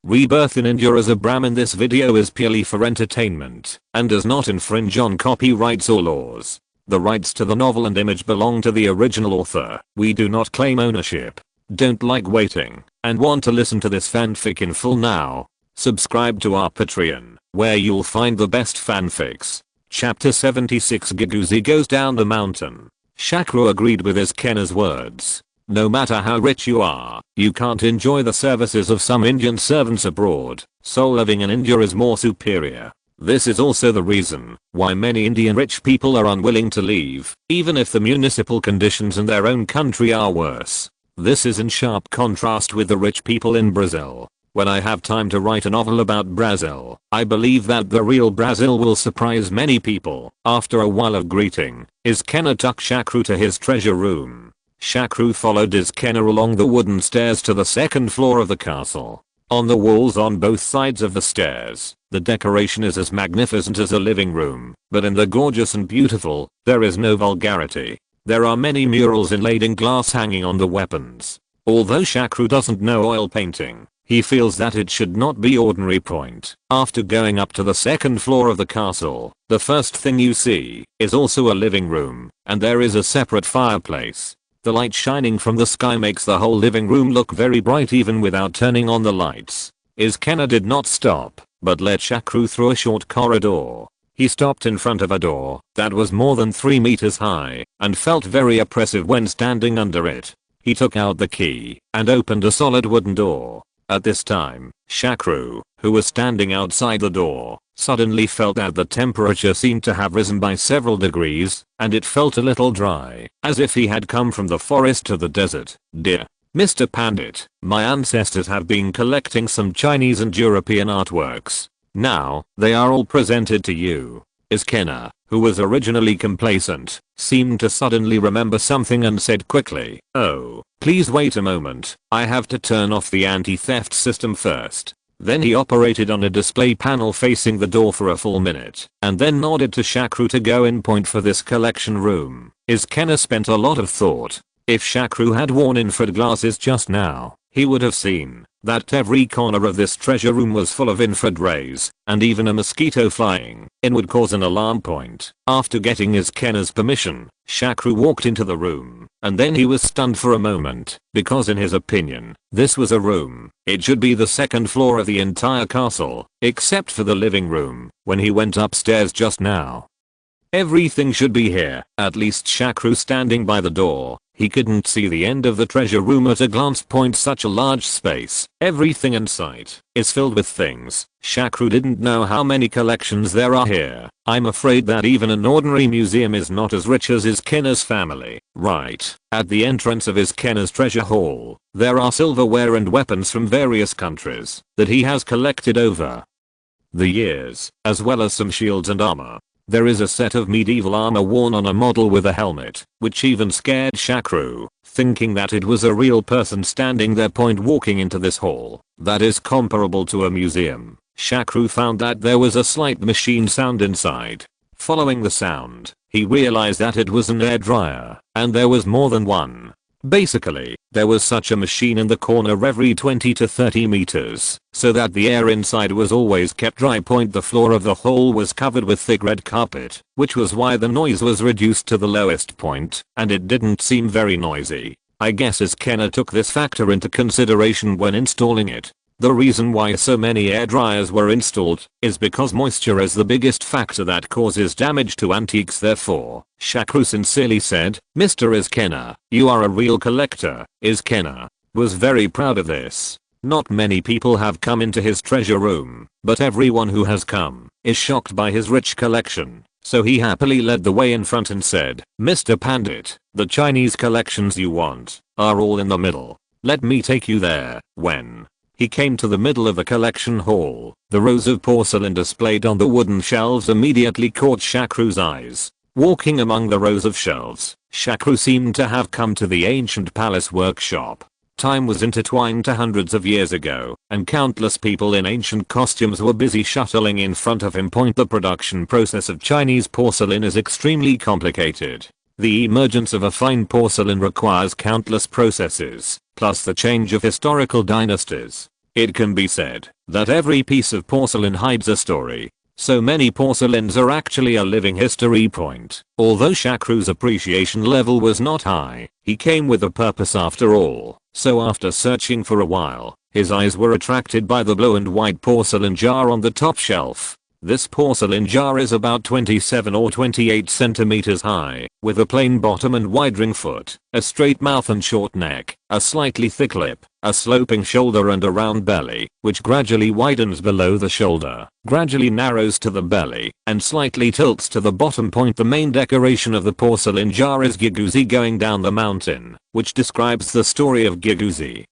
Rebirth in India as a Brahmin. This video is purely for entertainment and does not infringe on copyrights or laws. The rights to the novel and image belong to the original author. We do not claim ownership. Don't like waiting and want to listen to this fanfic in full now? Subscribe to our Patreon, where you'll find the best fanfics. Chapter 76. Giguzi goes down the mountain. Shakru agreed with Iskena's words. No matter how rich you are, you can't enjoy the services of some Indian servants abroad, so living in India is more superior. This is also the reason why many Indian rich people are unwilling to leave, even if the municipal conditions in their own country are worse. This is in sharp contrast with the rich people in Brazil. When I have time to write a novel about Brazil, I believe that the real Brazil will surprise many people. After a while of greeting, Iskena took Shakru to his treasure room. Shakru followed Iskena along the wooden stairs to the second floor of the castle. On the walls on both sides of the stairs, the decoration is as magnificent as a living room, but in the gorgeous and beautiful, there is no vulgarity. There are many murals inlaid in glass hanging on the weapons. Although Shakru doesn't know oil painting, he feels that it should not be ordinary point. After going up to the second floor of the castle, the first thing you see is also a living room, and there is a separate fireplace. The light shining from the sky makes the whole living room look very bright even without turning on the lights. Iskena did not stop, but led Shakru through a short corridor. He stopped in front of a door that was more than 3 meters high and felt very oppressive when standing under it. He took out the key and opened a solid wooden door. At this time, Shakru, who was standing outside the door, suddenly felt that the temperature seemed to have risen by several degrees, and it felt a little dry, as if he had come from the forest to the desert. Dear Mr. Pandit, my ancestors have been collecting some Chinese and European artworks. Now, they are all presented to you. Iskena, who was originally complacent, seemed to suddenly remember something and said quickly, "Oh, please wait a moment, I have to turn off the anti-theft system first." Then he operated on a display panel facing the door for a full minute, and then nodded to Shakru to go in. Point for this collection room. Iskena spent a lot of thought. If Shakru had worn infrared glasses just now, he would have seen that every corner of this treasure room was full of infrared rays, and even a mosquito flying in would cause an alarm point. After getting Iskena's permission, Shakru walked into the room, and then he was stunned for a moment, because in his opinion, this was a room. It should be the second floor of the entire castle, except for the living room. When he went upstairs just now, everything should be here. At least Shakru standing by the door, he couldn't see the end of the treasure room at a glance. Point such a large space, everything in sight is filled with things. Shakru didn't know how many collections there are here. I'm afraid that even an ordinary museum is not as rich as Iskena's family. Right at the entrance of Iskena's treasure hall, there are silverware and weapons from various countries that he has collected over the years, as well as some shields and armor. There is a set of medieval armor worn on a model with a helmet, which even scared Shakru, thinking that it was a real person standing there. Point walking into this hall that is comparable to a museum. Shakru found that there was a slight machine sound inside. Following the sound, he realized that it was an air dryer, and there was more than one. Basically, there was such a machine in the corner every 20 to 30 meters, so that the air inside was always kept dry. Point the floor of the hall was covered with thick red carpet, which was why the noise was reduced to the lowest point, and it didn't seem very noisy. I guess Iskena took this factor into consideration when installing it. The reason why so many air dryers were installed is because moisture is the biggest factor that causes damage to antiques. Therefore, Shakru sincerely said, "Mr. Iskena, you are a real collector." Iskena was very proud of this. Not many people have come into his treasure room, but everyone who has come is shocked by his rich collection. So he happily led the way in front and said, "Mr. Pandit, the Chinese collections you want are all in the middle. Let me take you there." When he came to the middle of the collection hall, the rows of porcelain displayed on the wooden shelves immediately caught Shakru's eyes. Walking among the rows of shelves, Shakru seemed to have come to the ancient palace workshop. Time was intertwined to hundreds of years ago, and countless people in ancient costumes were busy shuttling in front of him. The production process of Chinese porcelain is extremely complicated. The emergence of a fine porcelain requires countless processes, plus the change of historical dynasties. It can be said that every piece of porcelain hides a story. So many porcelains are actually a living history point. Although Shakru's appreciation level was not high, he came with a purpose after all. So after searching for a while, his eyes were attracted by the blue and white porcelain jar on the top shelf. This porcelain jar is about 27 or 28 centimeters high, with a plain bottom and wide ring foot, a straight mouth and short neck, a slightly thick lip, a sloping shoulder and a round belly, which gradually widens below the shoulder, gradually narrows to the belly, and slightly tilts to the bottom point. The main decoration of the porcelain jar is Giguzi going down the mountain, which describes the story of Giguzi,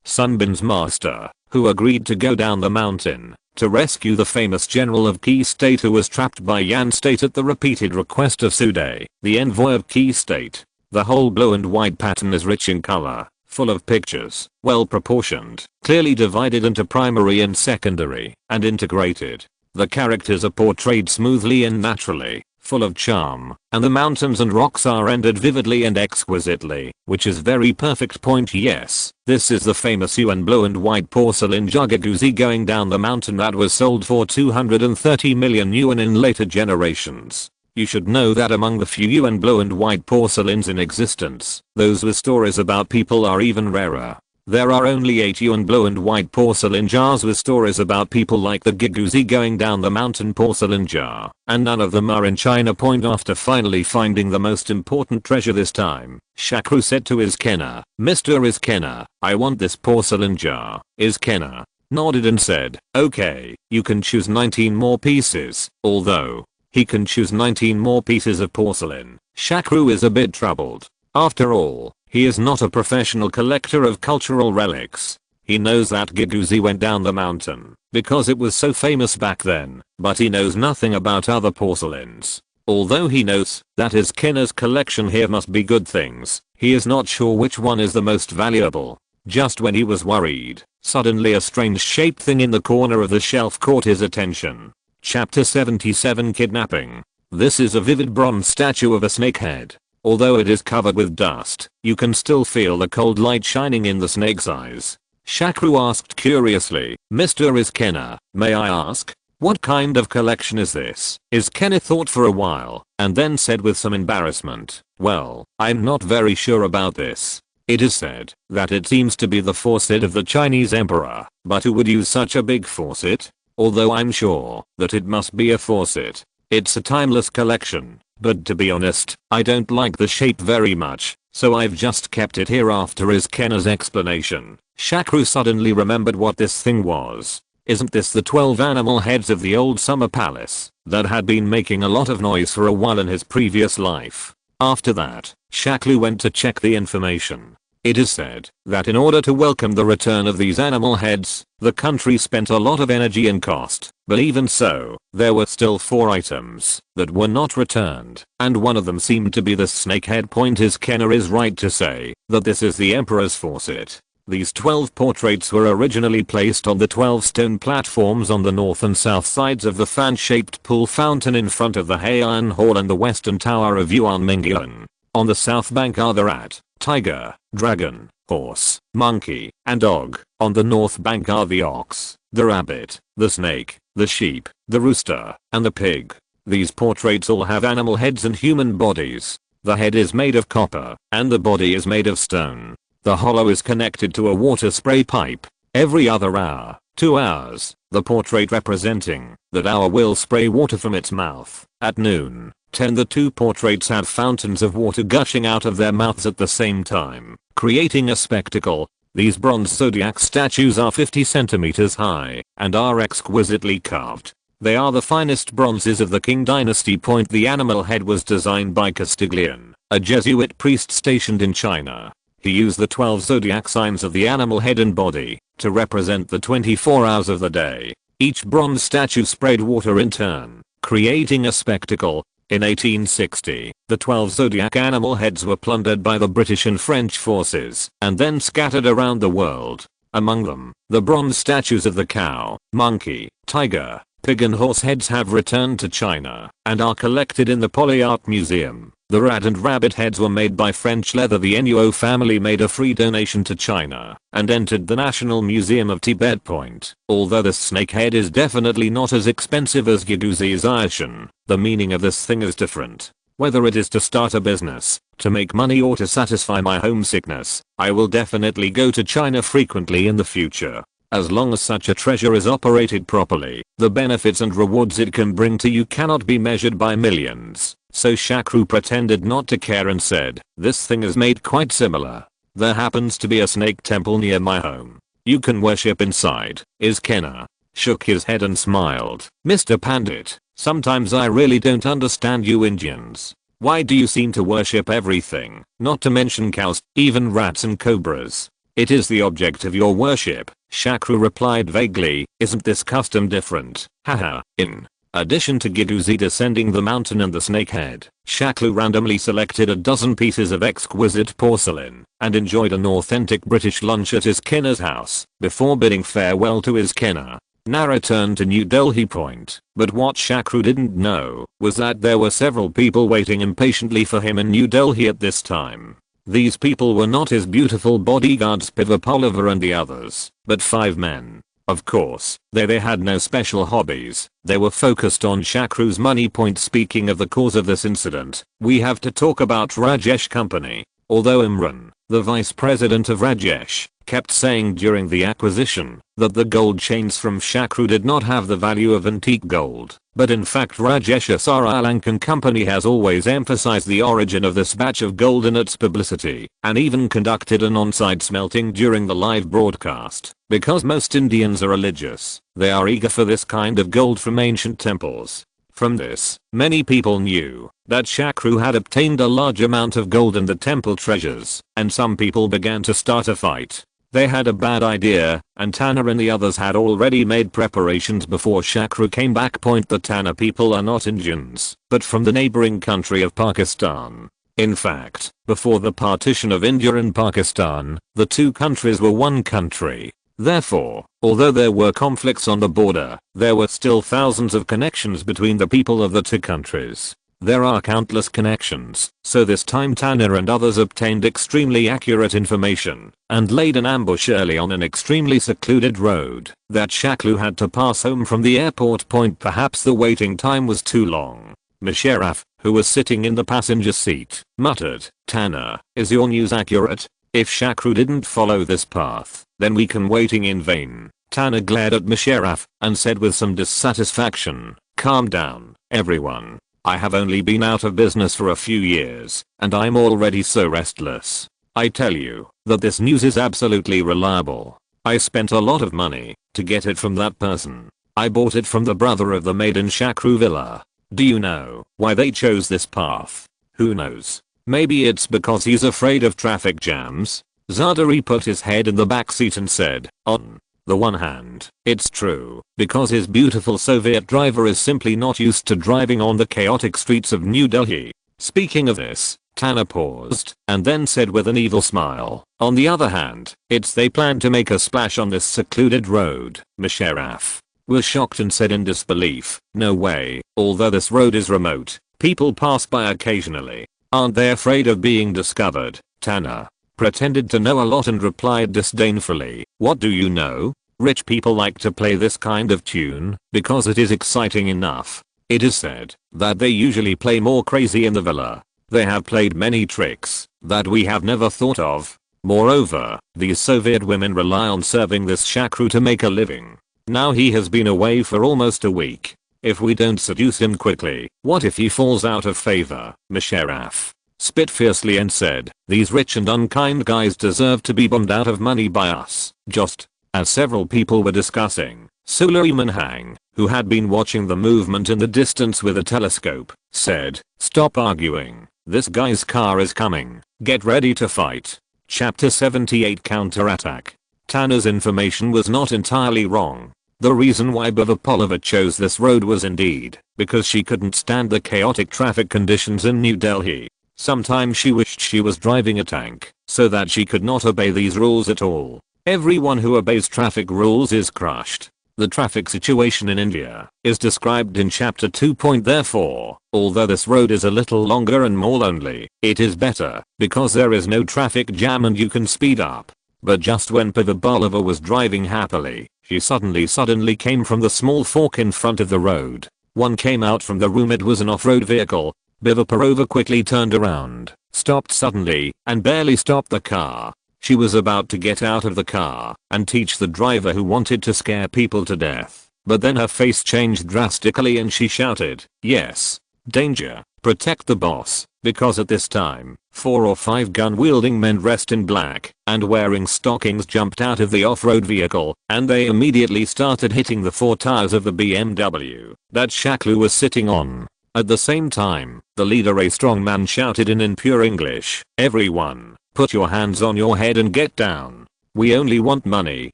Sunbin's master, who agreed to go down the mountain to rescue the famous general of Qi state who was trapped by Yan state at the repeated request of Sude, the envoy of Qi state. The whole blue and white pattern is rich in color, full of pictures, well proportioned, clearly divided into primary and secondary, and integrated. The characters are portrayed smoothly and naturally, full of charm, and the mountains and rocks are rendered vividly and exquisitely, which is very perfect point. Yes, this is the famous Yuan blue and white porcelain jar Giguzi going down the mountain that was sold for 230 million yuan in later generations. You should know that among the few Yuan blue and white porcelains in existence, those with stories about people are even rarer. There are only 8 Yuan blue and white porcelain jars with stories about people like the Giguzi going down the mountain porcelain jar, and none of them are in China. After finally finding the most important treasure this time, Shakru said to Izkenna, "Mr. Izkenna, I want this porcelain jar." Izkenna nodded and said, "Okay, you can choose 19 more pieces." Although he can choose 19 more pieces of porcelain, Shakru is a bit troubled. After all, he is not a professional collector of cultural relics. He knows that Giguzi went down the mountain because it was so famous back then, but he knows nothing about other porcelains. Although he knows that Izkenna's collection here must be good things, he is not sure which one is the most valuable. Just when he was worried, suddenly a strange shaped thing in the corner of the shelf caught his attention. Chapter 77 Kidnapping. This is a vivid bronze statue of a snake head. Although it is covered with dust, you can still feel the cold light shining in the snake's eyes. Shakru asked curiously, "Mr. Izkenna, may I ask, what kind of collection is this?" Izkenna thought for a while, and then said with some embarrassment, "Well, I'm not very sure about this. It is said that it seems to be the faucet of the Chinese emperor, but who would use such a big faucet? Although I'm sure that it must be a faucet. It's a timeless collection. But to be honest, I don't like the shape very much, so I've just kept it here." After Izkenna's explanation, Shakru suddenly remembered what this thing was. Isn't this the 12 animal heads of the old summer palace that had been making a lot of noise for a while in his previous life? After that, Shakru went to check the information. It is said that in order to welcome the return of these animal heads, the country spent a lot of energy and cost, but even so, there were still 4 items that were not returned, and one of them seemed to be the snake head. Izkenna is right to say that this is the emperor's faucet. These 12 portraits were originally placed on the 12 stone platforms on the north and south sides of the fan-shaped pool fountain in front of the Heian Hall and the western tower of Yuanmingyuan. On the south bank are the rat, tiger, dragon, horse, monkey, and dog. On the north bank are the ox, the rabbit, the snake, the sheep, the rooster, and the pig. These portraits all have animal heads and human bodies. The head is made of copper, and the body is made of stone. The hollow is connected to a water spray pipe. Every other hour, 2 hours, the portrait representing that hour will spray water from its mouth. At noon, 10 the 2 portraits have fountains of water gushing out of their mouths at the same time, creating a spectacle. These bronze zodiac statues are 50 centimeters high and are exquisitely carved. They are the finest bronzes of the Qing dynasty. The animal head was designed by Castiglione, a Jesuit priest stationed in China. He used the 12 zodiac signs of the animal head and body to represent the 24 hours of the day. Each bronze statue sprayed water in turn, creating a spectacle. In 1860, the 12 zodiac animal heads were plundered by the British and French forces and then scattered around the world. Among them, the bronze statues of the cow, monkey, tiger, Pig and horse heads have returned to China and are collected in the Poly Art Museum. The rat and rabbit heads were made by French leather. The Nuo family made a free donation to China and entered the National Museum of Tibet Point. Although this snake head is definitely not as expensive as Giduzi's Ayashin, the meaning of this thing is different. Whether it is to start a business, to make money, or to satisfy my homesickness, I will definitely go to China frequently in the future. As long as such a treasure is operated properly, the benefits and rewards it can bring to you cannot be measured by millions. So Shakru pretended not to care and said, "This thing is made quite similar. There happens to be a snake temple near my home. You can worship inside." Is Kenna shook his head and smiled. "Mr. Pandit, sometimes I really don't understand you Indians. Why do you seem to worship everything, not to mention cows, even rats and cobras? It is the object of your worship." Shakru replied vaguely, "Isn't this custom different? Haha." In addition to Giduzi descending the mountain and the snake head, Shakru randomly selected a dozen pieces of exquisite porcelain and enjoyed an authentic British lunch at his Kenna's house before bidding farewell to his Kenna. Now returned to New Delhi Point, but what Shakru didn't know was that there were several people waiting impatiently for him in New Delhi at this time. These people were not his beautiful bodyguards Pivapolava and the others, but 5 men. Of course, they had no special hobbies. They were focused on Shakru's money point. Speaking of the cause of this incident, we have to talk about Rajesh Company. Although Imran, the vice president of Rajesh, kept saying during the acquisition that the gold chains from Shakru did not have the value of antique gold, but in fact Rajesh Sri Lankan company has always emphasized the origin of this batch of gold in its publicity, and even conducted an on-site smelting during the live broadcast. Because most Indians are religious, they are eager for this kind of gold from ancient temples. From this, many people knew that Shakru had obtained a large amount of gold in the temple treasures, and some people began to start a fight. They had a bad idea, and Tanna and the others had already made preparations before Shakru came back. Point: the Tanna people are not Indians, but from the neighboring country of Pakistan. In fact, before the partition of India and Pakistan, the two countries were one country. Therefore, although there were conflicts on the border, there were still thousands of connections between the people of the two countries. There are countless connections, so this time Tanner and others obtained extremely accurate information and laid an ambush early on an extremely secluded road that Shakru had to pass home from the airport. Point: perhaps the waiting time was too long. Musharraf, who was sitting in the passenger seat, muttered, "Tanner, is your news accurate? If Shakru didn't follow this path, then we can waiting in vain." Tanner glared at Musharraf and said with some dissatisfaction, "Calm down, everyone. I have only been out of business for a few years, and I'm already so restless. I tell you that this news is absolutely reliable. I spent a lot of money to get it from that person. I bought it from the brother of the maid in Shakru Villa. Do you know why they chose this path? Who knows? Maybe it's because he's afraid of traffic jams." Zardari put his head in the back seat and said, "On the one hand, it's true, because his beautiful Soviet driver is simply not used to driving on the chaotic streets of New Delhi." Speaking of this, Tanner paused and then said with an evil smile, "On the other hand, it's they plan to make a splash on this secluded road." Musharraf was shocked and said in disbelief, "No way, although this road is remote, people pass by occasionally. Aren't they afraid of being discovered?" Tanner pretended to know a lot and replied disdainfully, "What do you know? Rich people like to play this kind of tune because it is exciting enough. It is said that they usually play more crazy in the villa. They have played many tricks that we have never thought of. Moreover, these Soviet women rely on serving this Shakru to make a living. Now he has been away for almost a week. If we don't seduce him quickly, what if he falls out of favor?" Musharraf spit fiercely and said, "These rich and unkind guys deserve to be bummed out of money by us." Just as several people were discussing, Suleiman Hang, who had been watching the movement in the distance with a telescope, said, "Stop arguing. This guy's car is coming. Get ready to fight." Chapter 78 Counterattack. Tanner's information was not entirely wrong. The reason why Bhavapolava chose this road was indeed because she couldn't stand the chaotic traffic conditions in New Delhi. Sometimes she wished she was driving a tank so that she could not obey these rules at all. Everyone who obeys traffic rules is crushed. The traffic situation in India is described in chapter 2. Therefore, although this road is a little longer and more lonely, it is better because there is no traffic jam and you can speed up. But just when Pivabalava was driving happily, she suddenly came from the small fork in front of the road. One came out from the room. It was an off-road vehicle. Pivaparova quickly turned around, stopped suddenly, and barely stopped the car. She was about to get out of the car and teach the driver who wanted to scare people to death. But then her face changed drastically and she shouted, "Yes. Danger. Protect the boss." Because at this time, 4 or 5 gun-wielding men dressed in black and wearing stockings jumped out of the off-road vehicle, and they immediately started hitting the 4 tires of the BMW that Shakru was sitting on. At the same time, the leader, a strong man, shouted in pure English, "Everyone, put your hands on your head and get down. We only want money,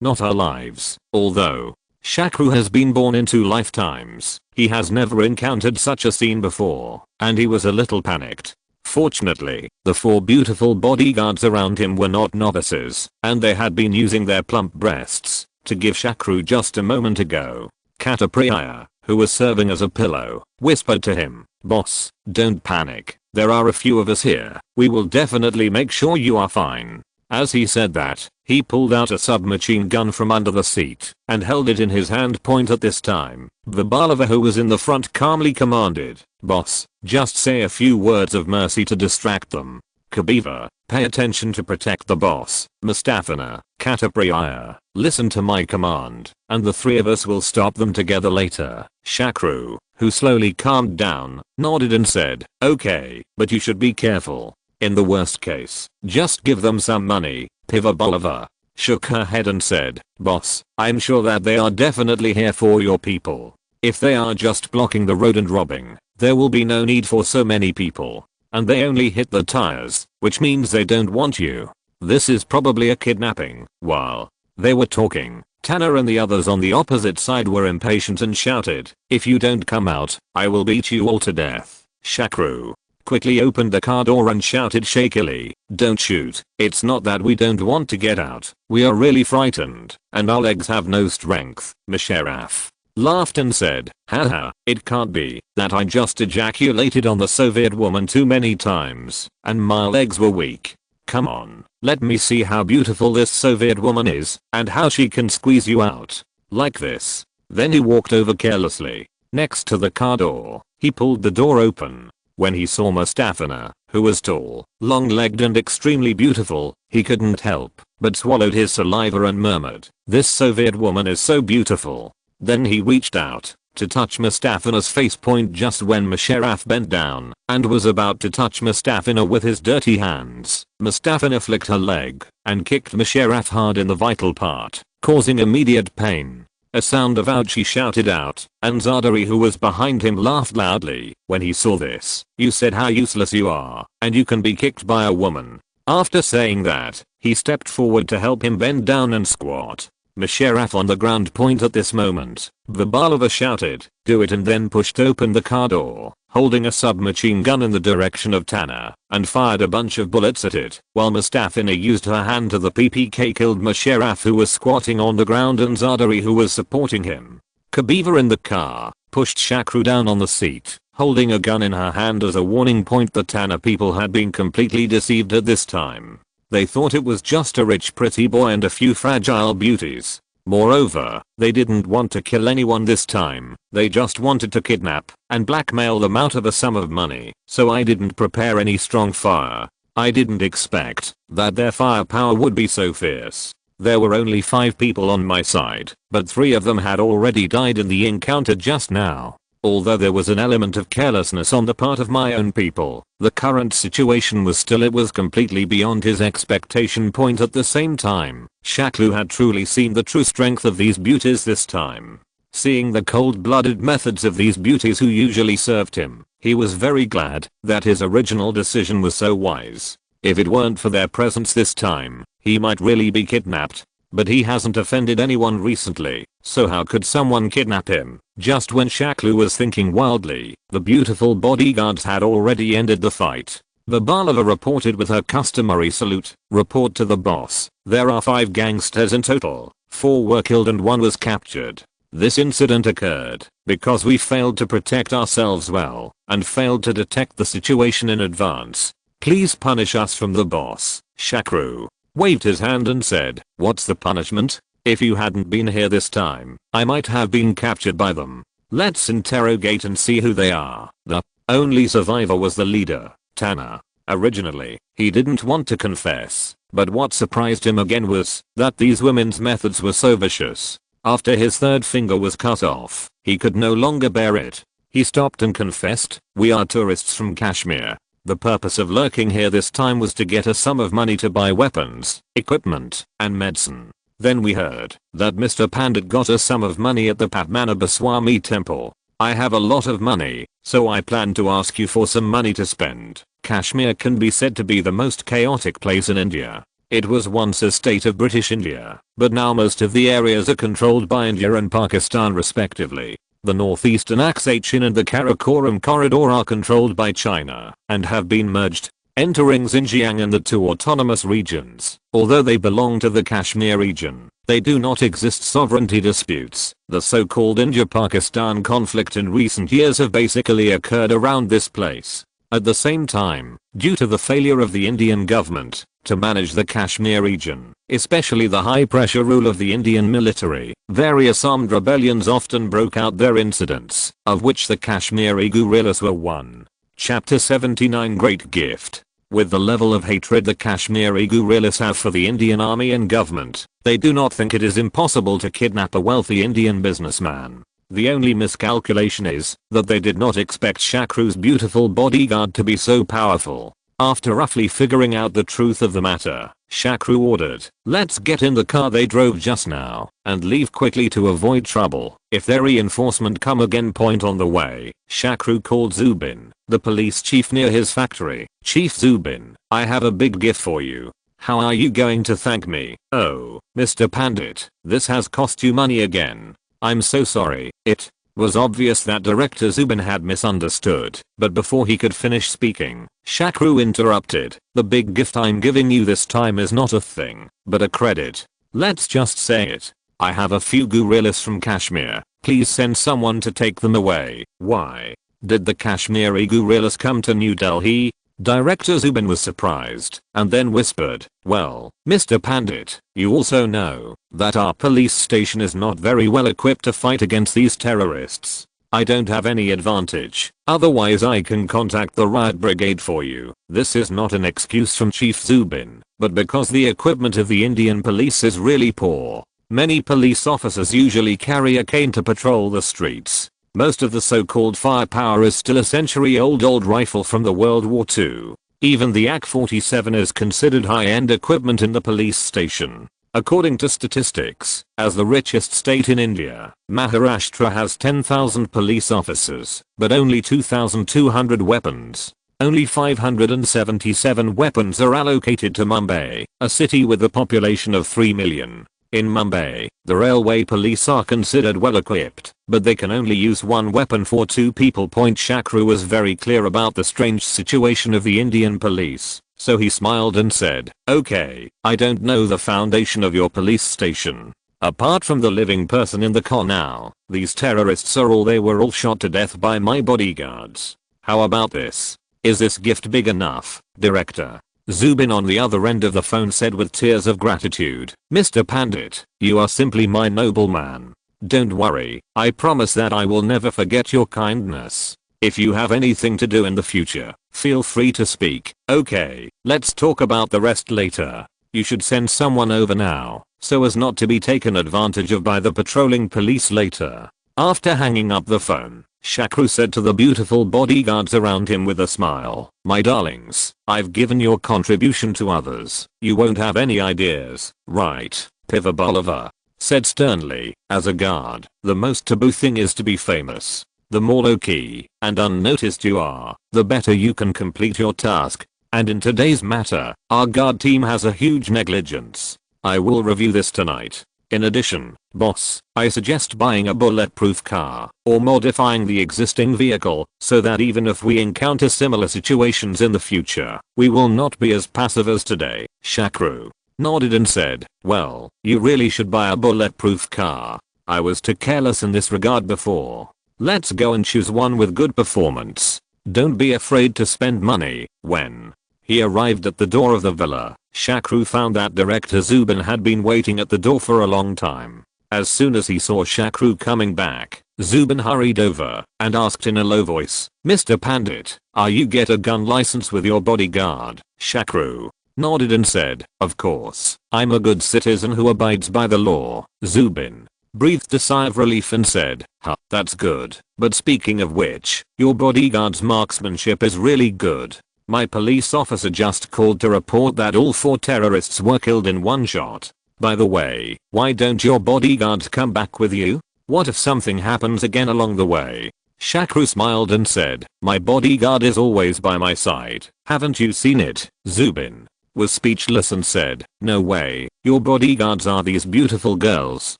not our lives." Although Shakru has been born in 2 lifetimes, he has never encountered such a scene before, and he was a little panicked. Fortunately, the 4 beautiful bodyguards around him were not novices, and they had been using their plump breasts to give Shakru just a moment ago. Katapriya, who was serving as a pillow, whispered to him, "Boss, don't panic. There are a few of us here. We will definitely make sure you are fine." As he said that, he pulled out a submachine gun from under the seat and held it in his hand. At this time, Vibalova, who was in the front, calmly commanded, "Boss, just say a few words of mercy to distract them. Kabiva, pay attention to protect the boss. Mustafana, Katapriya, listen to my command, and the 3 of us will stop them together later." Shakru, who slowly calmed down, nodded and said, "Okay, but you should be careful. In the worst case, just give them some money." Pivabalava shook her head and said, "Boss, I'm sure that they are definitely here for your people. If they are just blocking the road and robbing, there will be no need for so many people. And they only hit the tires, which means they don't want you. This is probably a kidnapping." While they were talking, Tanner and the others on the opposite side were impatient and shouted, "If you don't come out, I will beat you all to death." Shakru quickly opened the car door and shouted shakily, "Don't shoot. It's not that we don't want to get out. We are really frightened, and our legs have no strength." Musharraf laughed and said, "Haha, it can't be that I just ejaculated on the Soviet woman too many times, and my legs were weak. Come on, let me see how beautiful this Soviet woman is, and how she can squeeze you out. Like this." Then he walked over carelessly next to the car door. He pulled the door open. When he saw Mustafana, who was tall, long-legged and extremely beautiful, he couldn't help but swallowed his saliva and murmured, "This Soviet woman is so beautiful." Then he reached out to touch Mustafana's face just when Musharraf bent down and was about to touch Mustafana with his dirty hands. Mustafana flicked her leg and kicked Musharraf hard in the vital part, causing immediate pain. A sound of ouch, he shouted out, and Zardari, who was behind him, laughed loudly when he saw this. "You said how useless you are, and you can be kicked by a woman." After saying that, he stepped forward to help him bend down and squat. Musharraf on the ground. At this moment, Vibalova shouted, "Do it," and then pushed open the car door, holding a submachine gun in the direction of Tanner, and fired a bunch of bullets at it, while Mustafana used her hand to the PPK, killed Musharraf, who was squatting on the ground, and Zardari, who was supporting him. Kabiva in the car pushed Shakru down on the seat, holding a gun in her hand as a warning. The Tanner people had been completely deceived at this time. They thought it was just a rich pretty boy and a few fragile beauties. Moreover, they didn't want to kill anyone this time. They just wanted to kidnap and blackmail them out of a sum of money. So I didn't prepare any strong fire. I didn't expect that their firepower would be so fierce. There were only 5 people on my side, but 3 of them had already died in the encounter just now. Although there was an element of carelessness on the part of my own people, the current situation was completely beyond his expectation. At the same time, Shakru had truly seen the true strength of these beauties this time. Seeing the cold-blooded methods of these beauties who usually served him, he was very glad that his original decision was so wise. If it weren't for their presence this time, he might really be kidnapped. But he hasn't offended anyone recently, so how could someone kidnap him? Just when Shakru was thinking wildly, the beautiful bodyguards had already ended the fight. Vibalova reported with her customary salute. "Report to the boss. There are 5 gangsters in total. 4 were killed and 1 was captured." This incident occurred because we failed to protect ourselves well and failed to detect the situation in advance. Please punish us from the boss." Shakru waved his hand and said, "What's the punishment? If you hadn't been here this time, I might have been captured by them. Let's interrogate and see who they are." The only survivor was the leader, Tanner. Originally, he didn't want to confess, but what surprised him again was that these women's methods were so vicious. After his third finger was cut off, he could no longer bear it. He stopped and confessed, "We are tourists from Kashmir. The purpose of lurking here this time was to get a sum of money to buy weapons, equipment, and medicine. Then we heard that Mr. Pandit got a sum of money at the Padmanabha Swami temple. I have a lot of money, so I plan to ask you for some money to spend." Kashmir can be said to be the most chaotic place in India. It was once a state of British India, but now most of the areas are controlled by India and Pakistan respectively. The northeastern Aksachin and the Karakoram corridor are controlled by China and have been merged, entering Xinjiang and the two autonomous regions. Although they belong to the Kashmir region, they do not exist sovereignty disputes. The so-called India-Pakistan conflict in recent years have basically occurred around this place. At the same time, due to the failure of the Indian government to manage the Kashmir region, especially the high-pressure rule of the Indian military, various armed rebellions often broke out their incidents, of which the Kashmiri guerrillas were one. Chapter 79 Great Gift. With the level of hatred the Kashmiri guerrillas have for the Indian army and government, they do not think it is impossible to kidnap a wealthy Indian businessman. The only miscalculation is that they did not expect Shakru's beautiful bodyguard to be so powerful. After roughly figuring out the truth of the matter, Shakru ordered, "Let's get in the car they drove just now and leave quickly to avoid trouble. If their reinforcement come again, point on the way." Shakru called Zubin, the police chief near his factory. "Chief Zubin, I have a big gift for you. How are you going to thank me?" "Oh, Mr. Pandit, this has cost you money again. I'm so sorry." It was obvious that Director Zubin had misunderstood, but before he could finish speaking, Shakru interrupted. "The big gift I'm giving you this time is not a thing, but a credit. Let's just say it. I have a few guerrillas from Kashmir. Please send someone to take them away." "Why? Did the Kashmiri guerrillas come to New Delhi?" Director Zubin was surprised and then whispered, "Well, Mr. Pandit, you also know that our police station is not very well equipped to fight against these terrorists. I don't have any advantage, otherwise I can contact the riot brigade for you." This is not an excuse from Chief Zubin, but because the equipment of the Indian police is really poor. Many police officers usually carry a cane to patrol the streets. Most of the so-called firepower is still a century-old rifle from the World War II. Even the AK-47 is considered high-end equipment in the police station. According to statistics, as the richest state in India, Maharashtra has 10,000 police officers, but only 2,200 weapons. Only 577 weapons are allocated to Mumbai, a city with a population of 3 million. In Mumbai, the railway police are considered well equipped, but they can only use one weapon for 2 people. Shakru was very clear about the strange situation of the Indian police, so he smiled and said, "Okay, I don't know the foundation of your police station. Apart from the living person in the car now, these terrorists are all they were all shot to death by my bodyguards. How about this? Is this gift big enough, Director?" Zubin on the other end of the phone said with tears of gratitude, "Mr. Pandit, you are simply my noble man. Don't worry, I promise that I will never forget your kindness. If you have anything to do in the future, feel free to speak. Okay, let's talk about the rest later. You should send someone over now, so as not to be taken advantage of by the patrolling police later." After hanging up the phone, Shakru said to the beautiful bodyguards around him with a smile, "My darlings, I've given your contribution to others. You won't have any ideas, right?" Pivabalava said sternly, "As a guard, the most taboo thing is to be famous. The more low-key and unnoticed you are, the better you can complete your task. And in today's matter, our guard team has a huge negligence. I will review this tonight. In addition, boss, I suggest buying a bulletproof car or modifying the existing vehicle so that even if we encounter similar situations in the future, we will not be as passive as today." Shakru nodded and said, "Well, you really should buy a bulletproof car. I was too careless in this regard before. Let's go and choose one with good performance. Don't be afraid to spend money." When he arrived at the door of the villa, Shakru found that director Zubin had been waiting at the door for a long time. As soon as he saw Shakru coming back, Zubin hurried over and asked in a low voice, "Mr. Pandit, are you get a gun license with your bodyguard?" Shakru nodded and said, "Of course, I'm a good citizen who abides by the law." Zubin breathed a sigh of relief and said, "Huh, that's good. But speaking of which, your bodyguard's marksmanship is really good. My police officer just called to report that all 4 terrorists were killed in one shot. By the way, why don't your bodyguards come back with you? What if something happens again along the way?" Shakru smiled and said, "My bodyguard is always by my side. Haven't you seen it?" Zubin was speechless and said, "No way, your bodyguards are these beautiful girls.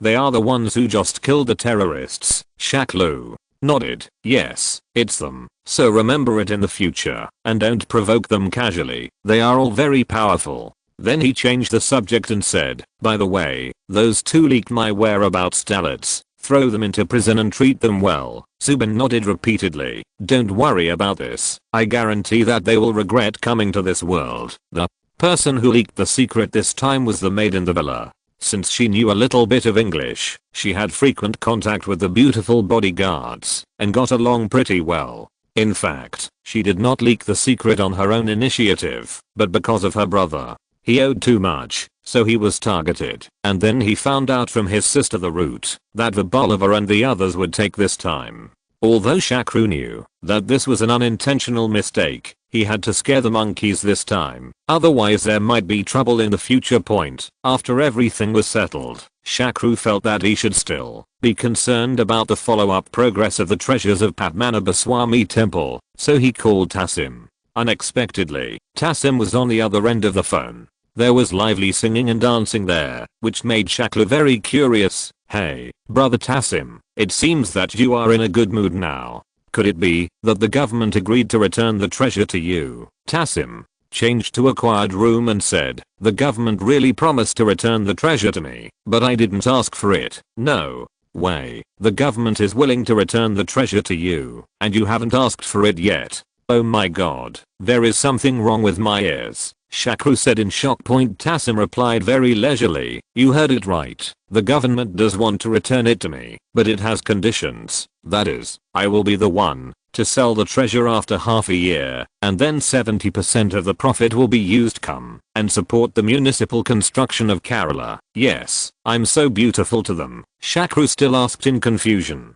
They are the ones who just killed the terrorists." Shakru nodded, "Yes, it's them. So remember it in the future, and don't provoke them casually. They are all very powerful." Then he changed the subject and said, "By the way, those 2 leaked my whereabouts talents. Throw them into prison and treat them well." Zubin nodded repeatedly. "Don't worry about this. I guarantee that they will regret coming to this world." The person who leaked the secret this time was the maid in the villa. Since she knew a little bit of English, she had frequent contact with the beautiful bodyguards and got along pretty well. In fact, she did not leak the secret on her own initiative, but because of her brother. He owed too much, so he was targeted, and then he found out from his sister the route that the Bolivar and the others would take this time. Although Shakru knew that this was an unintentional mistake, he had to scare the monkeys this time, otherwise there might be trouble in the future. After everything was settled, Shakru felt that he should still be concerned about the follow-up progress of the treasures of Padmanabha Swami temple, so he called Tassim. Unexpectedly, Tassim was on the other end of the phone. There was lively singing and dancing there, which made Shakru very curious. "Hey, brother Tassim, it seems that you are in a good mood now. Could it be that the government agreed to return the treasure to you?" Tassim changed to a quiet room and said, "The government really promised to return the treasure to me, but I didn't ask for it." "No way. The government is willing to return the treasure to you, and you haven't asked for it yet. Oh my god, there is something wrong with my ears," Shakru said in shock. Tassim replied very leisurely, "You heard it right. The government does want to return it to me, but it has conditions. That is, I will be the one to sell the treasure after half a year, and then 70% of the profit will be used come and support the municipal construction of Kerala." "Yes, I'm so beautiful to them," Shakru still asked in confusion.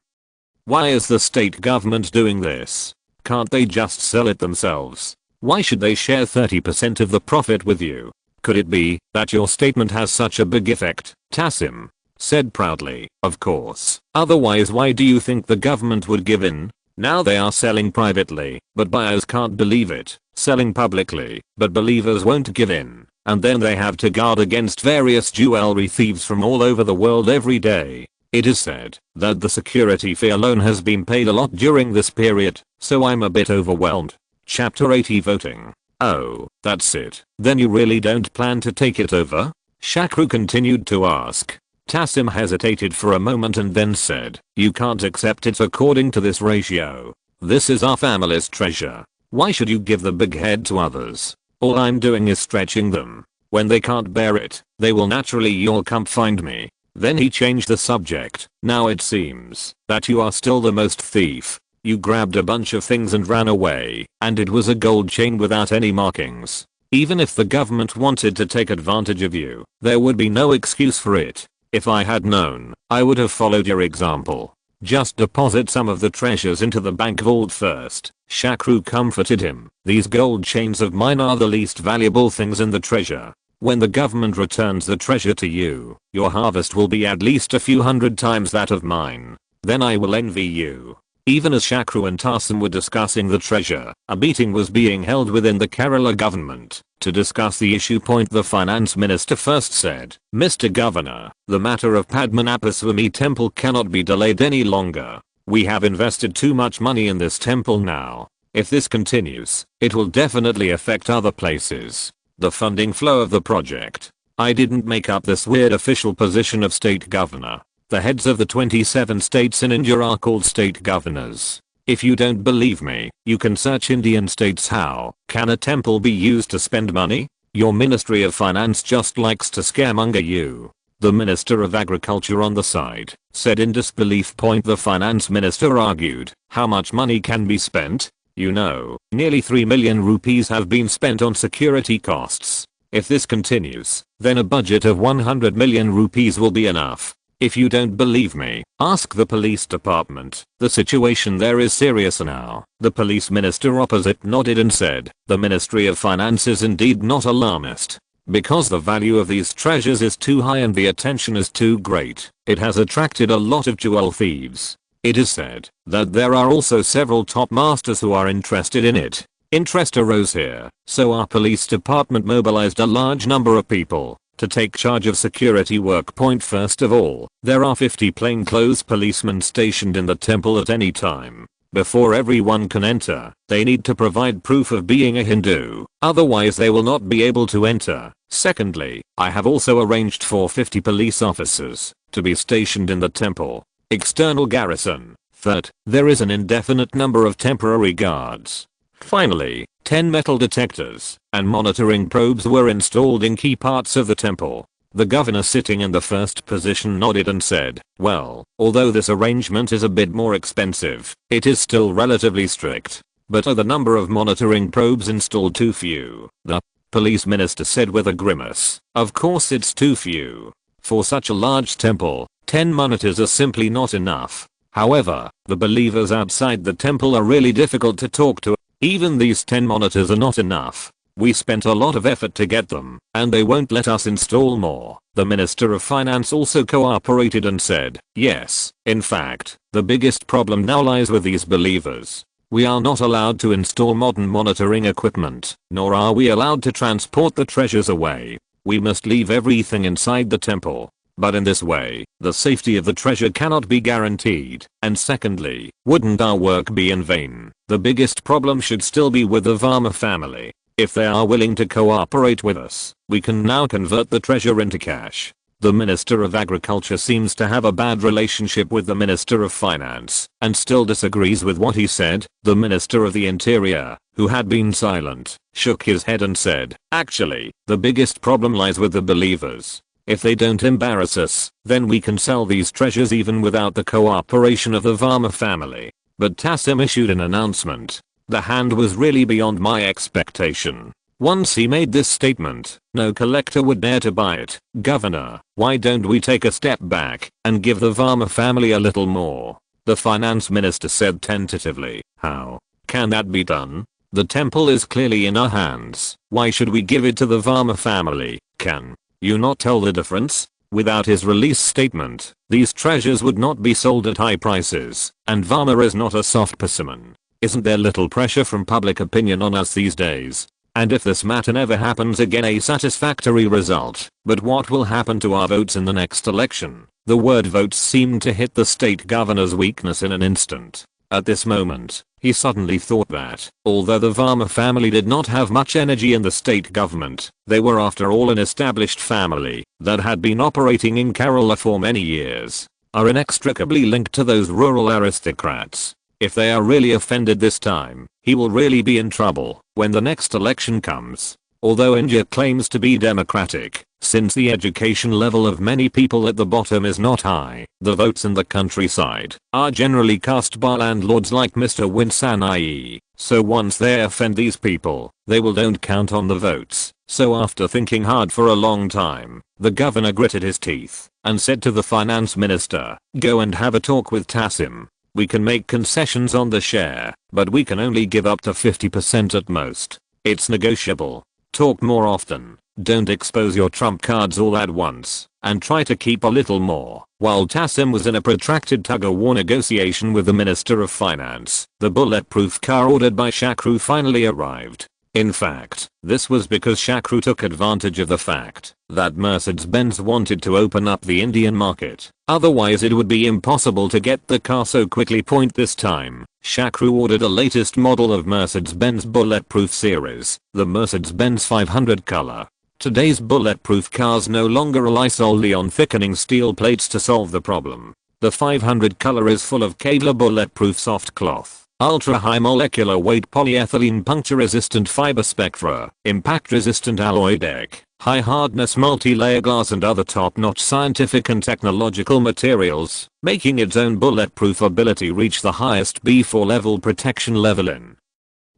"Why is the state government doing this? Can't they just sell it themselves? Why should they share 30% of the profit with you? Could it be that your statement has such a big effect?" Tassim said proudly, "Of course. Otherwise why do you think the government would give in? Now they are selling privately, but buyers can't believe it. Selling publicly, but believers won't give in. And then they have to guard against various jewelry thieves from all over the world every day. It is said that the security fee alone has been paid a lot during this period, so I'm a bit overwhelmed." Chapter 80 Voting. "Oh, that's it. Then you really don't plan to take it over?" Shakru continued to ask. Tassim hesitated for a moment and then said, "You can't accept it according to this ratio. This is our family's treasure. Why should you give the big head to others? All I'm doing is stretching them. When they can't bear it, they will naturally all come find me." Then he changed the subject. "Now it seems that you are still the most thief. You grabbed a bunch of things and ran away, and it was a gold chain without any markings. Even if the government wanted to take advantage of you, there would be no excuse for it. If I had known, I would have followed your example. Just deposit some of the treasures into the bank vault first." Shakru comforted him. "These gold chains of mine are the least valuable things in the treasure. When the government returns the treasure to you, your harvest will be at least a few hundred times that of mine. Then I will envy you." Even as Shakru and Tassim were discussing the treasure, a meeting was being held within the Kerala government to discuss the issue. The finance minister first said, "Mr. Governor, the matter of Padmanabha Swami temple cannot be delayed any longer. We have invested too much money in this temple now. If this continues, it will definitely affect other places. The funding flow of the project. I didn't make up this weird official position of state governor. The heads of the 27 states in India are called state governors. If you don't believe me, you can search Indian states. How can a temple be used to spend money? Your Ministry of Finance just likes to scaremonger you. The Minister of Agriculture on the side said in disbelief. The Finance Minister argued, how much money can be spent? You know, nearly 3 million rupees have been spent on security costs. If this continues, then a budget of 100 million rupees will be enough. If you don't believe me, ask the police department. The situation there is serious now. The police minister opposite nodded and said, the Ministry of Finance is indeed not alarmist. Because the value of these treasures is too high and the attention is too great, it has attracted a lot of jewel thieves. It is said that there are also several top masters who are interested in it. Interest arose here, so our police department mobilized a large number of people to take charge of security work. First of all, there are 50 plainclothes policemen stationed in the temple at any time. Before everyone can enter, they need to provide proof of being a Hindu, otherwise they will not be able to enter. Secondly, I have also arranged for 50 police officers to be stationed in the temple. External garrison. Third, there is an indefinite number of temporary guards. Finally, 10 metal detectors and monitoring probes were installed in key parts of the temple. The governor sitting in the first position nodded and said, well, although this arrangement is a bit more expensive, it is still relatively strict. But are the number of monitoring probes installed too few? The police minister said with a grimace, of course it's too few. For such a large temple, 10 monitors are simply not enough. However, the believers outside the temple are really difficult to talk to. Even these 10 monitors are not enough. We spent a lot of effort to get them, and they won't let us install more. The Minister of Finance also cooperated and said, yes, in fact, the biggest problem now lies with these believers. We are not allowed to install modern monitoring equipment, nor are we allowed to transport the treasures away. We must leave everything inside the temple. But in this way, the safety of the treasure cannot be guaranteed. And secondly, wouldn't our work be in vain? The biggest problem should still be with the Varma family. If they are willing to cooperate with us, we can now convert the treasure into cash. The Minister of Agriculture seems to have a bad relationship with the Minister of Finance and still disagrees with what he said. The Minister of the Interior, who had been silent, shook his head and said, actually, the biggest problem lies with the believers. If they don't embarrass us, then we can sell these treasures even without the cooperation of the Varma family. But Tassim issued an announcement. The hand was really beyond my expectation. Once he made this statement, no collector would dare to buy it. Governor, why don't we take a step back and give the Varma family a little more? The finance minister said tentatively. How can that be done? The temple is clearly in our hands. Why should we give it to the Varma family? Can you not tell the difference? Without his release statement, these treasures would not be sold at high prices, and Varma is not a soft persimmon. Isn't there little pressure from public opinion on us these days? And if this matter never happens again, a satisfactory result. But what will happen to our votes in the next election? The word votes seemed to hit the state governor's weakness in an instant. At this moment, he suddenly thought that, although the Varma family did not have much energy in the state government, they were after all an established family that had been operating in Kerala for many years, are inextricably linked to those rural aristocrats. If they are really offended this time, he will really be in trouble when the next election comes. Although India claims to be democratic, since the education level of many people at the bottom is not high, the votes in the countryside are generally cast by landlords like Mr. Winsanai. So once they offend these people, they will don't count on the votes. So after thinking hard for a long time, the governor gritted his teeth and said to the finance minister, go and have a talk with Tassim. We can make concessions on the share, but we can only give up to 50% at most. It's negotiable. Talk more often. Don't expose your trump cards all at once, and try to keep a little more. While Tassim was in a protracted tug-of-war negotiation with the Minister of Finance, the bulletproof car ordered by Shakru finally arrived. In fact, this was because Shakru took advantage of the fact that Mercedes-Benz wanted to open up the Indian market. Otherwise it would be impossible to get the car so quickly. This time, Shakru ordered a latest model of Mercedes-Benz bulletproof series, the Mercedes-Benz 500 color. Today's bulletproof cars no longer rely solely on thickening steel plates to solve the problem. The 500 color is full of Kevlar bulletproof soft cloth, ultra high molecular weight polyethylene puncture resistant fiber spectra, impact resistant alloy deck, high hardness multi-layer glass and other top-notch scientific and technological materials, making its own bulletproof ability reach the highest B4 level protection level in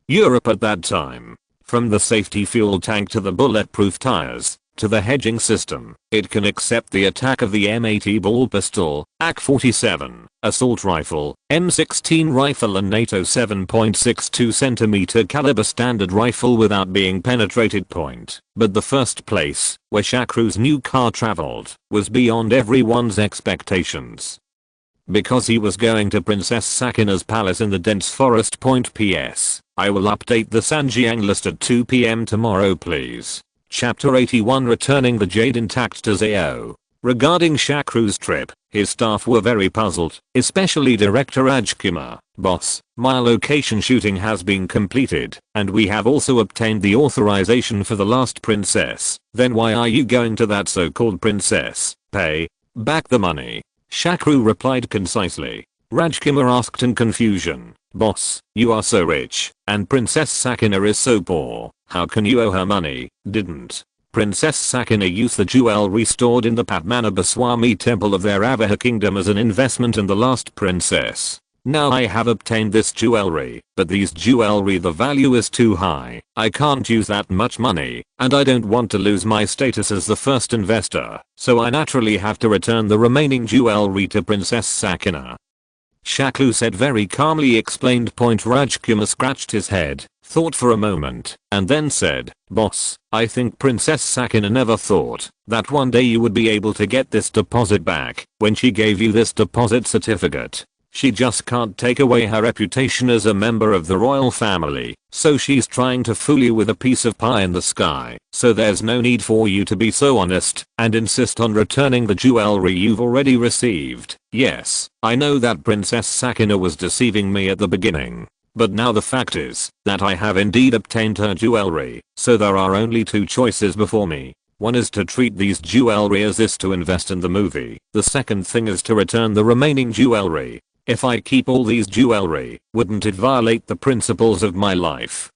Europe at that time. From the safety fuel tank to the bulletproof tires, to the hedging system, it can accept the attack of the M80 ball pistol, AK-47, assault rifle, M16 rifle and NATO 7.62cm caliber standard rifle without being penetrated. But the first place, where Shakru's new car traveled, was beyond everyone's expectations. Because he was going to Princess Sakina's palace in the dense forest. P.S. I will update the Sanjiang list at 2 PM tomorrow please. Chapter 81 Returning the Jade intact to Zao. Regarding Shakru's trip, his staff were very puzzled, especially Director Rajkumar. Boss, my location shooting has been completed, and we have also obtained the authorization for the last princess. Then why are you going to that so-called princess? Pay back the money. Shakru replied concisely. Rajkumar asked in confusion. Boss, you are so rich, and Princess Sakina is so poor. How can you owe her money? Didn't Princess Sakina use the jewelry stored in the Padmanabhaswamy temple of their Avaha kingdom as an investment in the last princess? Now I have obtained this jewelry, but these jewelry the value is too high. I can't use that much money, and I don't want to lose my status as the first investor, so I naturally have to return the remaining jewelry to Princess Sakina. Shakru said very calmly explained. Rajkumar scratched his head, thought for a moment, and then said, Boss, I think Princess Sakina never thought that one day you would be able to get this deposit back when she gave you this deposit certificate. She just can't take away her reputation as a member of the royal family, so she's trying to fool you with a piece of pie in the sky. So there's no need for you to be so honest and insist on returning the jewelry you've already received. Yes, I know that Princess Sakina was deceiving me at the beginning, but now the fact is that I have indeed obtained her jewelry, so there are only two choices before me. One is to treat these jewelry as is to invest in the movie. The second thing is to return the remaining jewelry. If I keep all these jewelry, wouldn't it violate the principles of my life?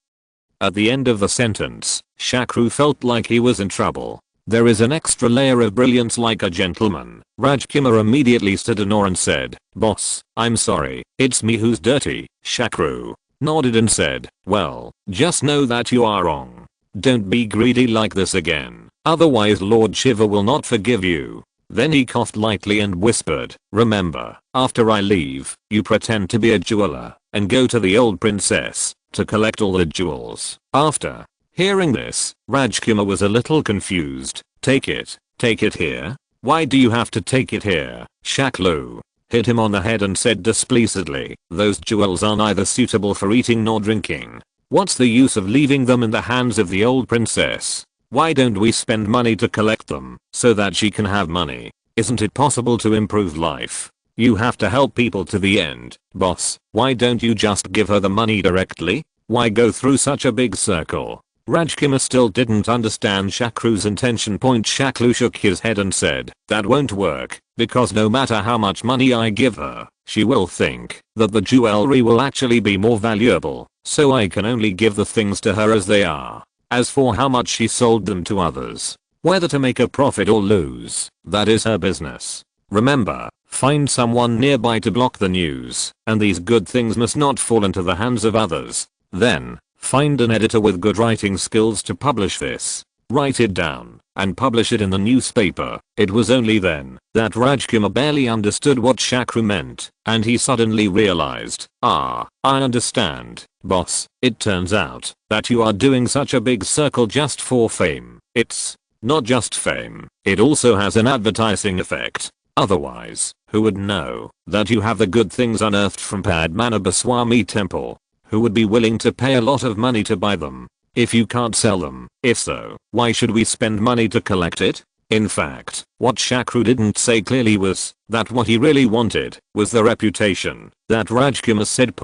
At the end of the sentence, Shakru felt like he was in trouble. There is an extra layer of brilliance like a gentleman. Rajkumar immediately stood in awe and said, Boss, I'm sorry, it's me who's dirty. Shakru nodded and said, well, just know that you are wrong. Don't be greedy like this again, otherwise Lord Shiva will not forgive you. Then he coughed lightly and whispered, remember, after I leave, you pretend to be a jeweler and go to the old princess to collect all the jewels. After hearing this, Rajkumar was a little confused. Take it here? Why do you have to take it here? Shakru hit him on the head and said displeasedly, those jewels are neither suitable for eating nor drinking. What's the use of leaving them in the hands of the old princess? Why don't we spend money to collect them, so that she can have money? Isn't it possible to improve life? You have to help people to the end. Boss, why don't you just give her the money directly? Why go through such a big circle? Rajkumar still didn't understand Shakru's intention. Shakru shook his head and said, that won't work, because no matter how much money I give her, she will think that the jewelry will actually be more valuable, so I can only give the things to her as they are. As for how much she sold them to others, whether to make a profit or lose, that is her business. Remember, find someone nearby to block the news, and these good things must not fall into the hands of others. Then, find an editor with good writing skills to publish this. Write it down, and publish it in the newspaper. It was only then that Rajkumar barely understood what Shakru meant, and he suddenly realized, I understand, boss. It turns out that you are doing such a big circle just for fame. It's not just fame, it also has an advertising effect. Otherwise, who would know that you have the good things unearthed from Padmanabhaswamy temple? Who would be willing to pay a lot of money to buy them? If you can't sell them, if so, why should we spend money to collect it? In fact, what Shakru didn't say clearly was that what he really wanted was the reputation that Rajkumar said.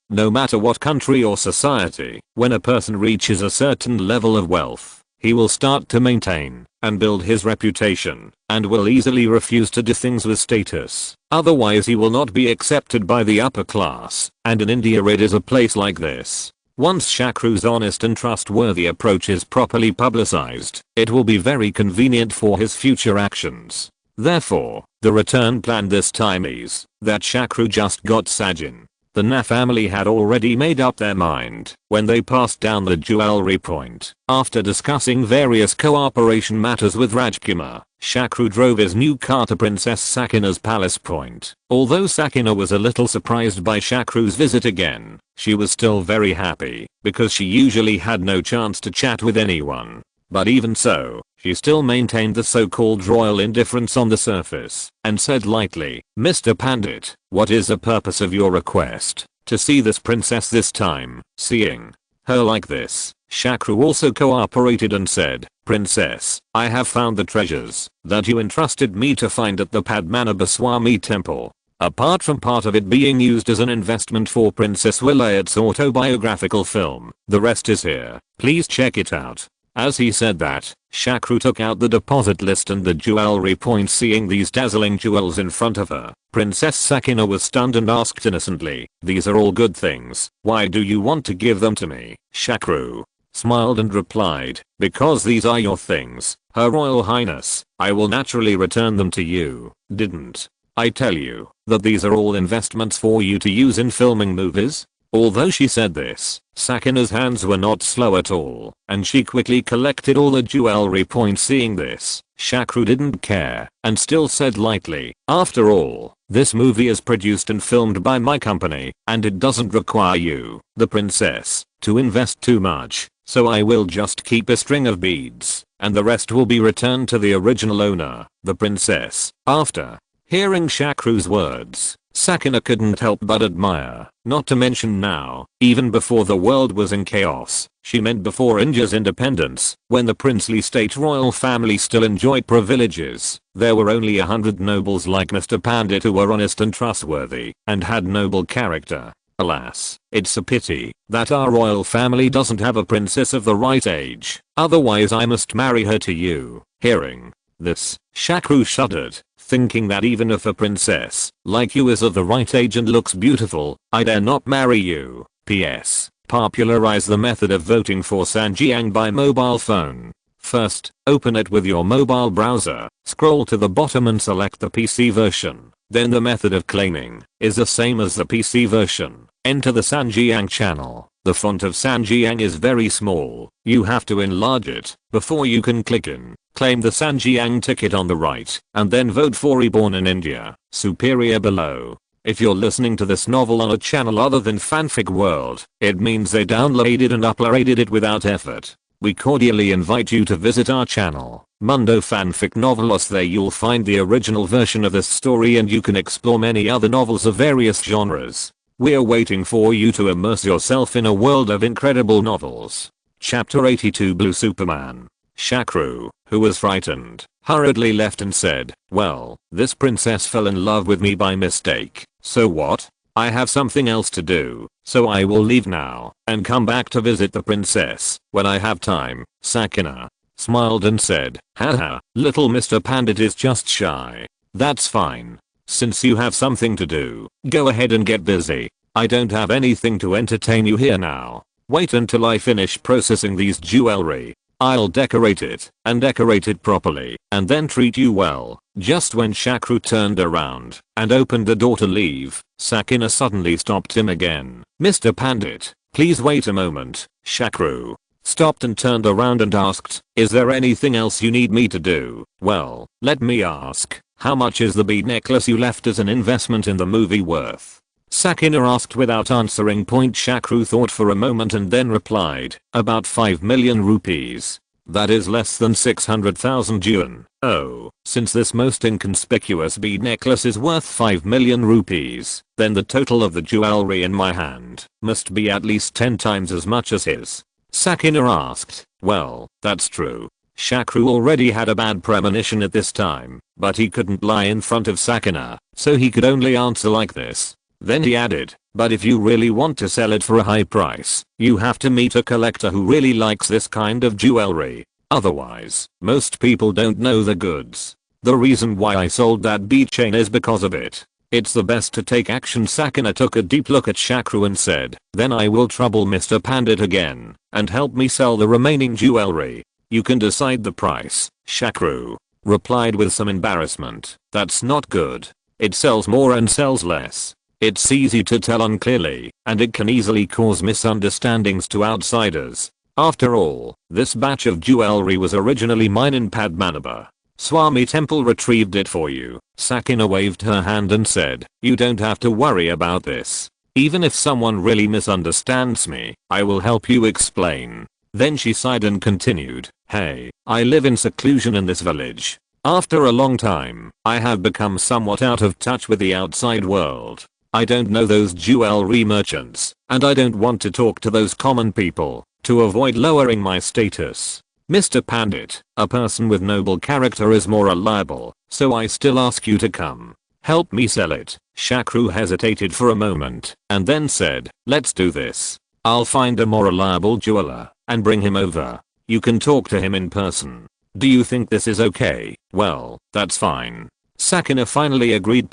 No matter what country or society, when a person reaches a certain level of wealth, he will start to maintain and build his reputation and will easily refuse to do things with status. Otherwise he will not be accepted by the upper class, and in India it is a place like this. Once Shakru's honest and trustworthy approach is properly publicized, it will be very convenient for his future actions. Therefore, the return plan this time is that Shakru just got Sajin. The Na family had already made up their mind when they passed down the jewelry point. After discussing various cooperation matters with Rajkumar, Shakru drove his new car to Princess Sakina's palace point. Although Sakina was a little surprised by Shakru's visit again, she was still very happy because she usually had no chance to chat with anyone. But even so, she still maintained the so-called royal indifference on the surface and said lightly, "Mr. Pandit, what is the purpose of your request? To see this princess this time?" Seeing her like this, Shakru also cooperated and said, "Princess, I have found the treasures that you entrusted me to find at the Padmanabha Swami temple. Apart from part of it being used as an investment for Princess Wilayat's autobiographical film, the rest is here. Please check it out." As he said that, Shakru took out the deposit list and the jewelry point. Seeing these dazzling jewels in front of her, Princess Sakina was stunned and asked innocently, "These are all good things, why do you want to give them to me?" Shakru smiled and replied, "Because these are your things, Her Royal Highness, I will naturally return them to you. Didn't I tell you that these are all investments for you to use in filming movies?" Although she said this, Sakina's hands were not slow at all, and she quickly collected all the jewelry points. Seeing this, Shakru didn't care, and still said lightly, "After all, this movie is produced and filmed by my company, and it doesn't require you, the princess, to invest too much, so I will just keep a string of beads, and the rest will be returned to the original owner, the princess." After hearing Shakru's words, Sakina couldn't help but admire, not to mention now, even before the world was in chaos, she meant before India's independence, when the princely state royal family still enjoyed privileges, there were only 100 nobles like Mr. Pandit who were honest and trustworthy, and had noble character. Alas, it's a pity that our royal family doesn't have a princess of the right age, otherwise I must marry her to you. Hearing this, Shakru shuddered, thinking that even if a princess like you is of the right age and looks beautiful, I dare not marry you. PS. Popularize the method of voting for Sanjiang by mobile phone. First, open it with your mobile browser, scroll to the bottom and select the PC version. Then the method of claiming is the same as the PC version. Enter the Sanjiang channel. The font of Sanjiang is very small. You have to enlarge it before you can click in. Claim the Sanjiang ticket on the right, and then vote for Reborn in India. Superior below. If you're listening to this novel on a channel other than Fanfic World, it means they downloaded and uploaded it without effort. We cordially invite you to visit our channel, Mundo Fanfic Novelos. There you'll find the original version of this story and you can explore many other novels of various genres. We're waiting for you to immerse yourself in a world of incredible novels. Chapter 82 Blue Superman. Shakru, who was frightened, hurriedly left and said, "Well, this princess fell in love with me by mistake, so what? I have something else to do, so I will leave now and come back to visit the princess when I have time." Sakina smiled and said, "Haha, little Mr. Pandit is just shy. That's fine. Since you have something to do, go ahead and get busy. I don't have anything to entertain you here now. Wait until I finish processing these jewelry. I'll decorate it, and decorate it properly, and then treat you well." Just when Shakru turned around and opened the door to leave, Sakina suddenly stopped him again. "Mr. Pandit, please wait a moment." Shakru stopped and turned around and asked, "Is there anything else you need me to do?" "Well, let me ask, how much is the bead necklace you left as an investment in the movie worth?" Sakina asked without answering. Shakru thought for a moment and then replied, "About 5 million rupees. That is less than 600,000 yuan. Oh, since this most inconspicuous bead necklace is worth 5 million rupees, then the total of the jewelry in my hand must be at least 10 times as much as his." Sakina asked, "Well, that's true." Shakru already had a bad premonition at this time, but he couldn't lie in front of Sakina, so he could only answer like this. Then he added, "But if you really want to sell it for a high price, you have to meet a collector who really likes this kind of jewelry." Otherwise, most people don't know the goods. The reason why I sold that B chain is because of it. It's the best to take action. Sakina took a deep look at Shakru and said, then I will trouble Mr. Pandit again and help me sell the remaining jewelry. You can decide the price. Shakru replied with some embarrassment. That's not good. It sells more and sells less. It's easy to tell unclearly, and it can easily cause misunderstandings to outsiders. After all, this batch of jewelry was originally mine in Padmanabha. Swami Temple retrieved it for you. Sakina waved her hand and said, you don't have to worry about this. Even if someone really misunderstands me, I will help you explain. Then she sighed and continued, hey, I live in seclusion in this village. After a long time, I have become somewhat out of touch with the outside world. I don't know those jewelry merchants, and I don't want to talk to those common people, to avoid lowering my status. Mr. Pandit, a person with noble character is more reliable, so I still ask you to come. Help me sell it. Shakru hesitated for a moment, and then said, let's do this. I'll find a more reliable jeweler, and bring him over. You can talk to him in person. Do you think this is okay? Well, that's fine. Sakina finally agreed.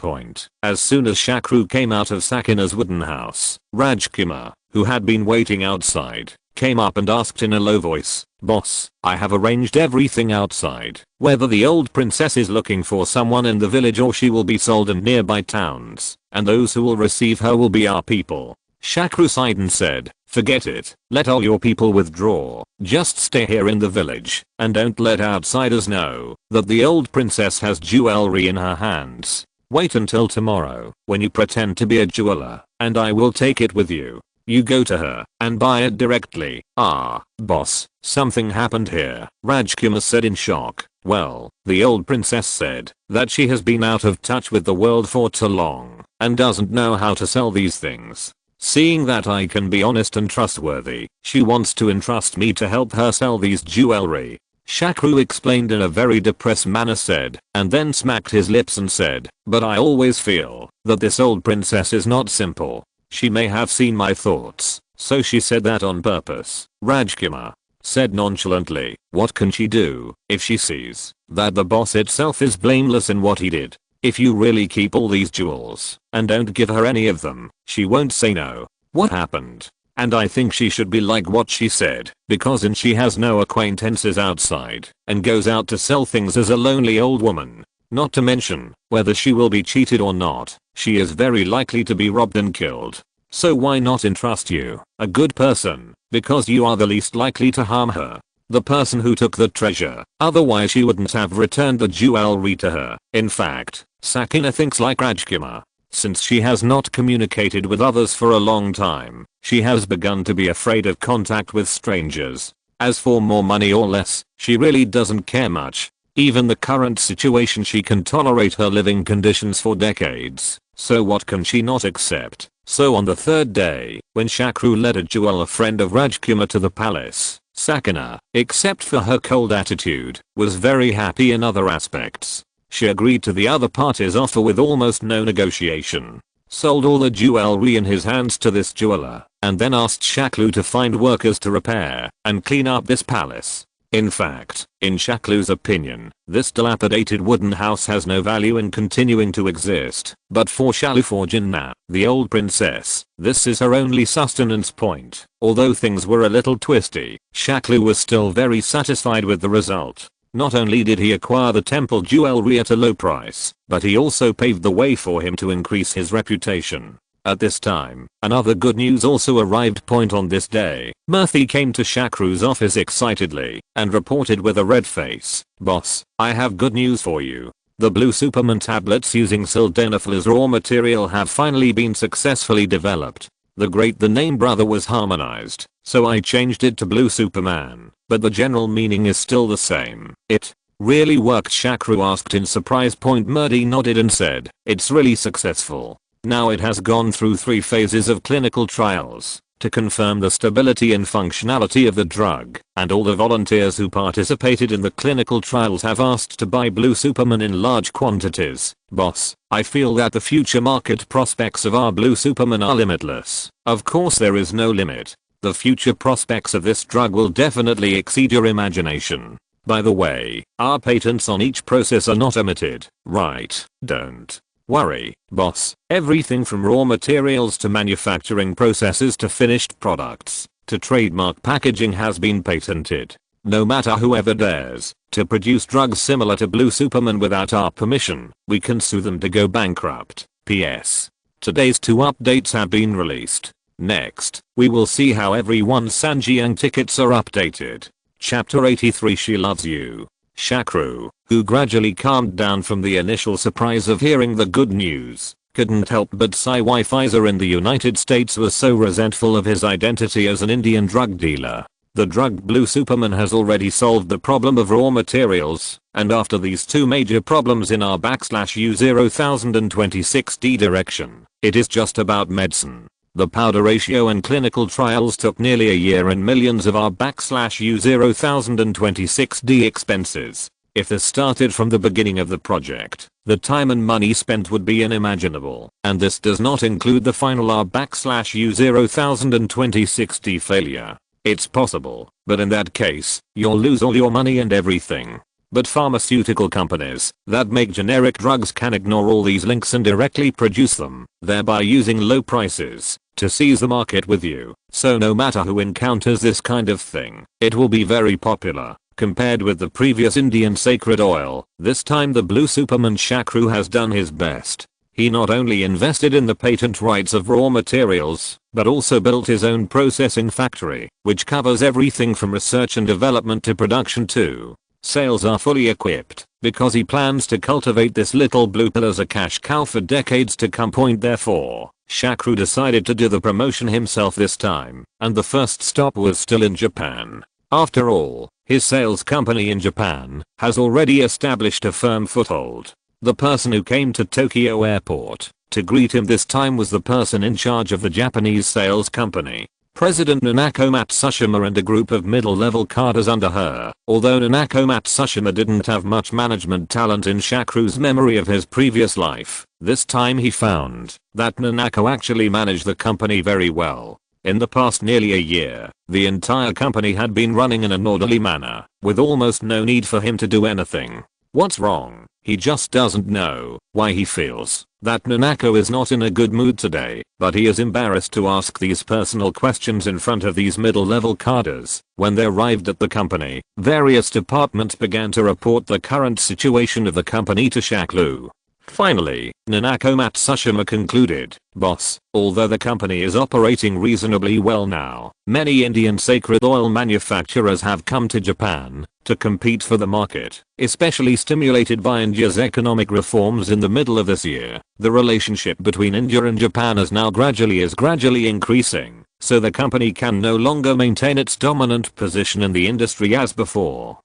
As soon as Shakru came out of Sakina's wooden house, Rajkumar, who had been waiting outside, came up and asked in a low voice, boss, I have arranged everything outside. Whether the old princess is looking for someone in the village or she will be sold in nearby towns, and those who will receive her will be our people. Shakru sighed and said, forget it, let all your people withdraw, just stay here in the village, and don't let outsiders know that the old princess has jewelry in her hands. Wait until tomorrow, when you pretend to be a jeweler, and I will take it with you. You go to her, and buy it directly. Ah, boss, something happened here, Rajkumar said in shock. Well, the old princess said that she has been out of touch with the world for too long, and doesn't know how to sell these things. Seeing that I can be honest and trustworthy, she wants to entrust me to help her sell these jewelry. Shakru explained in a very depressed manner said, and then smacked his lips and said, but I always feel that this old princess is not simple. She may have seen my thoughts, so she said that on purpose. Rajkumar said nonchalantly, what can she do if she sees that the boss itself is blameless in what he did? If you really keep all these jewels and don't give her any of them, she won't say no. What happened? And I think she should be like what she said, because she has no acquaintances outside and goes out to sell things as a lonely old woman. Not to mention, whether she will be cheated or not, she is very likely to be robbed and killed. So why not entrust you, a good person, because you are the least likely to harm her. The person who took the treasure, otherwise she wouldn't have returned the jewelry to her. In fact, Sakina thinks like Rajkumar. Since she has not communicated with others for a long time, she has begun to be afraid of contact with strangers. As for more money or less, she really doesn't care much. Even the current situation, she can tolerate her living conditions for decades, so what can she not accept? So on the third day, when Shakru led a jeweler friend of Rajkumar to the palace, Sakina, except for her cold attitude, was very happy in other aspects. She agreed to the other party's offer with almost no negotiation, sold all the jewelry in his hands to this jeweler, and then asked Shakru to find workers to repair and clean up this palace. In fact, in Shaklu's opinion, this dilapidated wooden house has no value in continuing to exist, but for Shaluforjana, the old princess, this is her only sustenance point. Although things were a little twisty, Shaklu was still very satisfied with the result. Not only did he acquire the temple jewelry at a low price, but he also paved the way for him to increase his reputation. At this time, another good news also arrived. On this day, Murthy came to Shakru's office excitedly and reported with a red face, boss, I have good news for you. The blue Superman tablets using sildenafil as raw material have finally been successfully developed. The name brother was harmonized, so I changed it to Blue Superman, but the general meaning is still the same. It really worked? Shakru asked in surprise. Murthy nodded and said, it's really successful. Now it has gone through 3 phases of clinical trials to confirm the stability and functionality of the drug, and all the volunteers who participated in the clinical trials have asked to buy Blue Superman in large quantities. Boss, I feel that the future market prospects of our Blue Superman are limitless. Of course there is no limit. The future prospects of this drug will definitely exceed your imagination. By the way, our patents on each process are not omitted, right? Don't worry, boss. Everything from raw materials to manufacturing processes to finished products to trademark packaging has been patented. No matter whoever dares to produce drugs similar to Blue Superman without our permission, we can sue them to go bankrupt. P.S. Today's 2 updates have been released. Next, we will see how everyone's Sanjiang tickets are updated. Chapter 83 She Loves You. Shakru, who gradually calmed down from the initial surprise of hearing the good news, couldn't help but sigh why Pfizer in the United States was so resentful of his identity as an Indian drug dealer. The drug Blue Superman has already solved the problem of raw materials, and after these 2 major problems in our /U0026D direction, it is just about medicine. The powder ratio and clinical trials took nearly a year and millions of our /U0026D expenses. If this started from the beginning of the project, the time and money spent would be unimaginable. And this does not include the final R /U0026D failure. It's possible, but in that case, you'll lose all your money and everything. But pharmaceutical companies that make generic drugs can ignore all these links and directly produce them, thereby using low prices to seize the market with you. So no matter who encounters this kind of thing, it will be very popular. Compared with the previous Indian sacred oil, this time the Blue Superman Shakru has done his best. He not only invested in the patent rights of raw materials, but also built his own processing factory, which covers everything from research and development to production too. Sales are fully equipped, because he plans to cultivate this little blue pill as a cash cow for decades to come. Therefore, Shakru decided to do the promotion himself this time, and the first stop was still in Japan. After all, his sales company in Japan has already established a firm foothold. The person who came to Tokyo airport to greet him this time was the person in charge of the Japanese sales company, President Nanako Matsushima, and a group of middle-level cadres under her. Although Nanako Matsushima didn't have much management talent in Shakru's memory of his previous life, this time he found that Nanako actually managed the company very well. In the past nearly a year, the entire company had been running in an orderly manner, with almost no need for him to do anything. What's wrong? He just doesn't know why he feels that Nanako is not in a good mood today, but he is embarrassed to ask these personal questions in front of these middle-level cadres. When they arrived at the company, various departments began to report the current situation of the company to Shakru. Finally, Nanako Matsushima concluded, "Boss, although the company is operating reasonably well now, many Indian sacred oil manufacturers have come to Japan to compete for the market, especially stimulated by India's economic reforms in the middle of this year. The relationship between India and Japan is gradually increasing, so the company can no longer maintain its dominant position in the industry as before.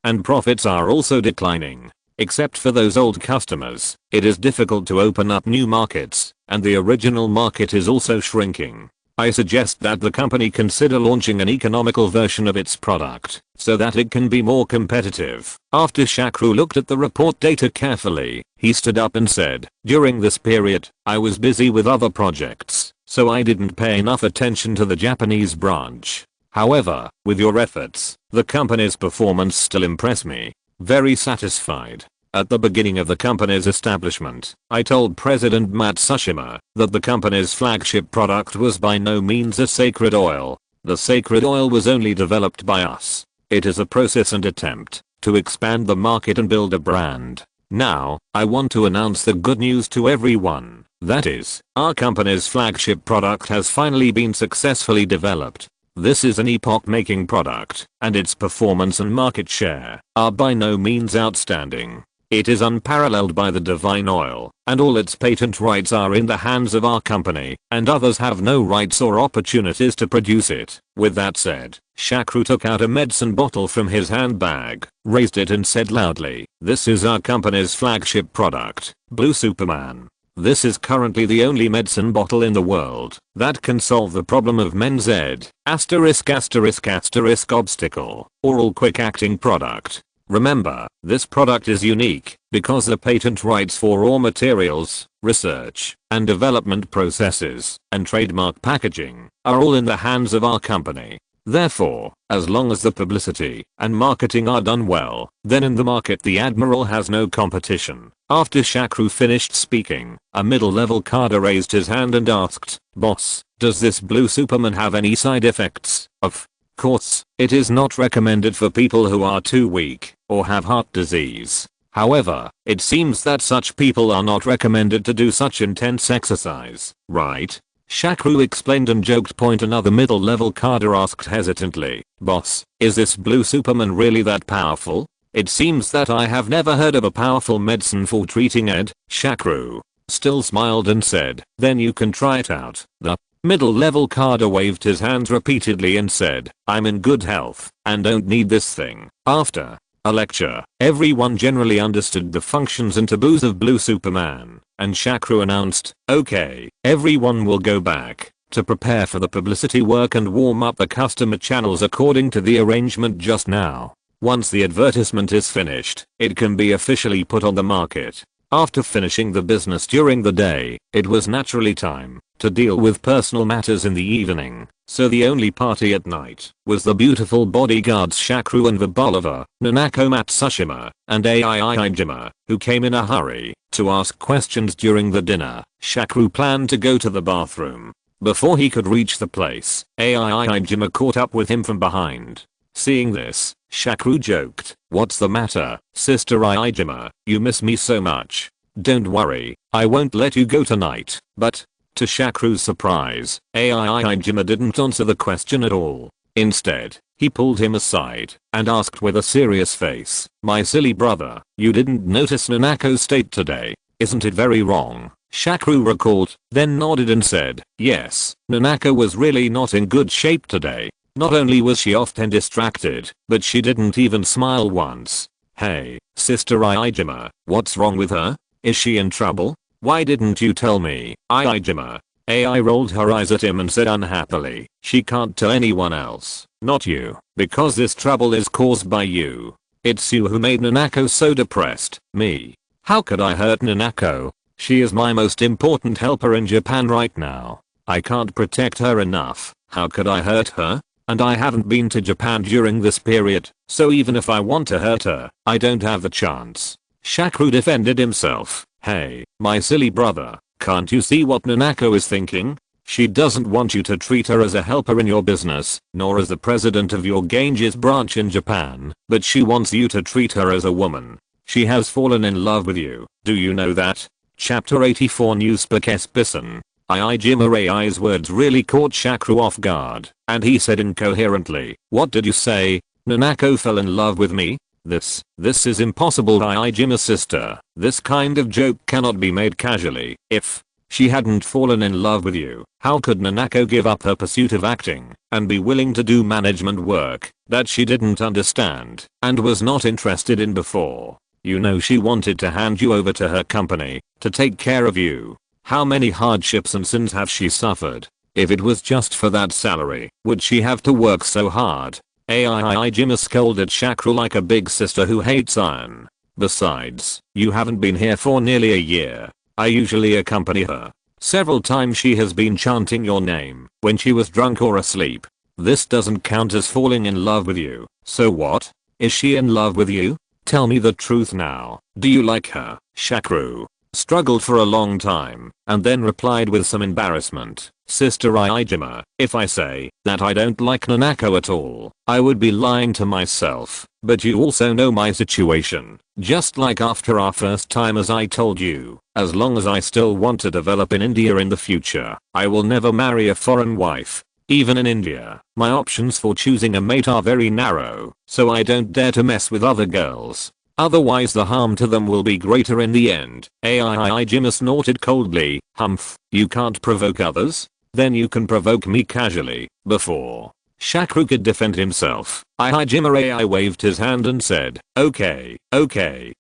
And profits are also declining. Except for those old customers, it is difficult to open up new markets, and the original market is also shrinking. I suggest that the company consider launching an economical version of its product, so that it can be more competitive." After Shakru looked at the report data carefully, he stood up and said, "During this period, I was busy with other projects, so I didn't pay enough attention to the Japanese branch. However, with your efforts, the company's performance still impressed me. Very satisfied. At the beginning of the company's establishment, I told President Matsushima that the company's flagship product was by no means a sacred oil. The sacred oil was only developed by us. It is a process and attempt to expand the market and build a brand. Now, I want to announce the good news to everyone. That is, our company's flagship product has finally been successfully developed. This is an epoch-making product, and its performance and market share are by no means outstanding. It is unparalleled by the divine oil, and all its patent rights are in the hands of our company, and others have no rights or opportunities to produce it." With that said, Shakru took out a medicine bottle from his handbag, raised it and said loudly, "This is our company's flagship product, Blue Superman. This is currently the only medicine bottle in the world that can solve the problem of men's obstacle, oral quick-acting product. Remember, this product is unique because the patent rights for raw materials, research and development processes, and trademark packaging are all in the hands of our company. Therefore, as long as the publicity and marketing are done well, then in the market the Admiral has no competition. After Shakru finished speaking, a middle-level cadre raised his hand and asked, "Boss, does this blue Superman have any side effects?" Of course, it is not recommended for people who are too weak or have heart disease. However, it seems that such people are not recommended to do such intense exercise, right? Shakru explained and joked. Another middle-level cadre asked hesitantly, "Boss, is this blue Superman really that powerful? It seems that I have never heard of a powerful medicine for treating Ed." Shakru still smiled and said, "Then you can try it out." The middle-level cadre waved his hands repeatedly and said, "I'm in good health and don't need this thing." After a lecture, everyone generally understood the functions and taboos of Blue Superman, and Shakru announced, "Okay, everyone will go back to prepare for the publicity work and warm up the customer channels according to the arrangement just now. Once the advertisement is finished, it can be officially put on the market." After finishing the business during the day, it was naturally time to deal with personal matters in the evening, so the only party at night was the beautiful bodyguards Shakru and Vibolova, Nanako Matsushima, and Aijima, who came in a hurry to ask questions during the dinner. Shakru planned to go to the bathroom. Before he could reach the place, Aijima caught up with him from behind. Seeing this, Shakru joked, "What's the matter, Sister Aijima? You miss me so much." "Don't worry, I won't let you go tonight." But to Shakru's surprise, Aijima didn't answer the question at all. Instead, he pulled him aside and asked with a serious face, "My silly brother, you didn't notice Nanako's state today? Isn't it very wrong?" Shakru recalled, then nodded and said, "Yes, Nanako was really not in good shape today. Not only was she often distracted, but she didn't even smile once." "Hey, Sister Aijima, what's wrong with her? Is she in trouble? Why didn't you tell me?" Aijima. Ai rolled her eyes at him and said unhappily, "She can't tell anyone else, not you, because this trouble is caused by you. It's you who made Nanako so depressed." "Me? How could I hurt Nanako? She is my most important helper in Japan right now. I can't protect her enough. How could I hurt her? And I haven't been to Japan during this period, so even if I want to hurt her, I don't have the chance." Shakru defended himself. "Hey, my silly brother, can't you see what Nanako is thinking? She doesn't want you to treat her as a helper in your business, nor as the president of your Ganges branch in Japan, but she wants you to treat her as a woman. She has fallen in love with you. Do you know that?" Chapter 84 Newsperkespissen. Aijima's words really caught Shakru off guard, and he said incoherently, "What did you say? Nanako fell in love with me? This is impossible, Aijima's sister. This kind of joke cannot be made casually. If she hadn't fallen in love with you, how could Nanako give up her pursuit of acting and be willing to do management work that she didn't understand and was not interested in before? You know she wanted to hand you over to her company to take care of you. How many hardships and sins have she suffered? If it was just for that salary, would she have to work so hard?" Aijima scolded Shakru like a big sister who hates iron. "Besides, you haven't been here for nearly a year. I usually accompany her. Several times she has been chanting your name when she was drunk or asleep. This doesn't count as falling in love with you. So what? Is she in love with you? Tell me the truth now. Do you like her?" Shakru struggled for a long time and then replied with some embarrassment, "Sister Aijima, if I say that I don't like Nanako at all, I would be lying to myself. But you also know my situation. Just like after our first time, as I told you, as long as I still want to develop in India in the future, I will never marry a foreign wife. Even in India, my options for choosing a mate are very narrow, so I don't dare to mess with other girls. Otherwise the harm to them will be greater in the end." Aijima snorted coldly, "Humph, you can't provoke others? Then you can provoke me casually." Before Shakru could defend himself, Aijima waved his hand and said, okay,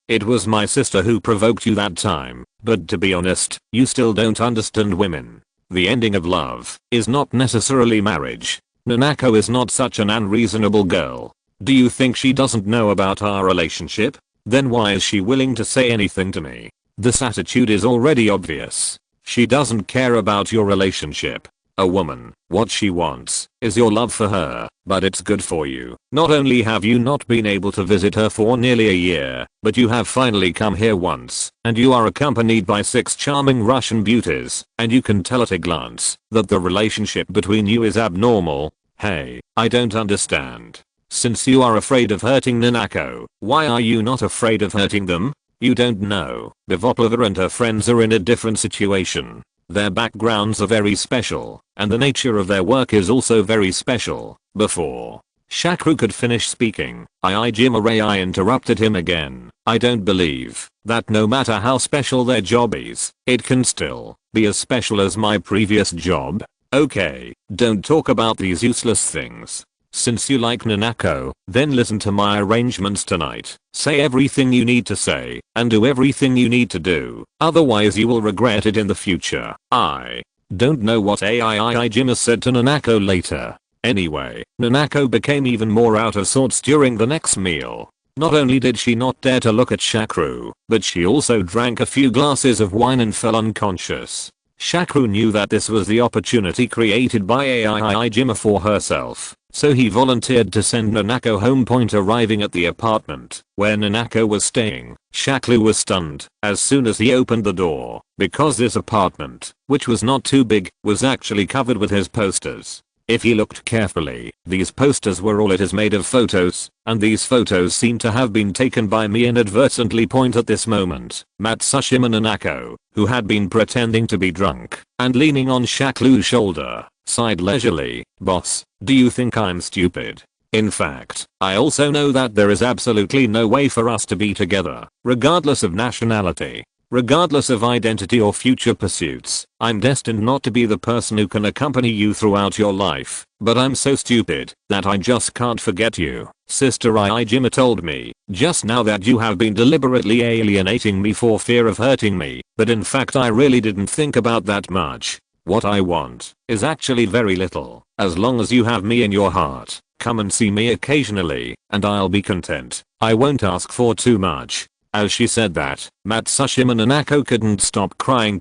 it was my sister who provoked you that time, but to be honest, you still don't understand women. The ending of love is not necessarily marriage. Nanako is not such an unreasonable girl. Do you think she doesn't know about our relationship? Then why is she willing to say anything to me? This attitude is already obvious. She doesn't care about your relationship. A woman, what she wants, is your love for her, but it's good for you. Not only have you not been able to visit her for nearly a year, but you have finally come here once, and you are accompanied by 6 charming Russian beauties, and you can tell at a glance that the relationship between you is abnormal. Hey, I don't understand. Since you are afraid of hurting Nanako, why are you not afraid of hurting them? You don't know, Bivoplava and her friends are in a different situation. Their backgrounds are very special, and the nature of their work is also very special. Before Shakru could finish speaking, I interrupted him again. I don't believe that no matter how special their job is, it can still be as special as my previous job. Okay, don't talk about these useless things. Since you like Nanako, then listen to my arrangements tonight. Say everything you need to say, and do everything you need to do, otherwise you will regret it in the future. I don't know what Jima said to Nanako later. Anyway, Nanako became even more out of sorts during the next meal. Not only did she not dare to look at Shakru, but she also drank a few glasses of wine and fell unconscious. Shakru knew that this was the opportunity created by Jima for herself, so he volunteered to send Nanako home. Arriving at the apartment where Nanako was staying, Shakru was stunned as soon as he opened the door, because this apartment, which was not too big, was actually covered with his posters. If he looked carefully, these posters were all it is made of photos, and these photos seem to have been taken by me inadvertently. At this moment, Matsushima Nanako, who had been pretending to be drunk and leaning on Shakru's shoulder, sighed leisurely. Boss, do you think I'm stupid? In fact, I also know that there is absolutely no way for us to be together, regardless of nationality. Regardless of identity or future pursuits, I'm destined not to be the person who can accompany you throughout your life, but I'm so stupid that I just can't forget you. Sister Iijima told me just now that you have been deliberately alienating me for fear of hurting me, but in fact I really didn't think about that much. What I want is actually very little. As long as you have me in your heart, come and see me occasionally, and I'll be content. I won't ask for too much. As she said that, Matsushima Nanako couldn't stop crying.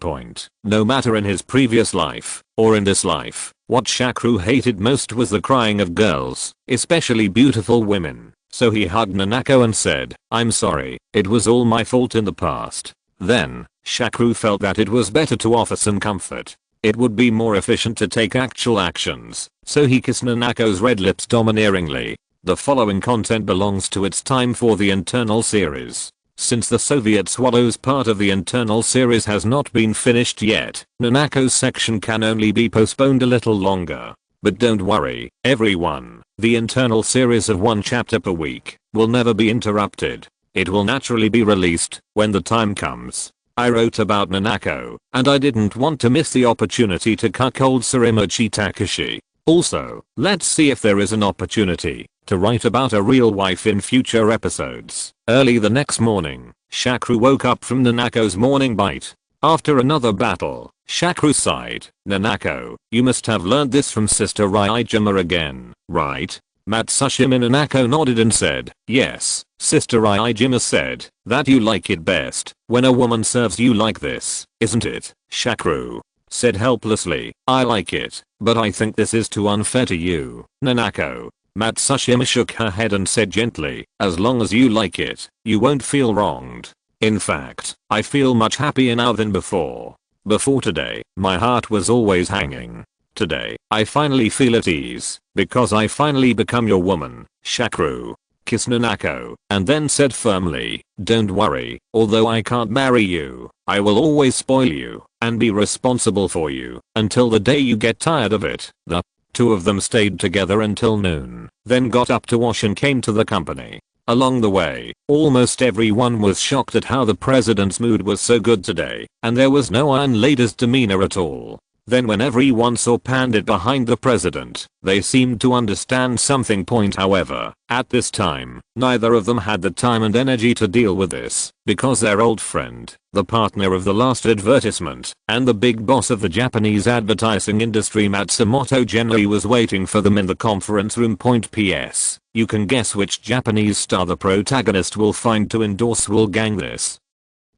No matter in his previous life, or in this life, what Shakru hated most was the crying of girls, especially beautiful women. So he hugged Nanako and said, I'm sorry, it was all my fault in the past. Then, Shakru felt that it was better to offer some comfort. It would be more efficient to take actual actions, so he kissed Nanako's red lips domineeringly. The following content belongs to It's Time for the Internal series. Since the Soviet Swallows part of the internal series has not been finished yet, Nanako's section can only be postponed a little longer. But don't worry, everyone, the internal series of 1 chapter per week will never be interrupted. It will naturally be released when the time comes. I wrote about Nanako, and I didn't want to miss the opportunity to cuckold Surimachi Takashi. Also, let's see if there is an opportunity to write about a real wife in future episodes. Early the next morning, Shakru woke up from Nanako's morning bite. After another battle, Shakru sighed. Nanako, you must have learned this from Sister Iijima again, right? Matsushima Nanako nodded and said, yes, Sister Iijima said that you like it best when a woman serves you like this, isn't it? Shakru said helplessly, I like it, but I think this is too unfair to you, Nanako. Matsushima shook her head and said gently, as long as you like it, you won't feel wronged. In fact, I feel much happier now than before. Before today, my heart was always hanging. Today, I finally feel at ease, because I finally become your woman. Shakru kissed Nanako, and then said firmly, don't worry, although I can't marry you, I will always spoil you, and be responsible for you, until the day you get tired of it. The two of them stayed together until noon, then got up to wash and came to the company. Along the way, almost everyone was shocked at how the president's mood was so good today, and there was no iron lady's demeanor at all. Then when everyone saw Pandit behind the president, they seemed to understand something. However, at this time, neither of them had the time and energy to deal with this, because their old friend, the partner of the last advertisement, and the big boss of the Japanese advertising industry Matsumoto Genri was waiting for them in the conference room. P.S. You can guess which Japanese star the protagonist will find to endorse Wool Gang this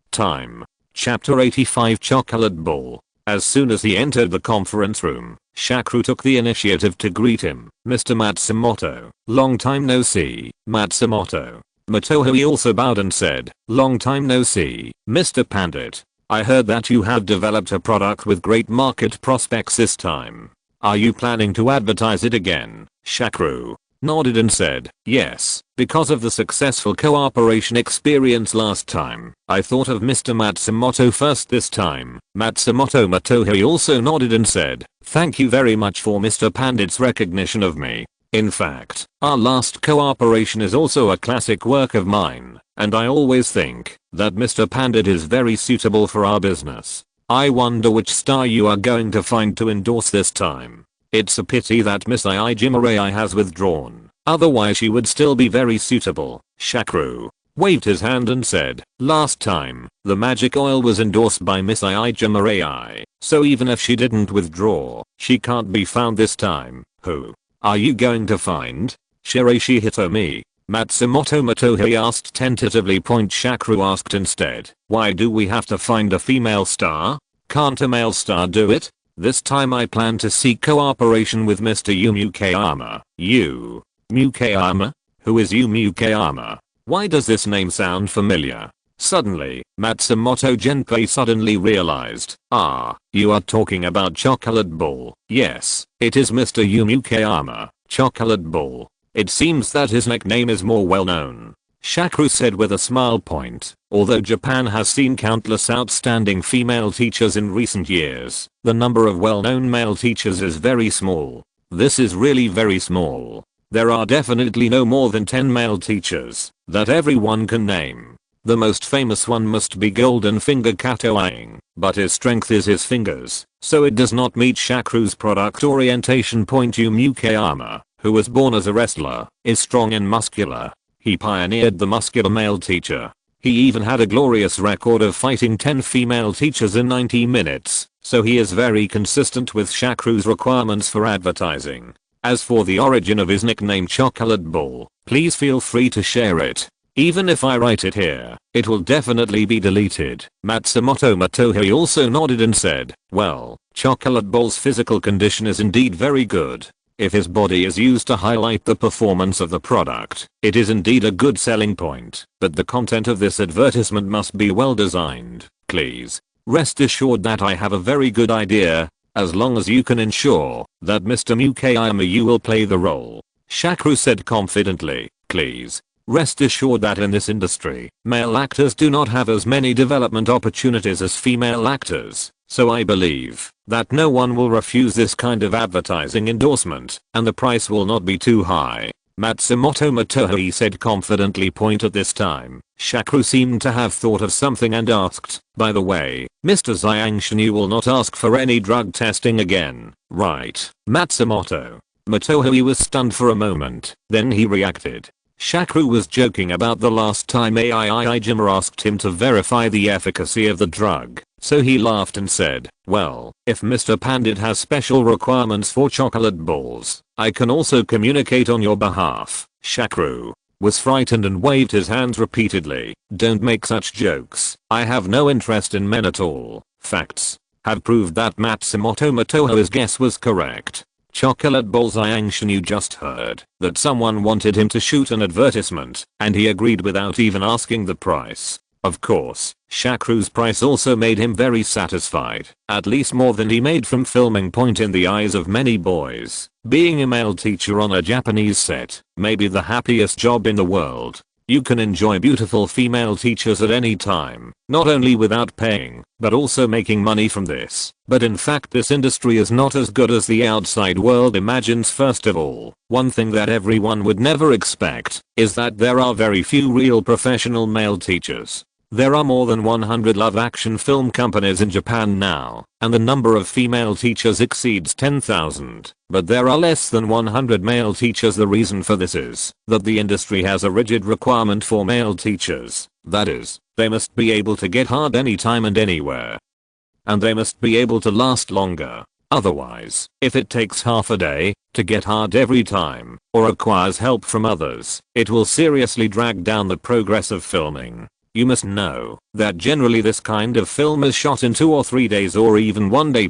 time. Chapter 85 Chocolate Ball. As soon as he entered the conference room, Shakru took the initiative to greet him. "Mr. Matsumoto, long time no see, Matsumoto." Motohoi also bowed and said, "Long time no see, Mr. Pandit. I heard that you have developed a product with great market prospects this time. Are you planning to advertise it again?" Shakru nodded and said, "Yes, because of the successful cooperation experience last time. I thought of Mr. Matsumoto first this time." Matsumoto Motohoi also nodded and said, "Thank you very much for Mr. Pandit's recognition of me. In fact, our last cooperation is also a classic work of mine, and I always think that Mr. Pandit is very suitable for our business. I wonder which star you are going to find to endorse this time. It's a pity that Miss Iijimarai has withdrawn, otherwise she would still be very suitable." Shakru waved his hand and said, "Last time, the magic oil was endorsed by Miss Iijimarai, so even if she didn't withdraw, she can't be found this time. Who are you going to find?" "Shiraishi Hitomi." Matsumoto Motohoi asked tentatively. Shakru asked instead, "Why do we have to find a female star? Can't a male star do it? This time I plan to seek cooperation with Mr. Yu Mukayama." "Yu Mukayama? Who is Yu Mukayama? Why does this name sound familiar?" Suddenly, Matsumoto Genpei suddenly realized, you are talking about Chocolate Ball." "Yes, it is Mr. Yu Mukayama, Chocolate Ball. It seems that his nickname is more well known," Shakru said with a smile. Although Japan has seen countless outstanding female teachers in recent years, the number of well-known male teachers is very small. This is really very small. There are definitely no more than 10 male teachers that everyone can name. The most famous one must be Golden Finger Kato Aing, but his strength is his fingers, so it does not meet Shakru's product orientation. Yu Mukayama, who was born as a wrestler, is strong and muscular. He pioneered the muscular male teacher. He even had a glorious record of fighting 10 female teachers in 90 minutes, so he is very consistent with Shakru's requirements for advertising. As for the origin of his nickname Chocolate Ball, please feel free to share it. Even if I write it here, it will definitely be deleted." Matsumoto Motohoi also nodded and said, "Well, Chocolate Ball's physical condition is indeed very good. If his body is used to highlight the performance of the product, it is indeed a good selling point, but the content of this advertisement must be well designed. Please rest assured that I have a very good idea, as long as you can ensure that Mr. Mukayama you will play the role." Shakru said confidently, "Please rest assured that in this industry, male actors do not have as many development opportunities as female actors. So I believe that no one will refuse this kind of advertising endorsement, and the price will not be too high." Matsumoto Motohoi said confidently. At this time, Shakru seemed to have thought of something and asked, "By the way, Mr. Zyangshin, you will not ask for any drug testing again, right?" Matsumoto Motohoi was stunned for a moment, then he reacted. Shakru was joking about the last time Aijima asked him to verify the efficacy of the drug, so he laughed and said, "Well, if Mr. Pandit has special requirements for chocolate balls, I can also communicate on your behalf." Shakru was frightened and waved his hands repeatedly. "Don't make such jokes. I have no interest in men at all." Facts have proved that Matsumoto Motohoi's guess was correct. Chocolate balls. You just heard that someone wanted him to shoot an advertisement, and he agreed without even asking the price. Of course, Shakru's price also made him very satisfied, at least more than he made from filming. In the eyes of many boys, being a male teacher on a Japanese set may be the happiest job in the world. You can enjoy beautiful female teachers at any time, not only without paying, but also making money from this. But in fact this industry is not as good as the outside world imagines. First of all, one thing that everyone would never expect is that there are very few real professional male teachers. There are more than 100 live action film companies in Japan now, and the number of female teachers exceeds 10,000, but there are less than 100 male teachers. The reason for this is that the industry has a rigid requirement for male teachers. That is, they must be able to get hard anytime and anywhere. And they must be able to last longer. Otherwise, if it takes half a day to get hard every time, or requires help from others, it will seriously drag down the progress of filming. You must know that generally this kind of film is shot in 2 or 3 days or even 1 day.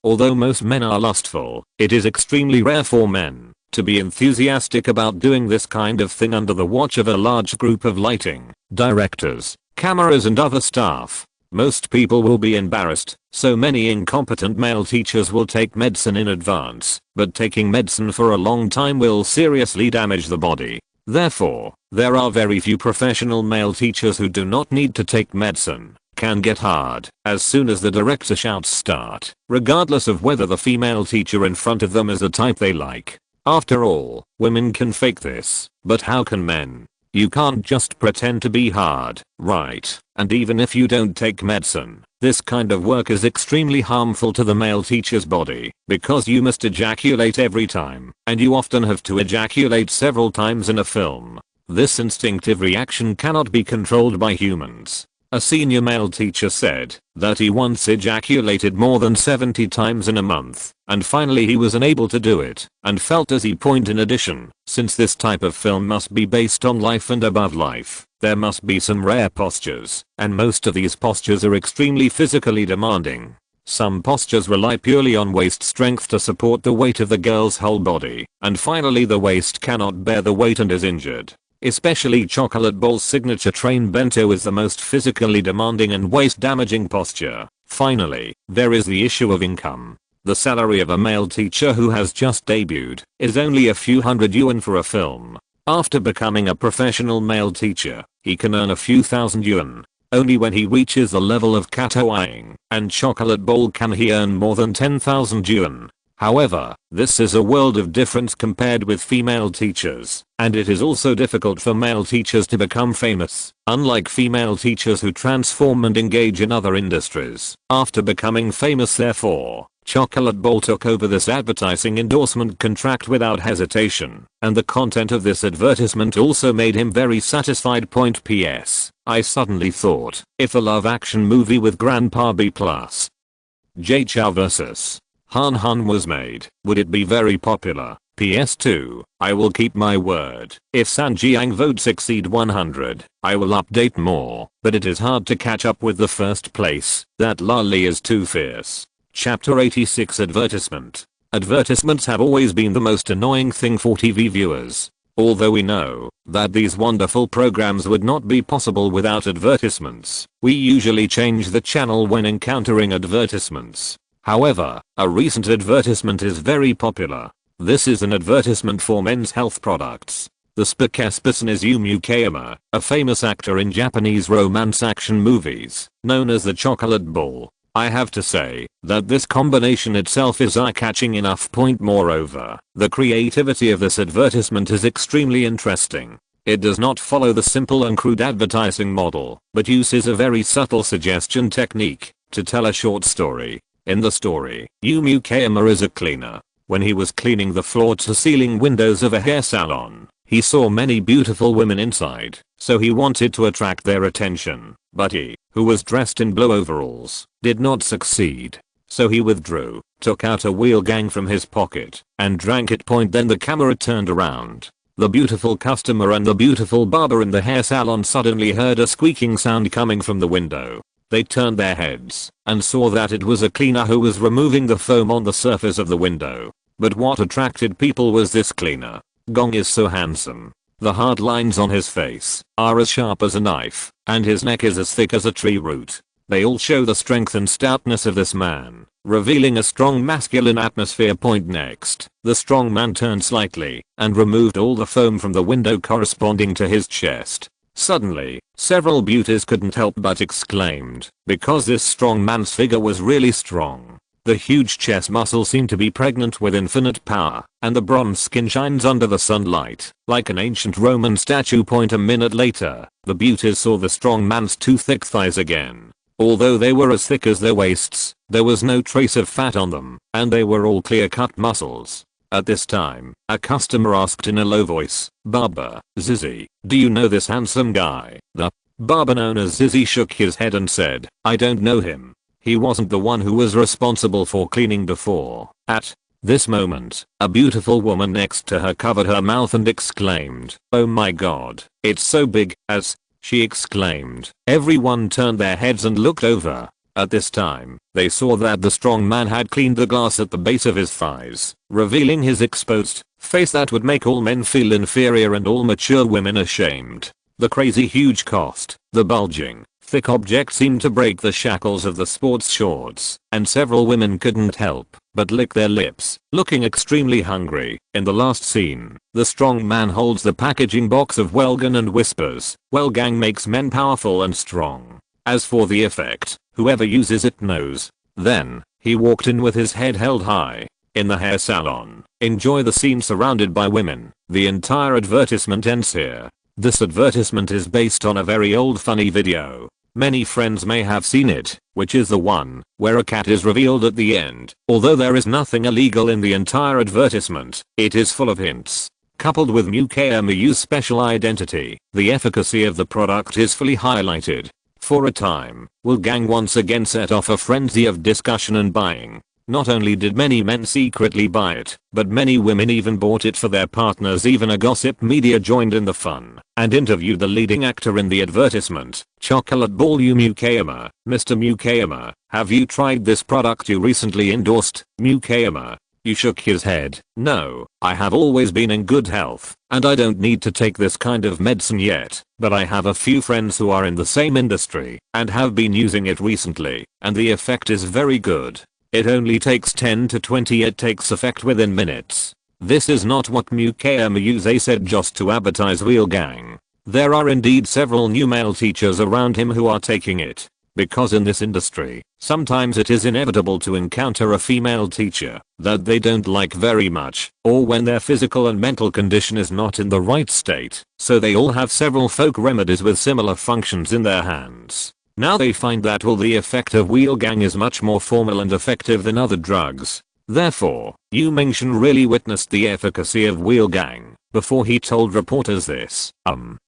Although most men are lustful, it is extremely rare for men to be enthusiastic about doing this kind of thing under the watch of a large group of lighting, directors, cameras and other staff. Most people will be embarrassed, so many incompetent male teachers will take medicine in advance, but taking medicine for a long time will seriously damage the body. Therefore, there are very few professional male teachers who do not need to take medicine, can get hard as soon as the director shouts start, regardless of whether the female teacher in front of them is the type they like. After all, women can fake this, but how can men? You can't just pretend to be hard, right? And even if you don't take medicine, this kind of work is extremely harmful to the male teacher's body, because you must ejaculate every time, and you often have to ejaculate several times in a film. This instinctive reaction cannot be controlled by humans. A senior male teacher said that he once ejaculated more than 70 times in a month, and finally he was unable to do it, and felt as he point in addition, since this type of film must be based on life and above life, there must be some rare postures, and most of these postures are extremely physically demanding. Some postures rely purely on waist strength to support the weight of the girl's whole body, and finally the waist cannot bear the weight and is injured. Especially Chocolate Bowl's signature train bento is the most physically demanding and waist damaging posture. Finally, there is the issue of income. The salary of a male teacher who has just debuted is only a few hundred yuan for a film. After becoming a professional male teacher, he can earn a few thousand yuan. Only when he reaches the level of Katoing and Chocolate Bowl can he earn more than 10,000 yuan. However, this is a world of difference compared with female teachers, and it is also difficult for male teachers to become famous, unlike female teachers who transform and engage in other industries. After becoming famous therefore, Chocolate Bowl took over this advertising endorsement contract without hesitation, and the content of this advertisement also made him very satisfied. P.S. I suddenly thought, if a love action movie with Grandpa B+, J Chow vs. Han Han was made, would it be very popular? PS2, I will keep my word. If Sanjiang votes exceed 100, I will update more, but it is hard to catch up with the first place. That lolly is too fierce. Chapter 86 Advertisement. Advertisements have always been the most annoying thing for TV viewers. Although we know that these wonderful programs would not be possible without advertisements, we usually change the channel when encountering advertisements. However, a recent advertisement is very popular. This is an advertisement for men's health products. The spokesperson is Yu Kayama, a famous actor in Japanese romance action movies, known as the Chocolate Bowl. I have to say that this combination itself is eye-catching enough. Moreover, the creativity of this advertisement is extremely interesting. It does not follow the simple and crude advertising model, but uses a very subtle suggestion technique to tell a short story. In the story, Yu Kayama is a cleaner. When he was cleaning the floor-to-ceiling windows of a hair salon, he saw many beautiful women inside, so he wanted to attract their attention. But he, who was dressed in blue overalls, did not succeed. So he withdrew, took out a wheel gang from his pocket, and drank it. Then the camera turned around. The beautiful customer and the beautiful barber in the hair salon suddenly heard a squeaking sound coming from the window. They turned their heads and saw that it was a cleaner who was removing the foam on the surface of the window. But what attracted people was this cleaner. Gong is so handsome. The hard lines on his face are as sharp as a knife, and his neck is as thick as a tree root. They all show the strength and stoutness of this man, revealing a strong masculine atmosphere. Next, the strong man turned slightly and removed all the foam from the window corresponding to his chest. Suddenly, several beauties couldn't help but exclaimed, because this strong man's figure was really strong. The huge chest muscle seemed to be pregnant with infinite power, and the bronze skin shines under the sunlight, like an ancient Roman statue. A minute later, the beauties saw the strong man's two thick thighs again. Although they were as thick as their waists, there was no trace of fat on them, and they were all clear-cut muscles. At this time, a customer asked in a low voice, "Barber, Zizzy, do you know this handsome guy?" The barber known as Zizzy shook his head and said, "I don't know him. He wasn't the one who was responsible for cleaning before." At this moment, a beautiful woman next to her covered her mouth and exclaimed, "Oh my god, it's so big," as she exclaimed. Everyone turned their heads and looked over. At this time, they saw that the strong man had cleaned the glass at the base of his thighs, revealing his exposed face that would make all men feel inferior and all mature women ashamed. The crazy huge cost, the bulging, thick object seemed to break the shackles of the sports shorts, and several women couldn't help but lick their lips, looking extremely hungry. In the last scene, the strong man holds the packaging box of Wellgun and whispers, "Well gang makes men powerful and strong. As for the effect, whoever uses it knows." Then, he walked in with his head held high. In the hair salon, enjoy the scene surrounded by women. The entire advertisement ends here. This advertisement is based on a very old funny video. Many friends may have seen it, which is the one where a cat is revealed at the end. Although there is nothing illegal in the entire advertisement, it is full of hints. Coupled with Mukayama's special identity, the efficacy of the product is fully highlighted. For a time, Will Gang once again set off a frenzy of discussion and buying. Not only did many men secretly buy it, but many women even bought it for their partners. Even a gossip media joined in the fun and interviewed the leading actor in the advertisement. Chocolate Ball Mukayama, Mr. Mukayama, have you tried this product you recently endorsed? Mukayama, you shook his head. No, I have always been in good health, and I don't need to take this kind of medicine yet, but I have a few friends who are in the same industry and have been using it recently, and the effect is very good. It only takes 10 to 20. It takes effect within minutes. This is not what Mukayama said just to advertise Will Gang. There are indeed several new male teachers around him who are taking it. Because in this industry, sometimes it is inevitable to encounter a female teacher that they don't like very much, or when their physical and mental condition is not in the right state, so they all have several folk remedies with similar functions in their hands. Now they find that the effect of Will Gang is much more formal and effective than other drugs. Therefore, Yu Mingxian really witnessed the efficacy of Will Gang before he told reporters this.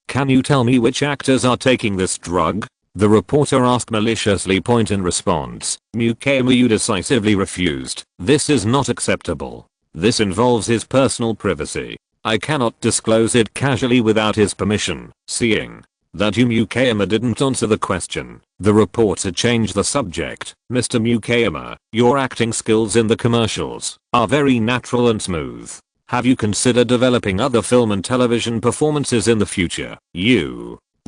Can you tell me which actors are taking this drug? The reporter asked maliciously. Point in response, Mukayama decisively refused. This is not acceptable. This involves his personal privacy. I cannot disclose it casually without his permission. Seeing that Mukayama didn't answer the question, the reporter changed the subject. Mr. Mukayama, your acting skills in the commercials are very natural and smooth. Have you considered developing other film and television performances in the future?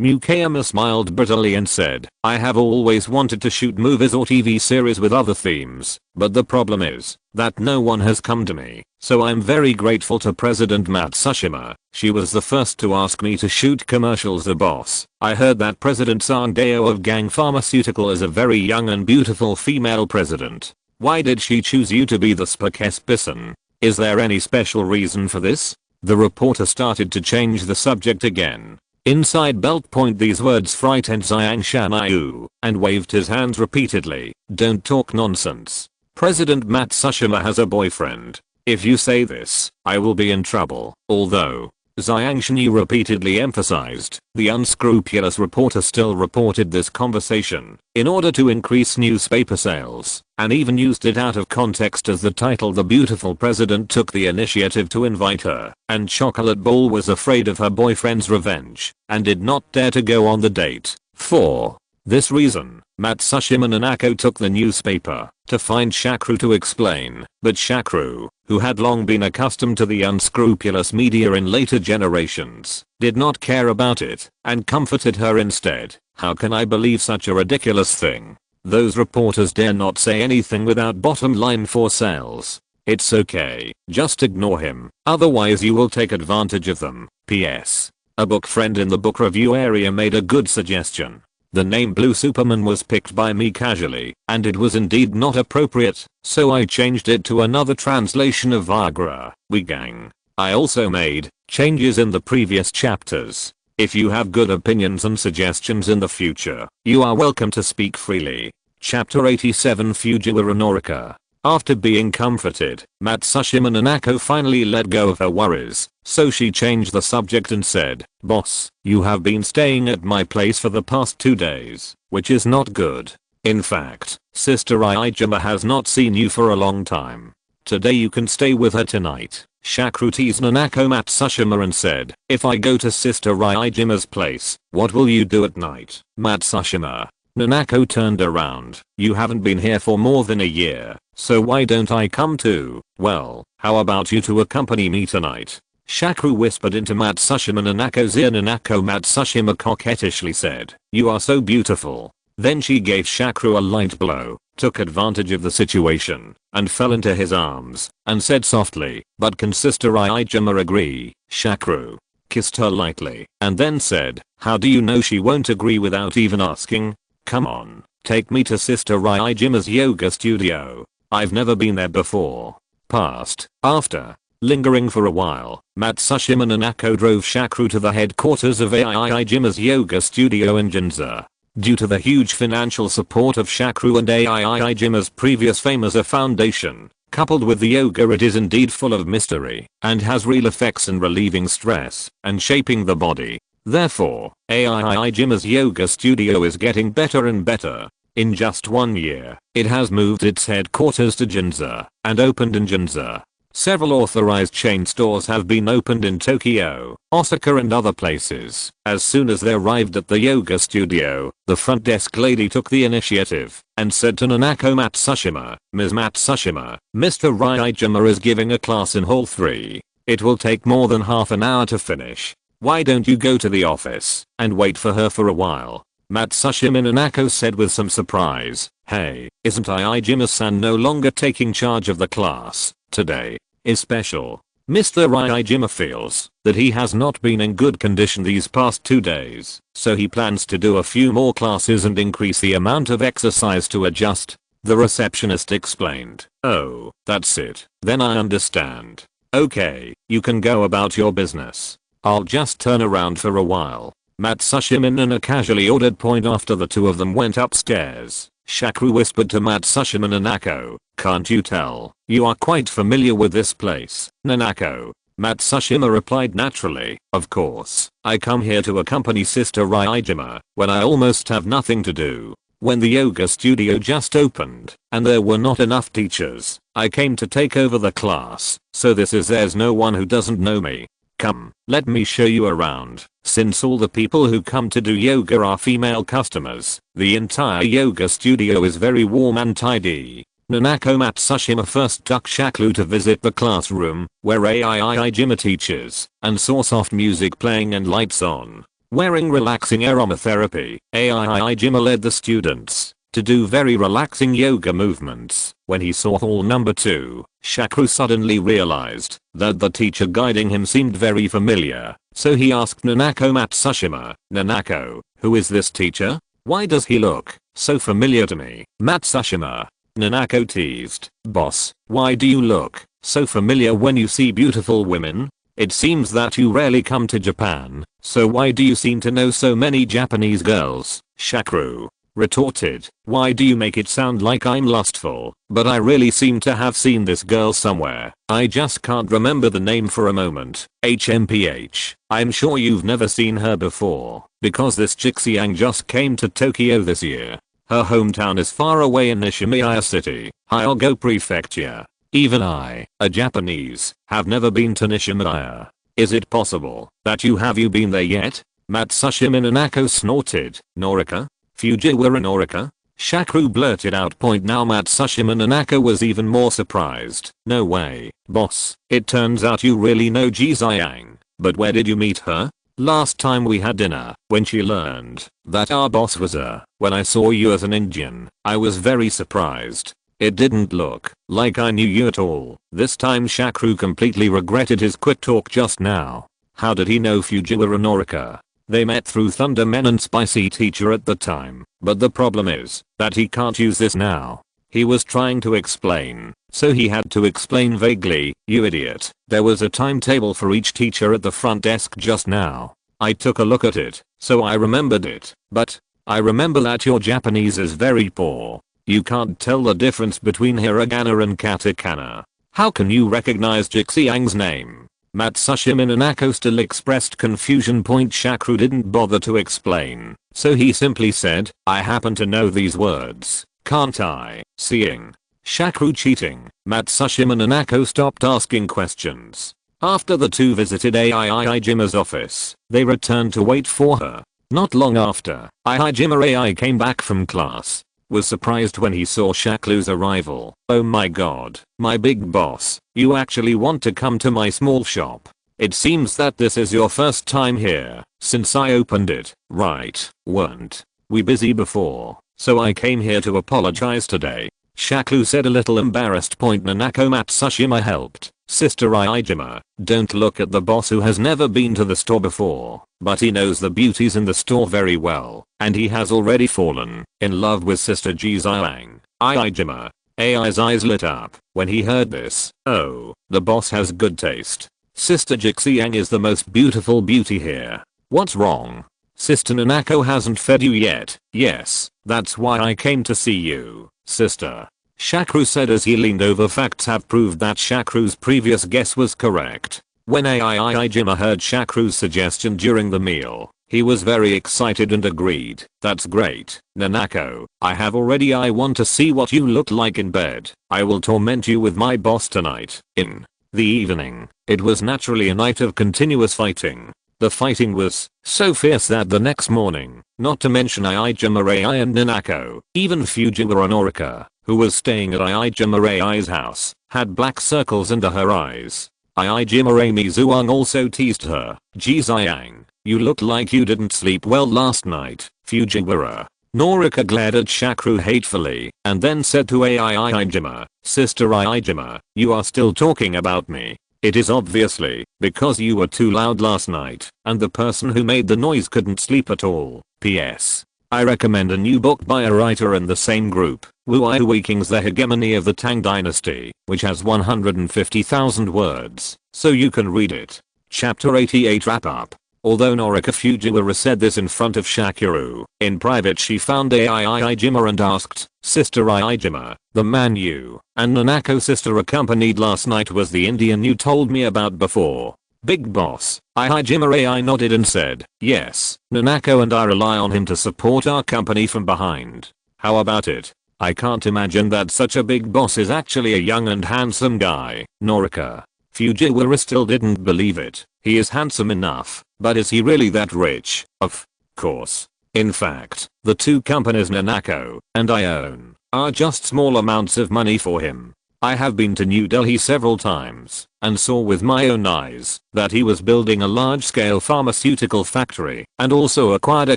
Mukayama smiled bitterly and said, I have always wanted to shoot movies or TV series with other themes, but the problem is that no one has come to me, so I'm very grateful to President Matsushima. She was the first to ask me to shoot commercials. The boss. I heard that President Sangdeo of Gang Pharmaceutical is a very young and beautiful female president. Why did she choose you to be the spokesperson? Is there any special reason for this? The reporter started to change the subject again. Inside belt point, these words frightened Zhang Shanayu, and waved his hands repeatedly. Don't talk nonsense. President Matsushima has a boyfriend. If you say this, I will be in trouble. Although, Zhang Shanayu repeatedly emphasized, the unscrupulous reporter still reported this conversation in order to increase newspaper sales, and even used it out of context as the title. The beautiful president took the initiative to invite her, and Chocolate Ball was afraid of her boyfriend's revenge and did not dare to go on the date. For this reason, Matsushima Nanako took the newspaper to find Shakru to explain, but Shakru, who had long been accustomed to the unscrupulous media in later generations, did not care about it and comforted her instead. How can I believe such a ridiculous thing? Those reporters dare not say anything without bottom line for sales. It's okay, just ignore him, otherwise you will take advantage of them. P.S. A book friend in the book review area made a good suggestion. The name Blue Superman was picked by me casually, and it was indeed not appropriate, so I changed it to another translation of Viagra, We Gang. I also made changes in the previous chapters. If you have good opinions and suggestions in the future, you are welcome to speak freely. Chapter 87, Fujiwara Norika. After being comforted, Matsushima Nanako finally let go of her worries, so she changed the subject and said, Boss, you have been staying at my place for the past 2 days, which is not good. In fact, Sister Iijima has not seen you for a long time. Today you can stay with her tonight. Shakru teased Nanako Matsushima and said, if I go to Sister Raijima's place, what will you do at night? Matsushima. Nanako turned around. You haven't been here for more than a year, so why don't I come too? Well, how about you to accompany me tonight? Shakru whispered into Matsushima Nanako's ear. Nanako Matsushima coquettishly said, you are so beautiful. Then she gave Shakru a light blow, took advantage of the situation, and fell into his arms, and said softly, but can Sister Raijima agree? Shakru kissed her lightly, and then said, how do you know she won't agree without even asking? Come on, take me to Sister Raijima's yoga studio. I've never been there before. Past, after. Lingering for a while, Matsushima Nanako drove Shakru to the headquarters of Aijima's yoga studio in Ginza. Due to the huge financial support of Shakru and Aijima's previous fame as a foundation, coupled with the yoga, it is indeed full of mystery and has real effects in relieving stress and shaping the body. Therefore, Aijima's yoga studio is getting better and better. In just 1 year, it has moved its headquarters to Ginza and opened in Ginza. Several authorized chain stores have been opened in Tokyo, Osaka and other places. As soon as they arrived at the yoga studio, the front desk lady took the initiative and said to Nanako Matsushima, Ms. Matsushima, Mr. Raijima is giving a class in Hall 3. It will take more than half an hour to finish. Why don't you go to the office and wait for her for a while? Matsushima Nanako said with some surprise, hey, isn't Aijima-san no longer taking charge of the class? Today is special. Mr. Raijima feels that he has not been in good condition these past 2 days, so he plans to do a few more classes and increase the amount of exercise to adjust. The receptionist explained. Oh, that's it. Then I understand. Okay, you can go about your business. I'll just turn around for a while. Matsushima Nana casually ordered. After the two of them went upstairs, Shakru whispered to Matsushima Nanako, can't you tell? You are quite familiar with this place, Nanako. Matsushima replied naturally, of course. I come here to accompany Sister Raijima when I almost have nothing to do. When the yoga studio just opened and there were not enough teachers, I came to take over the class, so there's no one who doesn't know me. Come, let me show you around. Since all the people who come to do yoga are female customers, the entire yoga studio is very warm and tidy. Nanako Matsushima first took Shakru to visit the classroom, where Aijima teaches, and saw soft music playing and lights on. Wearing relaxing aromatherapy, Aijima led the students to do very relaxing yoga movements. When he saw hall number 2, Shakru suddenly realized that the teacher guiding him seemed very familiar, so he asked Nanako Matsushima, Nanako, who is this teacher? Why does he look so familiar to me? Matsushima. Nanako teased, boss, why do you look so familiar when you see beautiful women? It seems that you rarely come to Japan, so why do you seem to know so many Japanese girls? Shakru retorted, why do you make it sound like I'm lustful? But I really seem to have seen this girl somewhere. I just can't remember the name for a moment. HMPH. I'm sure you've never seen her before, because this Jixiang just came to Tokyo this year. Her hometown is far away in Nishimiya City, Hyogo Prefecture. Even I, a Japanese, have never been to Nishimiya. Is it possible that you been there yet? Matsushima Nanako snorted. Norika? Fujiwara Norika? Shakru blurted out. Now Matsushima Nanako was even more surprised. No way, boss. It turns out you really know Jixiang. But where did you meet her? Last time we had dinner, when she learned that our boss was when I saw you as an Indian, I was very surprised. It didn't look like I knew you at all. This time Shakru completely regretted his quick talk just now. How did he know Fujiwara Norika? They met through Thundermen and Spicy Teacher at the time, but the problem is that he can't use this now. He was trying to explain, so he had to explain vaguely, you idiot. There was a timetable for each teacher at the front desk just now. I took a look at it, so I remembered it, but I remember that your Japanese is very poor. You can't tell the difference between hiragana and katakana. How can you recognize Jixiang's name? Matsushima Nanako still expressed confusion. Shakru didn't bother to explain, so he simply said, I happen to know these words, can't I? Seeing Shakru cheating. Matsushima Nanako stopped asking questions. After the two visited Aijima's office, they returned to wait for her. Not long after, Aijima AI came back from class. Was surprised when he saw Shakru's arrival. Oh my god, my big boss, you actually want to come to my small shop? It seems that this is your first time here, since I opened it, right? Weren't we busy before? So I came here to apologize today. Shakru said, a little embarrassed. Nanako Matsushima helped. Sister Aijima, don't look at the boss who has never been to the store before, but he knows the beauties in the store very well, and he has already fallen in love with Sister Jixiang. Aijima. AI's eyes lit up when he heard this. Oh, the boss has good taste. Sister Jixiang is the most beautiful beauty here. What's wrong? Sister Nanako hasn't fed you yet. Yes, that's why I came to see you, sister. Shakru said as he leaned over. Facts have proved that Shakru's previous guess was correct. When Aijima heard Shakru's suggestion during the meal, he was very excited and agreed. That's great, Nanako. I want to see what you look like in bed. I will torment you with my boss tonight. In the evening, it was naturally a night of continuous fighting. The fighting was so fierce that the next morning, not to mention Aijima AI and Nanako, even Fujiwara Norika, who was staying at Aijima AI's house, had black circles under her eyes. Aijima Mizuang also teased her. Jixiang, you look like you didn't sleep well last night. Fujiwara Norika glared at Shakru hatefully and then said to Aijima, Sister Aijima, you are still talking about me. It is obviously because you were too loud last night and the person who made the noise couldn't sleep at all. P.S. I recommend a new book by a writer in the same group, Wu King's The Hegemony of the Tang Dynasty, which has 150,000 words, so you can read it. Chapter 88 Wrap Up. Although Norika Fujiwara said this in front of Shakru, in private she found Aijima and asked, Sister Aijima, the man you and Nanako sister accompanied last night was the Indian you told me about before? Big boss. Aijima AI nodded and said, yes, Nanako and I rely on him to support our company from behind. How about it? I can't imagine that such a big boss is actually a young and handsome guy. Norika Fujiwara still didn't believe it. He is handsome enough, but is he really that rich? Of course. In fact, the two companies Nanako and I own are just small amounts of money for him. I have been to New Delhi several times and saw with my own eyes that he was building a large-scale pharmaceutical factory and also acquired a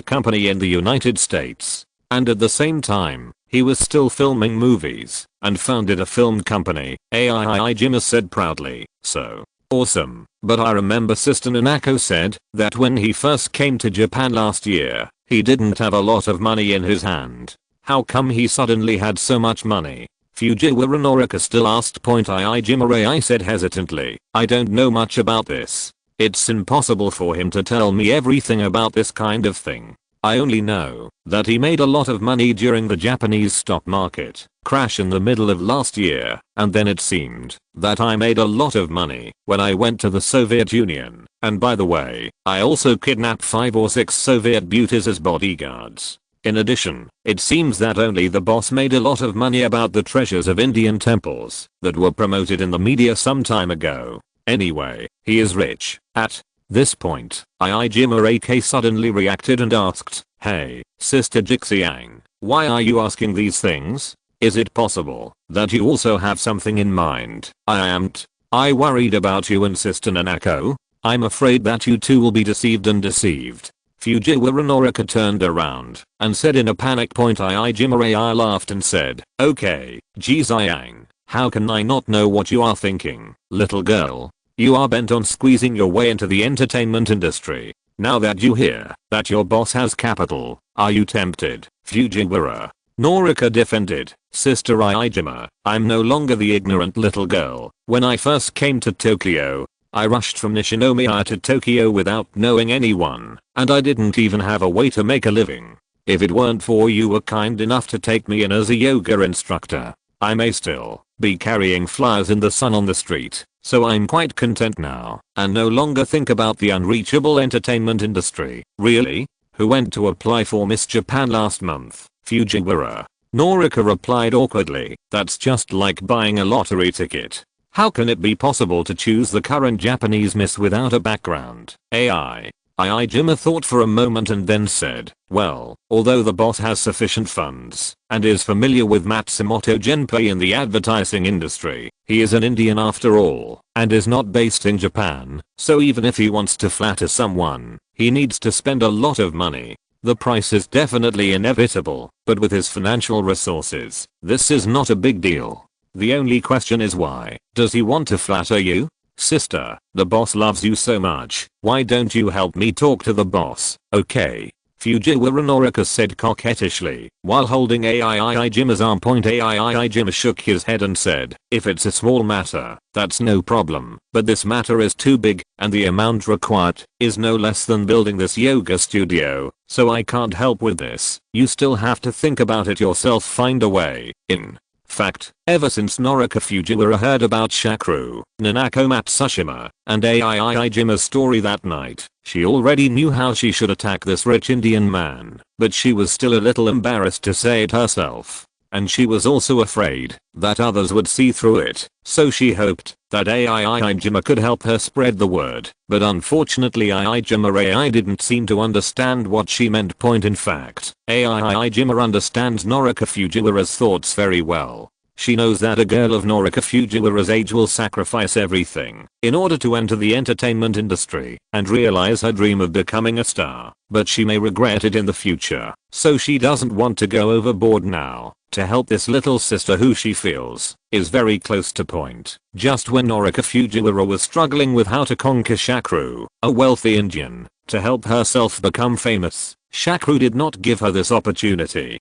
company in the United States. And at the same time, he was still filming movies and founded a film company, Aijima said proudly. So awesome. But I remember Sister Nanako said that when he first came to Japan last year, he didn't have a lot of money in his hand. How come he suddenly had so much money? Fujiwara Norika still asked. Aijima AI said hesitantly, I don't know much about this. It's impossible for him to tell me everything about this kind of thing. I only know that he made a lot of money during the Japanese stock market crash in the middle of last year, and then it seemed that I made a lot of money when I went to the Soviet Union, and by the way, I also kidnapped 5 or 6 Soviet beauties as bodyguards. In addition, it seems that only the boss made a lot of money about the treasures of Indian temples that were promoted in the media some time ago. Anyway, he is rich. At this point, Aijima AK suddenly reacted and asked, hey, Sister Jixiang, why are you asking these things? Is it possible that you also have something in mind? I worried about you and Sister Nanako. I'm afraid that you two will be deceived and deceived. Fujiwara Norika turned around and said in a panic. Aijima AI laughed and said, okay, Jixiang, how can I not know what you are thinking, little girl? You are bent on squeezing your way into the entertainment industry. Now that you hear that your boss has capital, are you tempted? Fujiwara Norika defended, Sister Aijima, I'm no longer the ignorant little girl. When I first came to Tokyo, I rushed from Nishinomiya to Tokyo without knowing anyone, and I didn't even have a way to make a living. If it weren't for you were kind enough to take me in as a yoga instructor, I may still be carrying flowers in the sun on the street. So I'm quite content now and no longer think about the unreachable entertainment industry. Really? Who went to apply for Miss Japan last month? Fujiwara Norika replied awkwardly, that's just like buying a lottery ticket. How can it be possible to choose the current Japanese Miss without a background? AI. Jima thought for a moment and then said, well, although the boss has sufficient funds and is familiar with Matsumoto Genpei in the advertising industry, he is an Indian after all and is not based in Japan, so even if he wants to flatter someone, he needs to spend a lot of money. The price is definitely inevitable, but with his financial resources, this is not a big deal. The only question is why does he want to flatter you? Sister, the boss loves you so much, why don't you help me talk to the boss, okay? Fujiwara Norika said coquettishly, while holding Jima's arm. Jima shook his head and said, if it's a small matter, that's no problem, but this matter is too big, and the amount required is no less than building this yoga studio, so I can't help with this. You still have to think about it yourself, find a way. In fact, ever since Norika Fujiwara heard about Shakru, Nanako Matsushima, and Jima's story that night, she already knew how she should attack this rich Indian man, but she was still a little embarrassed to say it herself. And she was also afraid that others would see through it, so she hoped that Jima could help her spread the word, but unfortunately Jima didn't seem to understand what she meant. In fact, Jima understands Norika Fujiwara's thoughts very well. She knows that a girl of Norika Fujiwara's age will sacrifice everything in order to enter the entertainment industry and realize her dream of becoming a star, but she may regret it in the future, so she doesn't want to go overboard now to help this little sister who she feels is very close to point. Just when Norika Fujiwara was struggling with how to conquer Shakru, a wealthy Indian, to help herself become famous, Shakru did not give her this opportunity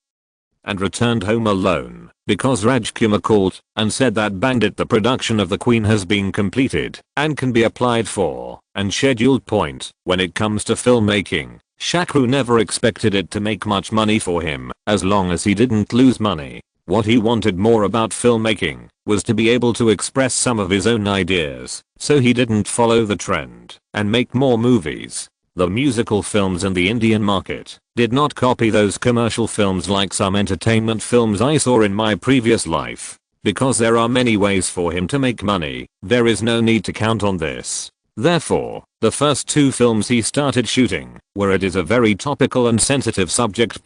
and returned home alone because Rajkumar called and said that bandit the production of The Queen has been completed and can be applied for and scheduled. When it comes to filmmaking, Shakru never expected it to make much money for him as long as he didn't lose money. What he wanted more about filmmaking was to be able to express some of his own ideas, so he didn't follow the trend and make more movies. The musical films in the Indian market did not copy those commercial films like some entertainment films I saw in my previous life. Because there are many ways for him to make money, there is no need to count on this. Therefore, the first two films he started shooting, where it is a very topical and sensitive subject.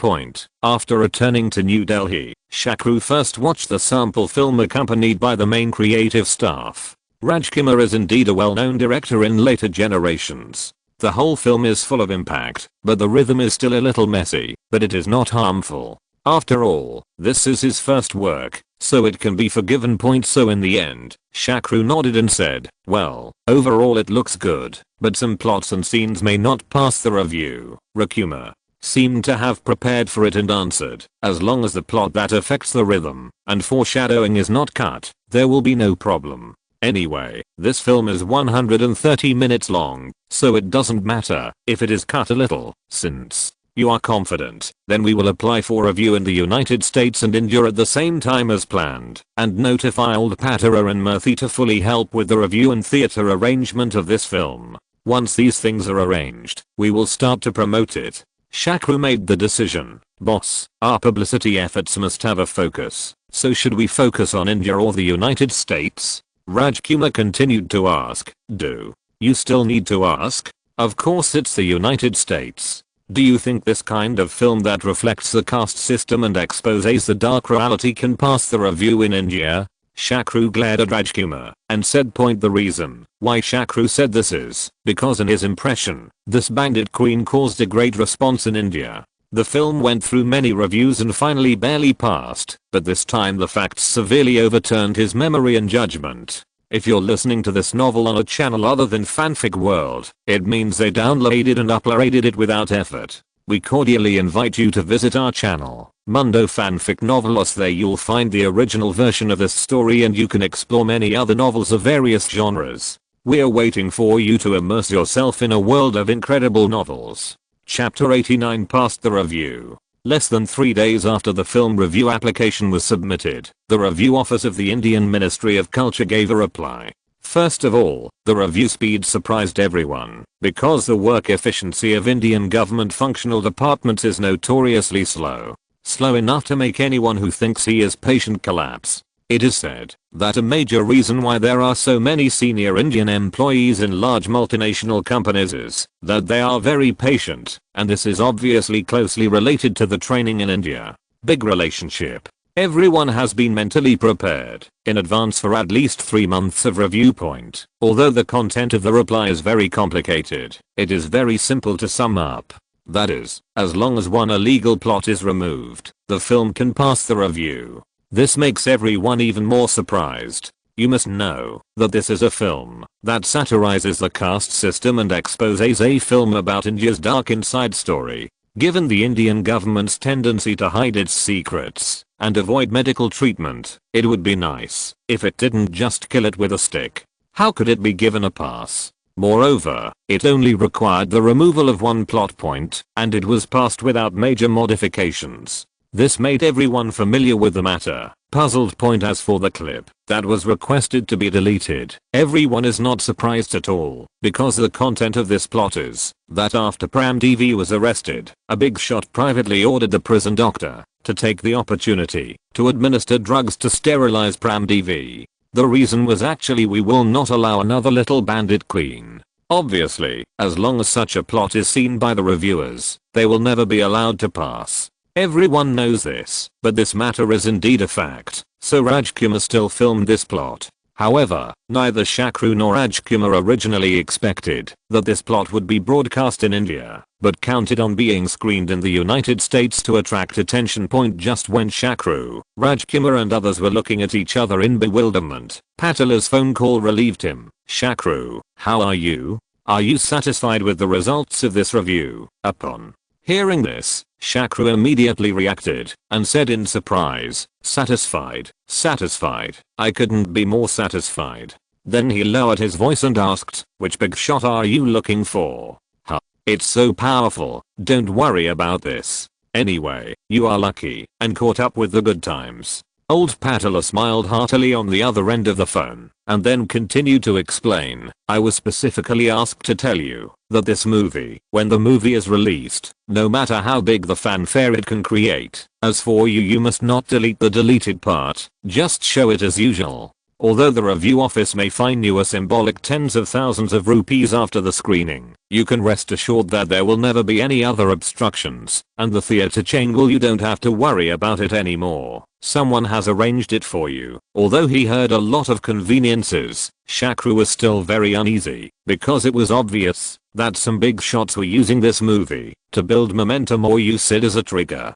After returning to New Delhi, Shakru first watched the sample film accompanied by the main creative staff. Rajkumar is indeed a well-known director in later generations. The whole film is full of impact, but the rhythm is still a little messy, but it is not harmful. After all, this is his first work, so it can be forgiven. So in the end, Shakru nodded and said, well, overall it looks good, but some plots and scenes may not pass the review. Rajkumar seemed to have prepared for it and answered, as long as the plot that affects the rhythm and foreshadowing is not cut, there will be no problem. Anyway, this film is 130 minutes long, so it doesn't matter if it is cut a little. Since you are confident, then we will apply for review in the United States and India at the same time as planned, and notify old Patara and Murthy to fully help with the review and theater arrangement of this film. Once these things are arranged, we will start to promote it. Shakru made the decision. Boss, our publicity efforts must have a focus, so should we focus on India or the United States? Rajkumar continued to ask. Do you still need to ask? Of course it's the United States. Do you think this kind of film that reflects the caste system and exposes the dark reality can pass the review in India? Shakru glared at Rajkumar and said. The reason why Shakru said this is because in his impression, this bandit queen caused a great response in India. The film went through many reviews and finally barely passed, but this time the facts severely overturned his memory and judgment. If you're listening to this novel on a channel other than Fanfic World, it means they downloaded and uploaded it without effort. We cordially invite you to visit our channel, Mundo Fanfic Novelos. There you'll find the original version of this story and you can explore many other novels of various genres. We're waiting for you to immerse yourself in a world of incredible novels. Chapter 89 passed the review. Less than 3 days after the film review application was submitted, the review office of the Indian Ministry of Culture gave a reply. First of all, the review speed surprised everyone, because the work efficiency of Indian government functional departments is notoriously slow. slow enough to make anyone who thinks he is patient collapse. It is said that a major reason why there are so many senior Indian employees in large multinational companies is that they are very patient, and this is obviously closely related to the training in India. Big relationship. Everyone has been mentally prepared in advance for at least 3 months of review point. Although the content of the reply is very complicated, it is very simple to sum up. That is, as long as one illegal plot is removed, the film can pass the review. This makes everyone even more surprised. You must know that this is a film that satirizes the caste system and exposes a film about India's dark inside story. Given the Indian government's tendency to hide its secrets and avoid medical treatment, it would be nice if it didn't just kill it with a stick. How could it be given a pass? Moreover, it only required the removal of one plot point, and it was passed without major modifications. This made everyone familiar with the matter puzzled. Point as for the clip that was requested to be deleted, everyone is not surprised at all, because the content of this plot is that after Pram DV was arrested, a big shot privately ordered the prison doctor to take the opportunity to administer drugs to sterilize Pram DV. The reason was actually we will not allow another little bandit queen. Obviously, as long as such a plot is seen by the reviewers, they will never be allowed to pass. Everyone knows this, but this matter is indeed a fact, so Rajkumar still filmed this plot. However, neither Shakru nor Rajkumar originally expected that this plot would be broadcast in India, but counted on being screened in the United States to attract attention. Point just when Shakru, Rajkumar and others were looking at each other in bewilderment, Patila's phone call relieved him. Shakru, how are you? Are you satisfied with the results of this review? Upon hearing this, Shakru immediately reacted and said in surprise, satisfied, satisfied, I couldn't be more satisfied. Then he lowered his voice and asked, which big shot are you looking for? Huh. It's so powerful, don't worry about this. Anyway, you are lucky and caught up with the good times. Old Patila smiled heartily on the other end of the phone, and then continued to explain, I was specifically asked to tell you that this movie, when the movie is released, no matter how big the fanfare it can create, as for you must not delete the deleted part, just show it as usual. Although the review office may fine you a symbolic tens of thousands of rupees after the screening, you can rest assured that there will never be any other obstructions, and the theater chain will you don't have to worry about it anymore. Someone has arranged it for you. Although he heard a lot of conveniences, Shakru was still very uneasy, because it was obvious that some big shots were using this movie to build momentum or use it as a trigger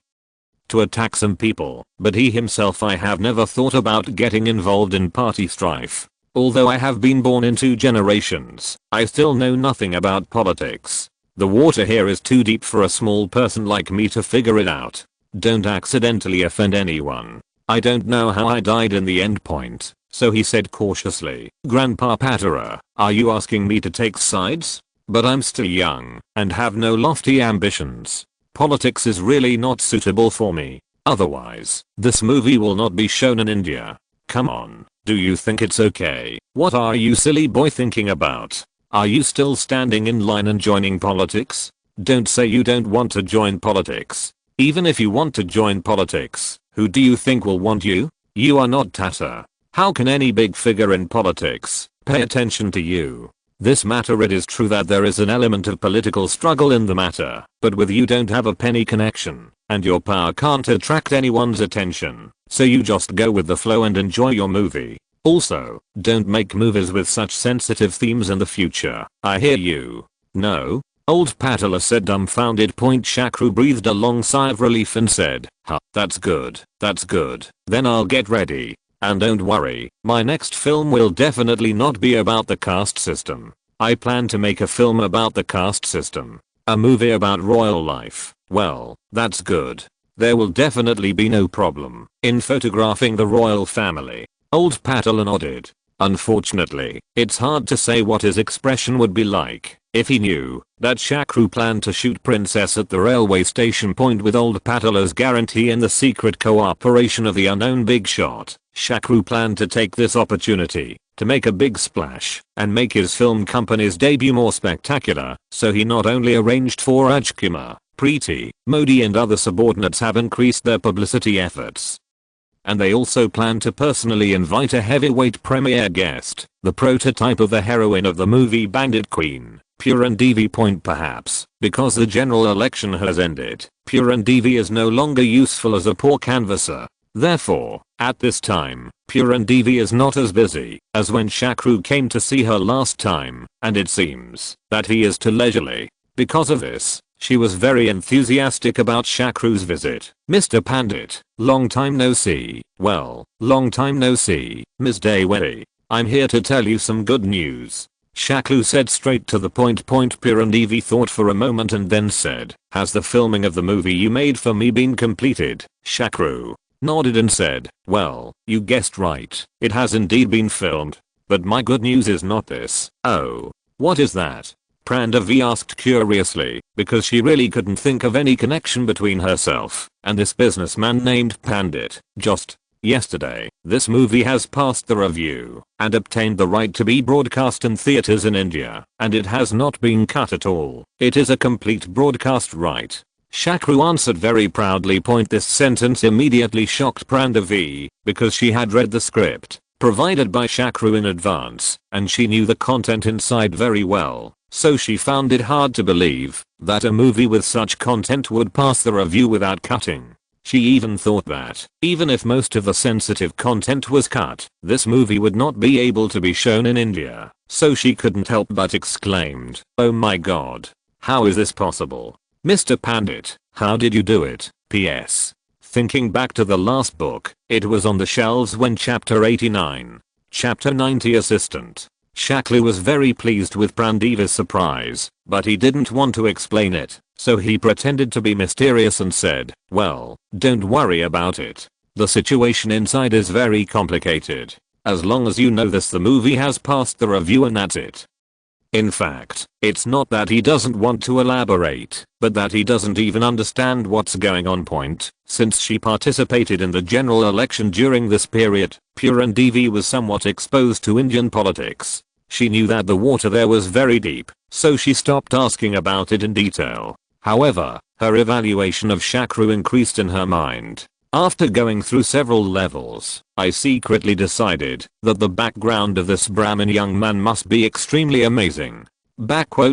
to attack some people, but he himself I have never thought about getting involved in party strife. Although I have been born in 2 generations, I still know nothing about politics. The water here is too deep for a small person like me to figure it out. Don't accidentally offend anyone. I don't know how I died in the end. Point. So he said cautiously, Grandpa Patara, are you asking me to take sides? But I'm still young and have no lofty ambitions. Politics is really not suitable for me. Otherwise, this movie will not be shown in India. Come on, do you think it's okay? What are you silly boy thinking about? Are you still standing in line and joining politics? Don't say you don't want to join politics. Even if you want to join politics, who do you think will want you? You are not Tata. How can any big figure in politics pay attention to you? This matter, it is true that there is an element of political struggle in the matter, but with you don't have a penny connection, and your power can't attract anyone's attention, so you just go with the flow and enjoy your movie. Also, don't make movies with such sensitive themes in the future. I hear you. No? Old Patala said dumbfounded. Shakru breathed a long sigh of relief and said, huh, that's good, that's good. Then I'll get ready. And don't worry, my next film will definitely not be about the caste system. I plan to make a film about the caste system. A movie about royal life. Well, that's good. There will definitely be no problem in photographing the royal family. Old Patala nodded. Unfortunately, it's hard to say what his expression would be like if he knew that Shakru planned to shoot Princess at the railway station. With old Patala's guarantee and the secret cooperation of the unknown big shot, Shakru planned to take this opportunity to make a big splash and make his film company's debut more spectacular, so he not only arranged for Rajkumar Preeti, Modi and other subordinates have increased their publicity efforts. And they also plan to personally invite a heavyweight premiere guest, the prototype of the heroine of the movie Bandit Queen, Puran Devi. Perhaps, because the general election has ended, Puran Devi is no longer useful as a poor canvasser. Therefore, at this time, Puran Devi is not as busy as when Shakru came to see her last time, and it seems that he is too leisurely. Because of this, she was very enthusiastic about Shakru's visit. Mr. Pandit, long time no see. Well, long time no see, Ms. Dewari. I'm here to tell you some good news. Shakru said straight to the point. Puran Devi thought for a moment and then said, has the filming of the movie you made for me been completed? Shakru nodded and said, well, you guessed right. It has indeed been filmed. But my good news is not this. Oh. What is that? Prandavi asked curiously, because she really couldn't think of any connection between herself and this businessman named Pandit. Just yesterday, this movie has passed the review and obtained the right to be broadcast in theaters in India, and it has not been cut at all. It is a complete broadcast right. Shakru answered very proudly. This sentence immediately shocked Prandavi, because she had read the script provided by Shakru in advance, and she knew the content inside very well. So she found it hard to believe that a movie with such content would pass the review without cutting. She even thought that, even if most of the sensitive content was cut, this movie would not be able to be shown in India. So she couldn't help but exclaimed, oh my god. How is this possible? Mr. Pandit, how did you do it? PS. Thinking back to the last book, it was on the shelves when chapter 89. Chapter 90 Assistant. Shakru was very pleased with Prandavi's surprise, but he didn't want to explain it, so he pretended to be mysterious and said, well, don't worry about it. The situation inside is very complicated. As long as you know this, the movie has passed the review and that's it. In fact, it's not that he doesn't want to elaborate, but that he doesn't even understand what's going on. Since she participated in the general election during this period, Puran Devi was somewhat exposed to Indian politics. She knew that the water there was very deep, so she stopped asking about it in detail. However, her evaluation of Shakru increased in her mind. After going through several levels, I secretly decided that the background of this Brahmin young man must be extremely amazing.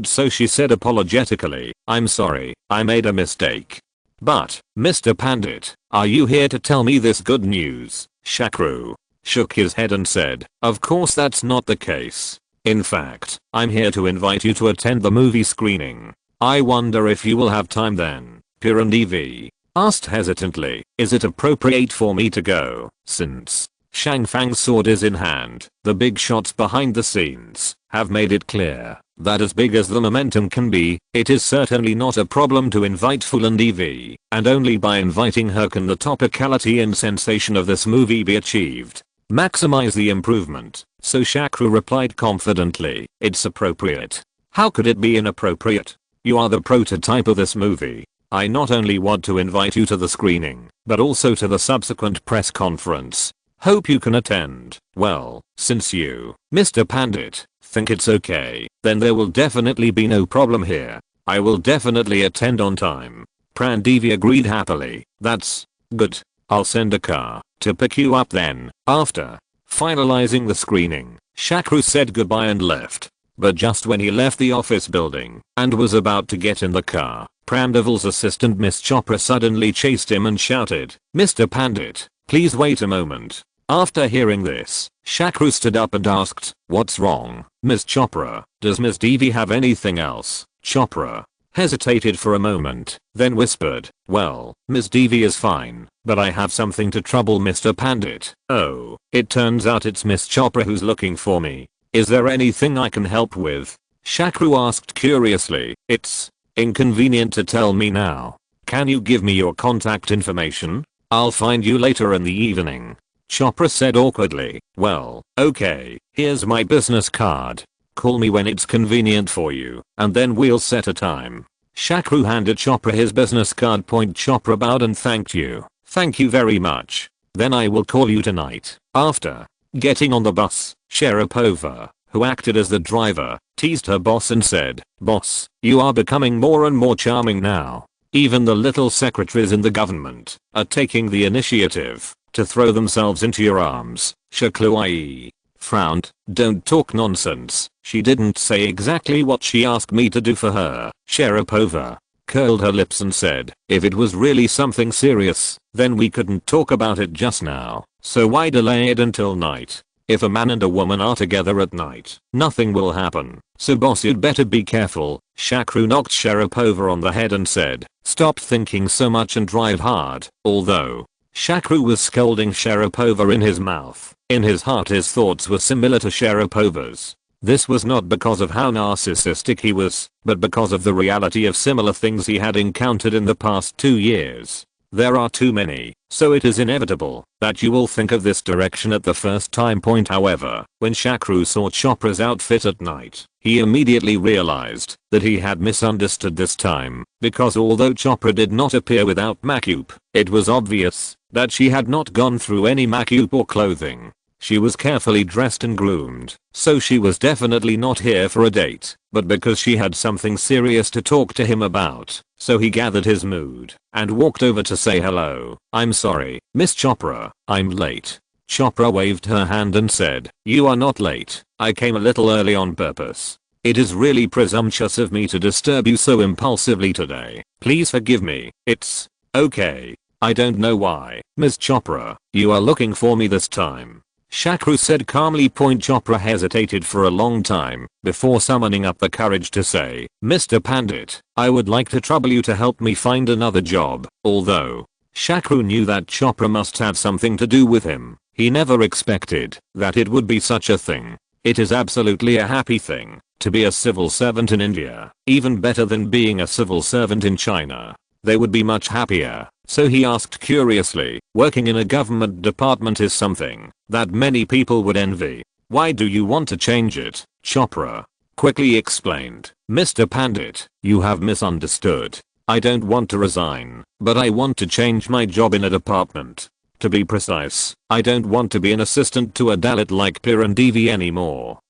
So she said apologetically, I'm sorry, I made a mistake. But, Mr. Pandit, are you here to tell me this good news? Shakru shook his head and said, of course that's not the case. In fact, I'm here to invite you to attend the movie screening. I wonder if you will have time then. Puran Devi asked hesitantly, is it appropriate for me to go? Since Shang Fang's sword is in hand, the big shots behind the scenes have made it clear that as big as the momentum can be, it is certainly not a problem to invite Puran Devi, and only by inviting her can the topicality and sensation of this movie be achieved. Maximize the improvement. So Shakru replied confidently, it's appropriate. How could it be inappropriate? You are the prototype of this movie. I not only want to invite you to the screening, but also to the subsequent press conference. Hope you can attend. Well, since you, Mr. Pandit, think it's okay, then there will definitely be no problem here. I will definitely attend on time. Prandavi agreed happily. That's good. I'll send a car to pick you up then. After finalizing the screening, Shakru said goodbye and left. But just when he left the office building and was about to get in the car, Prandavi's assistant Miss Chopra suddenly chased him and shouted, Mr. Pandit, please wait a moment. After hearing this, Shakru stood up and asked, what's wrong, Miss Chopra? Does Miss Devi have anything else? Chopra hesitated for a moment, then whispered, well, Miss Devi is fine, but I have something to trouble Mr. Pandit. Oh, it turns out it's Miss Chopra who's looking for me. Is there anything I can help with? Shakru asked curiously. It's inconvenient to tell me now. Can you give me your contact information? I'll find you later in the evening. Chopra said awkwardly. Well, okay, here's my business card. Call me when it's convenient for you, and then we'll set a time. Shakru handed Chopra his business card. Chopra bowed and thanked you. Thank you very much. Then I will call you tonight. After getting on the bus, Sharapova, who acted as the driver, teased her boss and said, Boss, you are becoming more and more charming now. Even the little secretaries in the government are taking the initiative to throw themselves into your arms. Shakru frowned. Don't talk nonsense. She didn't say exactly what she asked me to do for her. Sharapova curled her lips and said, if it was really something serious, then we couldn't talk about it just now. So why delay it until night? If a man and a woman are together at night, nothing will happen. So boss, you'd better be careful. Shakru knocked Sharapova on the head and said, stop thinking so much and drive hard. Although Shakru was scolding Sharapova in his mouth, in his heart his thoughts were similar to Sharapova's. This was not because of how narcissistic he was, but because of the reality of similar things he had encountered in the past 2 years. There are too many, so it is inevitable that you will think of this direction at the first time point. However, when Shakru saw Chopra's outfit at night, he immediately realized that he had misunderstood this time, because although Chopra did not appear without makeup, it was obvious that she had not gone through any makeup or clothing. She was carefully dressed and groomed, so she was definitely not here for a date, but because she had something serious to talk to him about. So he gathered his mood and walked over to say hello. I'm sorry, Miss Chopra, I'm late. Chopra waved her hand and said, you are not late. I came a little early on purpose. It is really presumptuous of me to disturb you so impulsively today. Please forgive me. It's okay. I don't know why. Miss Chopra, you are looking for me this time. Shakru said calmly. Chopra hesitated for a long time before summoning up the courage to say, Mr. Pandit, I would like to trouble you to help me find another job. Although Shakru knew that Chopra must have something to do with him, he never expected that it would be such a thing. It is absolutely a happy thing to be a civil servant in India, even better than being a civil servant in China. They would be much happier. So he asked curiously, working in a government department is something that many people would envy. Why do you want to change it? Chopra quickly explained, Mr. Pandit, you have misunderstood. I don't want to resign, but I want to change my job in a department. To be precise, I don't want to be an assistant to a Dalit like Pirandevi anymore.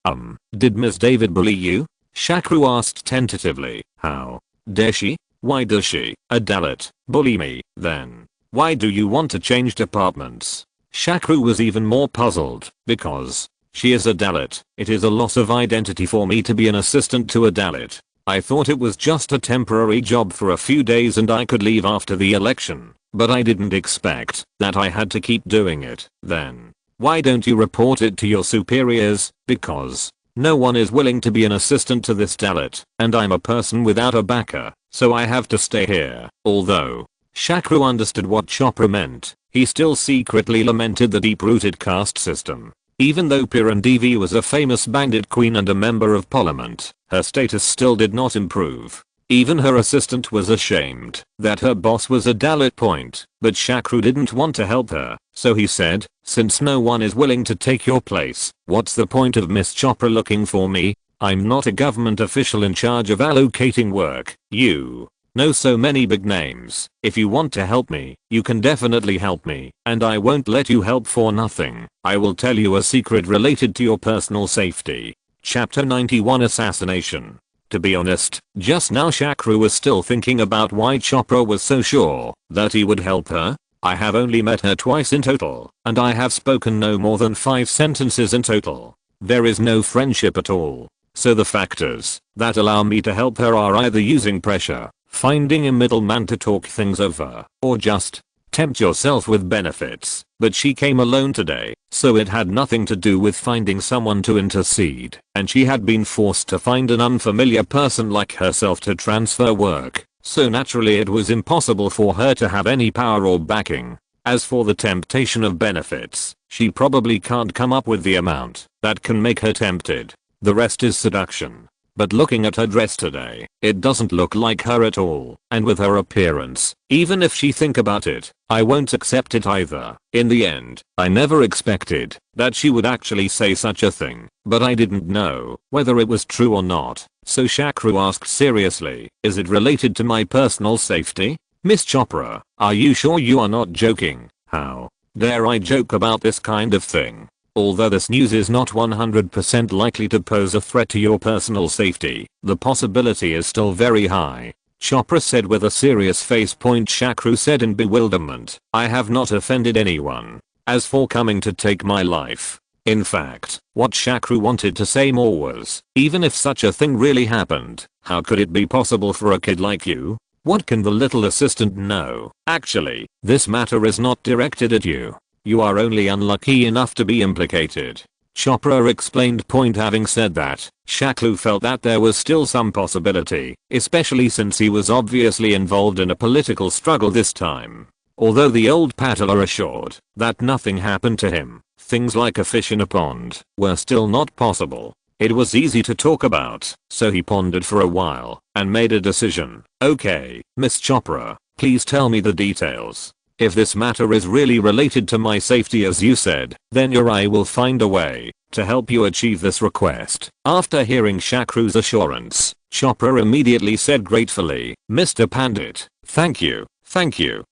Did Miss David bully you? Shakru asked tentatively. How dare she? Why does she, a Dalit, bully me, then? Why do you want to change departments? Shakru was even more puzzled, because she is a Dalit. It is a loss of identity for me to be an assistant to a Dalit. I thought it was just a temporary job for a few days and I could leave after the election, but I didn't expect that I had to keep doing it. Then why don't you report it to your superiors? Because no one is willing to be an assistant to this Dalit, and I'm a person without a backer, so I have to stay here. Although Shakru understood what Chopra meant, he still secretly lamented the deep-rooted caste system. Even though Pirandevi was a famous bandit queen and a member of parliament, her status still did not improve. Even her assistant was ashamed that her boss was a Dalit point, but Shakru didn't want to help her, so he said, since no one is willing to take your place, what's the point of Miss Chopra looking for me? I'm not a government official in charge of allocating work. You know so many big names. If you want to help me, you can definitely help me, and I won't let you help for nothing. I will tell you a secret related to your personal safety. Chapter 91 Assassination. To be honest, just now Shakru was still thinking about why Chopra was so sure that he would help her. I have only met her twice in total, and I have spoken no more than 5 sentences in total. There is no friendship at all. So the factors that allow me to help her are either using pressure, finding a middleman to talk things over, or just tempt yourself with benefits. But she came alone today, so it had nothing to do with finding someone to intercede, and she had been forced to find an unfamiliar person like herself to transfer work, so naturally it was impossible for her to have any power or backing. As for the temptation of benefits, she probably can't come up with the amount that can make her tempted. The rest is seduction. But looking at her dress today, it doesn't look like her at all, and with her appearance, even if she think about it, I won't accept it either. In the end, I never expected that she would actually say such a thing, but I didn't know whether it was true or not, so Shakru asked seriously, is it related to my personal safety? Miss Chopra, are you sure you are not joking? How dare I joke about this kind of thing? Although this news is not 100% likely to pose a threat to your personal safety, the possibility is still very high. Chopra said with a serious face. Shakru said in bewilderment, I have not offended anyone. As for coming to take my life. In fact, what Shakru wanted to say more was, even if such a thing really happened, how could it be possible for a kid like you? What can the little assistant know? Actually, this matter is not directed at you. You are only unlucky enough to be implicated. Chopra explained. Having said that, Shakru felt that there was still some possibility, especially since he was obviously involved in a political struggle this time. Although the old paddler assured that nothing happened to him, things like a fish in a pond were still not possible. It was easy to talk about, so he pondered for a while and made a decision. Okay, Miss Chopra, please tell me the details. If this matter is really related to my safety as you said, then I will find a way to help you achieve this request. After hearing Shakru's assurance, Chopra immediately said gratefully, Mr. Pandit, thank you,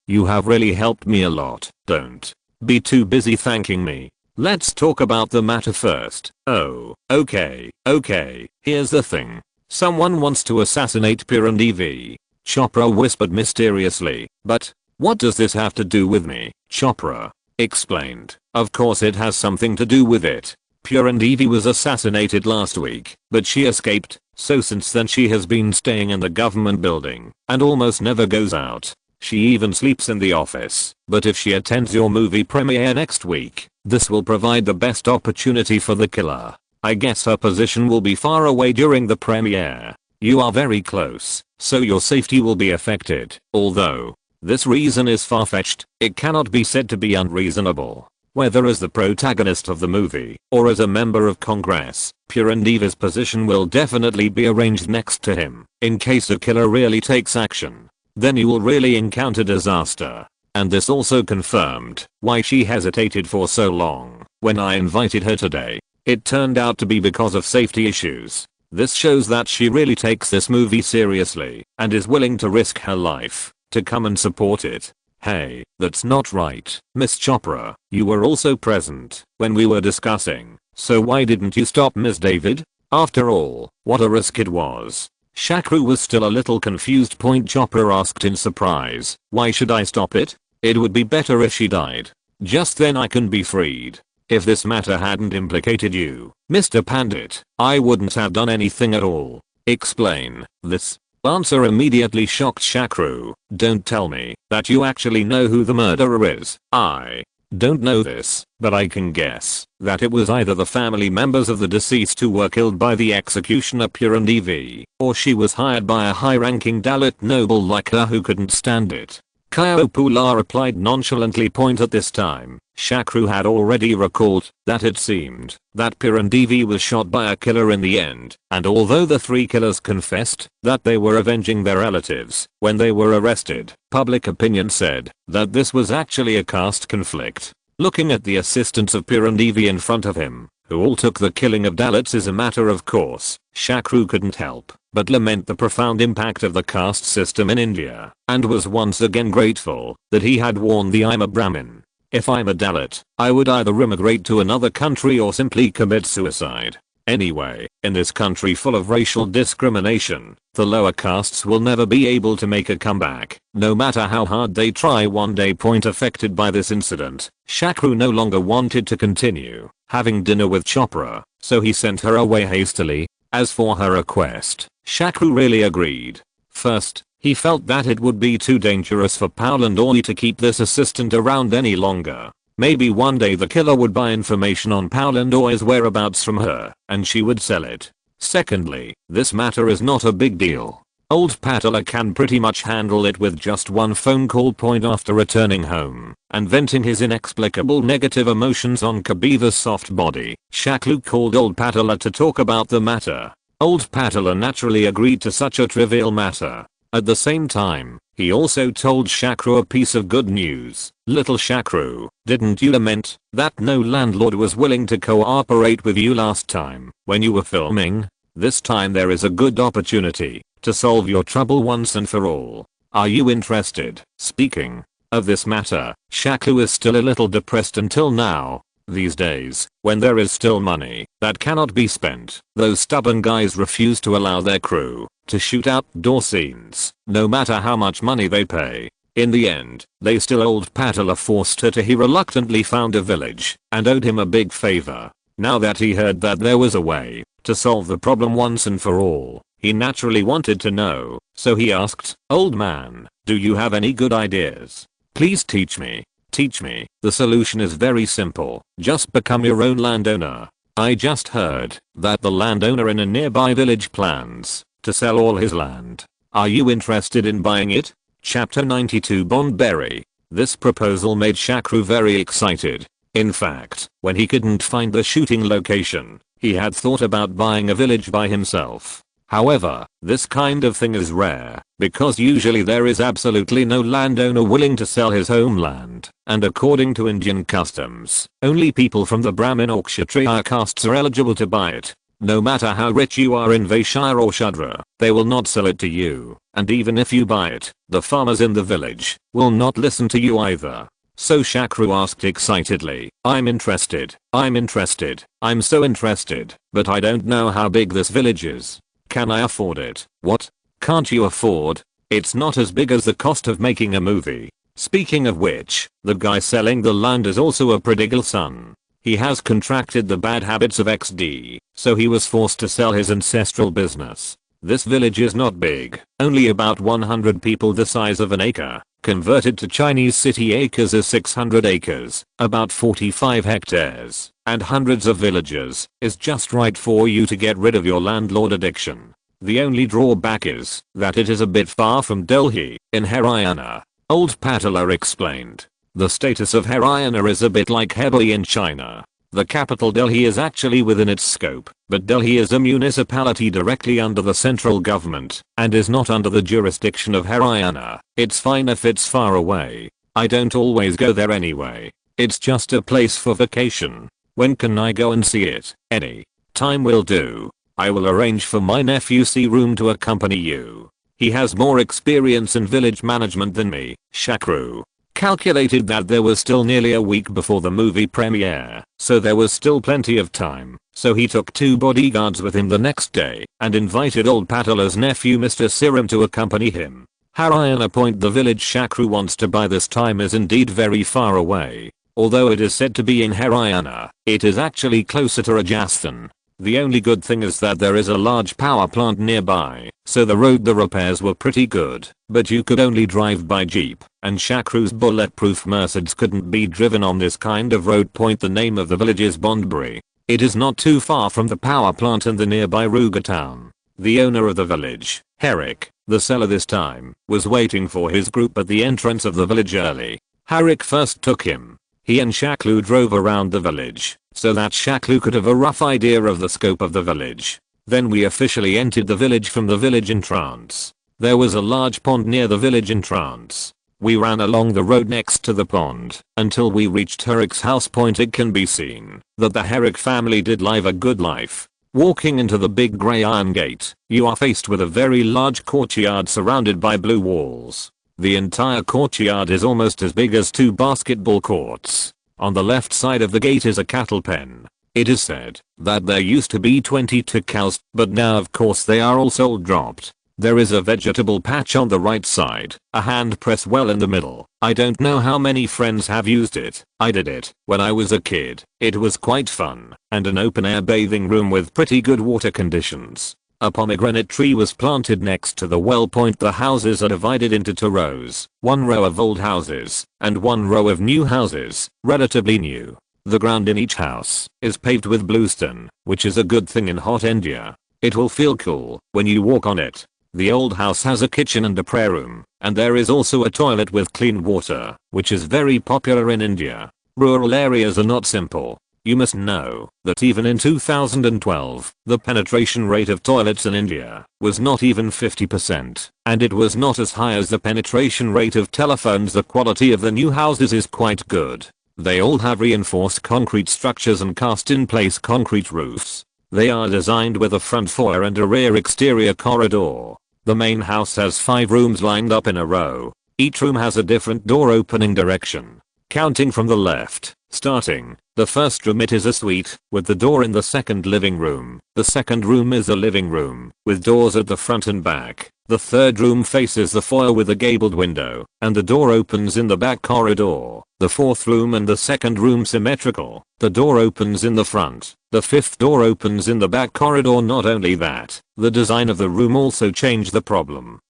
you have really helped me a lot. Don't be too busy thanking me. Let's talk about the matter first. Oh, okay, here's the thing. Someone wants to assassinate Purandevi. Chopra whispered mysteriously, but what does this have to do with me? Chopra explained. Of course it has something to do with it. Purandevi was assassinated last week, but she escaped, so since then she has been staying in the government building and almost never goes out. She even sleeps in the office. But if she attends your movie premiere next week, this will provide the best opportunity for the killer. I guess her position will be far away during the premiere. You are very close, so your safety will be affected. Although this reason is far-fetched, it cannot be said to be unreasonable. Whether as the protagonist of the movie or as a member of Congress, Purandevi's position will definitely be arranged next to him. In case a killer really takes action, then you will really encounter disaster. And this also confirmed why she hesitated for so long. When I invited her today, it turned out to be because of safety issues. This shows that she really takes this movie seriously and is willing to risk her life to come and support it. Hey, that's not right. Miss Chopra, you were also present when we were discussing, so why didn't you stop Miss David? After all, what a risk it was. Shakru was still a little confused. Chopra asked in surprise, why should I stop it? It would be better if she died. Just then I can be freed. If this matter hadn't implicated you, Mr. Pandit, I wouldn't have done anything at all. Explain. This answer immediately shocked Shakru. Don't tell me that you actually know who the murderer is. I don't know this, but I can guess that it was either the family members of the deceased who were killed by the executioner Purandevi, or she was hired by a high-ranking Dalit noble like her who couldn't stand it. Kayopula replied nonchalantly. At this time, Shakru had already recalled that it seemed that Purandevi was shot by a killer in the end, and although the three killers confessed that they were avenging their relatives when they were arrested, public opinion said that this was actually a caste conflict. Looking at the assistants of Purandevi in front of him, who all took the killing of Dalits as a matter of course, Shakru couldn't help but lament the profound impact of the caste system in India, and was once again grateful that he had warned the I'm a Brahmin. If I'm a Dalit, I would either immigrate to another country or simply commit suicide. Anyway, in this country full of racial discrimination, the lower castes will never be able to make a comeback, no matter how hard they try one day. Affected by this incident, Shakru no longer wanted to continue having dinner with Chopra, so he sent her away hastily. As for her request, Shakru really agreed. First, he felt that it would be too dangerous for Paulandoy to keep this assistant around any longer. Maybe one day the killer would buy information on Paulandoy's whereabouts from her, and she would sell it. Secondly, this matter is not a big deal. Old Patala can pretty much handle it with just one phone call. After returning home and venting his inexplicable negative emotions on Kabiva's soft body, Shakru called Old Patala to talk about the matter. Old Patala naturally agreed to such a trivial matter. At the same time, he also told Shakru a piece of good news. Little Shakru, didn't you lament that no landlord was willing to cooperate with you last time when you were filming? This time there is a good opportunity to solve your trouble once and for all. Are you interested? Speaking of this matter, Shakru is still a little depressed until now. These days, when there is still money that cannot be spent, those stubborn guys refuse to allow their crew to shoot outdoor scenes, no matter how much money they pay. In the end, they still old Patala forced her to. He reluctantly found a village and owed him a big favor. Now that he heard that there was a way to solve the problem once and for all, he naturally wanted to know, so he asked, "Old man, do you have any good ideas? Please teach me. Teach me." The solution is very simple. Just become your own landowner. I just heard that the landowner in a nearby village plans to sell all his land. Are you interested in buying it? Chapter 92 Bondberry. This proposal made Shakru very excited. In fact, when he couldn't find the shooting location, he had thought about buying a village by himself. However, this kind of thing is rare, because usually there is absolutely no landowner willing to sell his homeland, and according to Indian customs, only people from the Brahmin or Kshatriya castes are eligible to buy it. No matter how rich you are in Vaishya or Shudra, they will not sell it to you, and even if you buy it, the farmers in the village will not listen to you either. So Shakru asked excitedly, I'm interested, I'm so interested, but I don't know how big this village is. Can I afford it? What? Can't you afford? It's not as big as the cost of making a movie. Speaking of which, the guy selling the land is also a prodigal son. He has contracted the bad habits of XD, so he was forced to sell his ancestral business. This village is not big, only about 100 people, the size of an acre. Converted to Chinese city acres is 600 acres, about 45 hectares, and hundreds of villagers, is just right for you to get rid of your landlord addiction. The only drawback is that it is a bit far from Delhi, in Haryana. Old Patala explained. The status of Haryana is a bit like Hebei in China. The capital Delhi is actually within its scope, but Delhi is a municipality directly under the central government, and is not under the jurisdiction of Haryana. It's fine if it's far away. I don't always go there anyway. It's just a place for vacation. When can I go and see it? Any time will do. I will arrange for my nephew Room to accompany you. He has more experience in village management than me. Shakru calculated that there was still nearly a week before the movie premiere, so there was still plenty of time, so he took 2 bodyguards with him the next day, and invited old Patala's nephew Mr. Siram to accompany him. Haryana Point, the village Shakru wants to buy this time, is indeed very far away. Although it is said to be in Haryana, it is actually closer to Rajasthan. The only good thing is that there is a large power plant nearby, so the repairs were pretty good, but you could only drive by jeep, and Shakru's bulletproof Mercedes couldn't be driven on this kind of road. Point. The name of the village is Bondberry. It is not too far from the power plant and the nearby Ruga town. The owner of the village, Herrick, the seller this time, was waiting for his group at the entrance of the village early. Herrick first took him. He and Shaklu drove around the village, so that Shaklu could have a rough idea of the scope of the village. Then we officially entered the village from the village entrance. There was a large pond near the village entrance. We ran along the road next to the pond until we reached Herrick's house. Point. It can be seen that the Herrick family did live a good life. Walking into the big grey iron gate, you are faced with a very large courtyard surrounded by blue walls. The entire courtyard is almost as big as 2 basketball courts. On the left side of the gate is a cattle pen. It is said that there used to be 22 cows, but now of course they are all sold dropped. There is a vegetable patch on the right side, a hand press well in the middle. I don't know how many friends have used it. I did it when I was a kid. It was quite fun, and an open air bathing room with pretty good water conditions. A pomegranate tree was planted next to the well. Point. The houses are divided into 2 rows, 1 row of old houses, and 1 row of new houses, relatively new. The ground in each house is paved with bluestone, which is a good thing in hot India. It will feel cool when you walk on it. The old house has a kitchen and a prayer room, and there is also a toilet with clean water, which is very popular in India. Rural areas are not simple. You must know that even in 2012, the penetration rate of toilets in India was not even 50%, and it was not as high as the penetration rate of telephones. The quality of the new houses is quite good. They all have reinforced concrete structures and cast-in-place concrete roofs. They are designed with a front foyer and a rear exterior corridor. The main house has 5 rooms lined up in a row. Each room has a different door opening direction. Counting from the left, starting, the first room it is a suite, with the door in the second living room. The second room is a living room, with doors at the front and back. The third room faces the foyer with a gabled window, and the door opens in the back corridor. The fourth room and the second room symmetrical. The door opens in the front. The fifth door opens in the back corridor. Not only that, the design of the room also changed the problem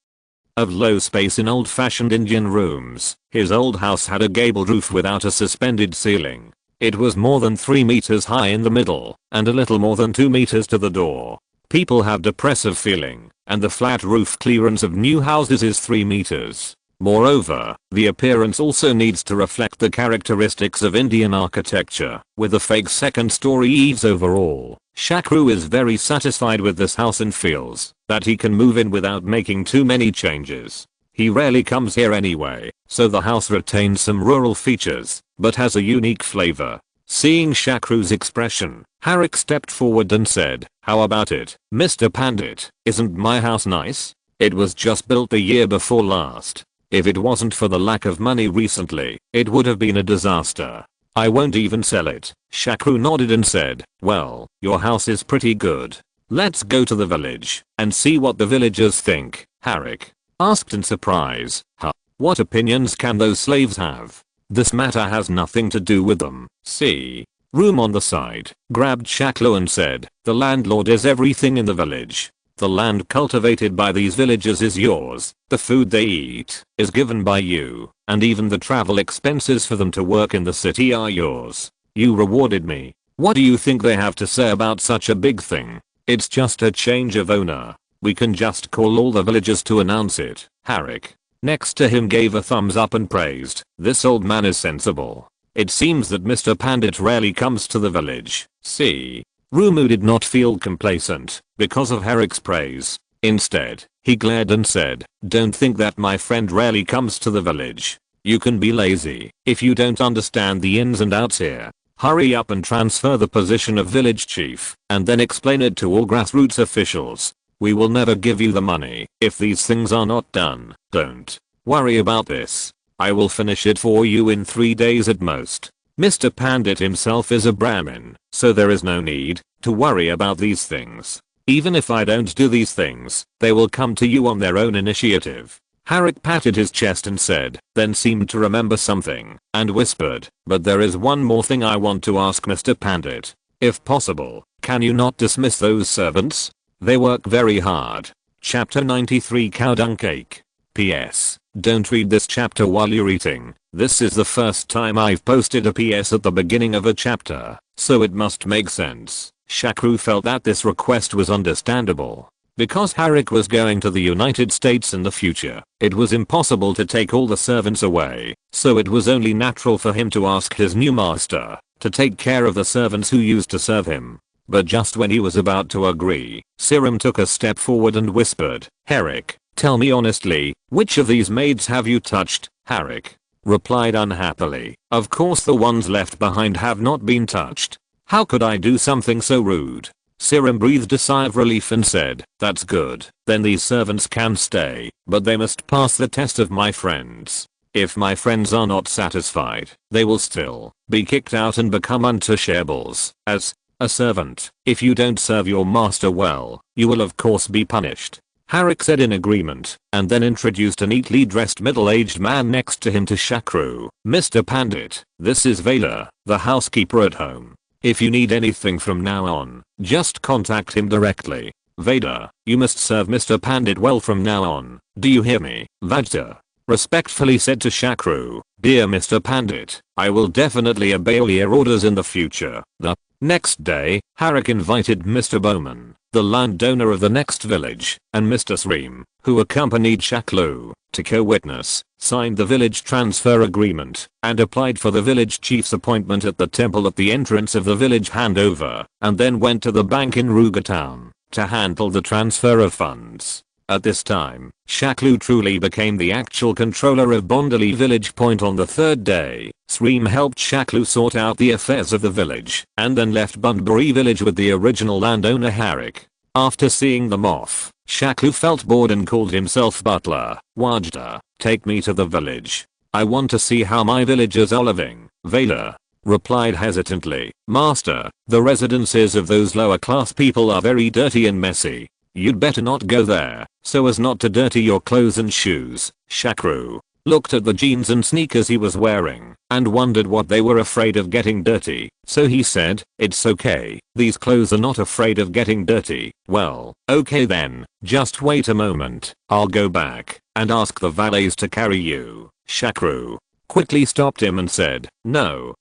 of low space in old-fashioned Indian rooms. His old house had a gabled roof without a suspended ceiling. It was more than 3 meters high in the middle, and a little more than 2 meters to the door. People have depressive feeling, and the flat roof clearance of new houses is 3 meters. Moreover, the appearance also needs to reflect the characteristics of Indian architecture, with a fake second-story eaves overall. Shakru is very satisfied with this house and feels that he can move in without making too many changes. He rarely comes here anyway, so the house retains some rural features, but has a unique flavor. Seeing Shakru's expression, Harik stepped forward and said, "How about it, Mr. Pandit? Isn't my house nice? It was just built the year before last. If it wasn't for the lack of money recently, it would have been a disaster. I won't even sell it." Shakru nodded and said, "Well, your house is pretty good. Let's go to the village and see what the villagers think." Harik asked in surprise, "Huh? What opinions can those slaves have? This matter has nothing to do with them." See room on the side, grabbed Shakru and said, "The landlord is everything in the village. The land cultivated by these villagers is yours, the food they eat is given by you, and even the travel expenses for them to work in the city are yours. You rewarded me. What do you think they have to say about such a big thing? It's just a change of owner. We can just call all the villagers to announce it." Harik, next to him, gave a thumbs up and praised, "This old man is sensible. It seems that Mr. Pandit rarely comes to the village." See Rumu did not feel complacent because of Harik's praise. Instead, he glared and said, "Don't think that my friend rarely comes to the village. You can be lazy if you don't understand the ins and outs here. Hurry up and transfer the position of village chief, and then explain it to all grassroots officials. We will never give you the money if these things are not done. Don't worry about this. I will finish it for you in 3 days at most. Mr. Pandit himself is a Brahmin, so there is no need to worry about these things. Even if I don't do these things, they will come to you on their own initiative." Harik patted his chest and said, then seemed to remember something, and whispered, "But there is one more thing I want to ask Mr. Pandit. If possible, can you not dismiss those servants? They work very hard." Chapter 93 Cow Dung Cake. PS. Don't read this chapter while you're eating. This is the first time I've posted a PS at the beginning of a chapter, so it must make sense. Shakru felt that this request was understandable. Because Harik was going to the United States in the future, it was impossible to take all the servants away, so it was only natural for him to ask his new master to take care of the servants who used to serve him. But just when he was about to agree, Sirim took a step forward and whispered, "Harik, tell me honestly, which of these maids have you touched?" Harik replied unhappily, "Of course the ones left behind have not been touched. How could I do something so rude?" Sirim breathed a sigh of relief and said, "That's good. Then these servants can stay, but they must pass the test of my friends. If my friends are not satisfied, they will still be kicked out and become untouchables. As a servant, if you don't serve your master well, you will of course be punished." Harik said in agreement, and then introduced a neatly dressed middle-aged man next to him to Shakru. "Mr. Pandit, this is Veda, the housekeeper at home. If you need anything from now on, just contact him directly. Veda, you must serve Mr. Pandit well from now on. Do you hear me?" Vajda respectfully said to Shakru, "Dear Mr. Pandit, I will definitely obey all your orders in the future." The next day, Harik invited Mr. Bowman, the landowner of the next village, and Mr. Sreem, who accompanied Shaklu, to co-witness, signed the village transfer agreement, and applied for the village chief's appointment at the temple at the entrance of the village handover, and then went to the bank in Ruga town to handle the transfer of funds. At this time, Shaklu truly became the actual controller of Bondali village point. On the third day, Sreem helped Shaklu sort out the affairs of the village, and then left Bundbury village with the original landowner Harik. After seeing them off, Shaklu felt bored and called himself butler. "Wajda, take me to the village. I want to see how my villagers are living, Vader replied hesitantly. Master, the residences of those lower class people are very dirty and messy. You'd better not go there, so as not to dirty your clothes and shoes. Shakru looked at the jeans and sneakers he was wearing and wondered what they were afraid of getting dirty, so he said, it's okay, these clothes are not afraid of getting dirty. Well, okay then, just wait a moment, I'll go back and ask the valets to carry you. Shakru quickly stopped him and said, no,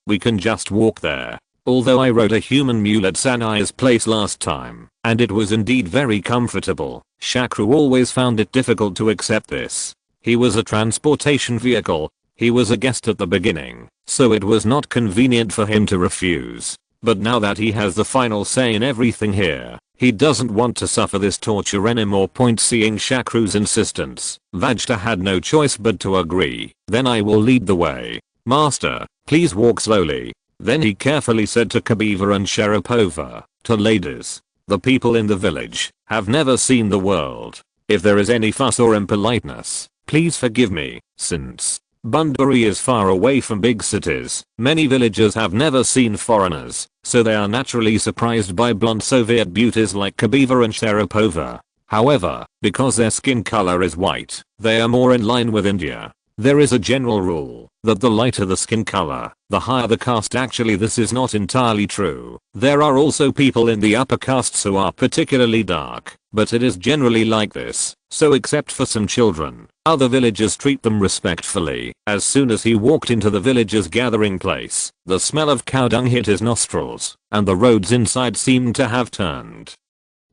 we can just walk there. Although I rode a human mule at Sanai's place last time, and it was indeed very comfortable, Shakru always found it difficult to accept this. He was a transportation vehicle, he was a guest at the beginning, so it was not convenient for him to refuse. But now that he has the final say in everything here, he doesn't want to suffer this torture anymore. Seeing Shakru's insistence, Vajta had no choice but to agree. Then I will lead the way. Master, please walk slowly. Then he carefully said to Kabiva and Sharapova, to ladies, the people in the village have never seen the world. If there is any fuss or impoliteness, please forgive me, since Bundari is far away from big cities. Many villagers have never seen foreigners, so they are naturally surprised by blonde Soviet beauties like Kabiva and Sharapova. However, because their skin color is white, they are more in line with India. There is a general rule that the lighter the skin color, the higher the caste. Actually, this is not entirely true. There are also people in the upper castes who are particularly dark, but it is generally like this. So except for some children, other villagers treat them respectfully. As soon as he walked into the villagers' gathering place, the smell of cow dung hit his nostrils, and the roads inside seemed to have turned